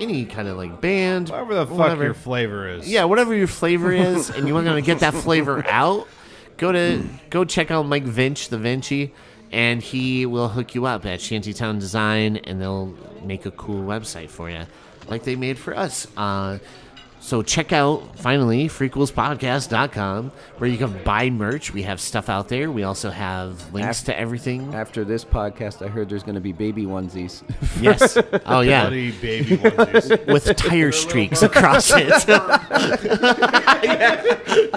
any kind of like band, Whatever the fuck whatever. your flavor is. Yeah, whatever your flavor is, and you want to get that flavor out, go check out Mike Vinch, the Vinci, and he will hook you up at Shantytown Design, and they'll make a cool website for you, like they made for us. So check out, finally, FREAKQUELSpodcast.com, where you can buy merch. We have stuff out there. We also have links to everything. After this podcast, I heard there's going to be baby onesies. Yes. Oh, yeah. Bloody baby onesies. With tire streaks across it.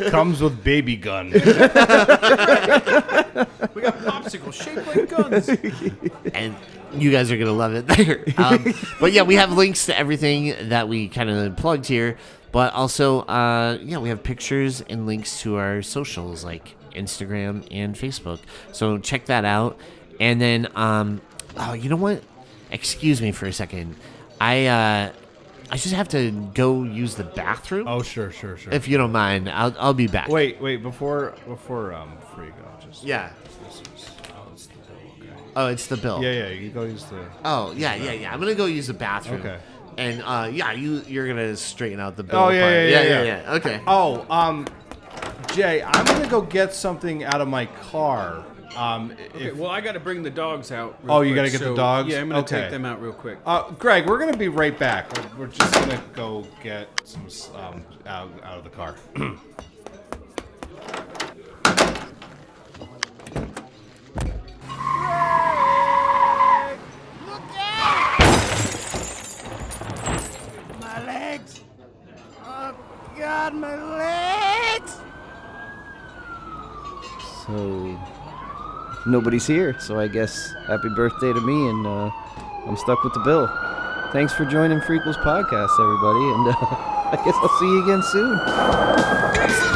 Comes with baby gun. We got popsicles shaped like guns. And you guys are going to love it there. But yeah, we have links to everything that we kind of plugged here. But also, we have pictures and links to our socials like Instagram and Facebook. So check that out. And then, you know what? Excuse me for a second. I just have to go use the bathroom. Oh, sure. If you don't mind, I'll be back. Wait, before Freak, I'll just. Yeah. This is, oh, it's the bill, okay. Oh, it's the bill. Yeah, you go use the. Oh, yeah. I'm gonna go use the bathroom. Okay. And you're gonna straighten out the bill. Oh, yeah, part. yeah. Okay. Oh, Jay, I'm gonna go get something out of my car. Okay, well, I got to bring the dogs out. Oh, you got gotta get the dogs? Yeah, I'm going to Okay. take them out real quick. Greg, we're gonna be right back. We're just gonna go get some out of the car. My legs. Oh, God, my legs. So nobody's here, so I guess happy birthday to me, and I'm stuck with the bill. Thanks for joining FREAKQUELS podcast, everybody, and I guess I'll see you again soon.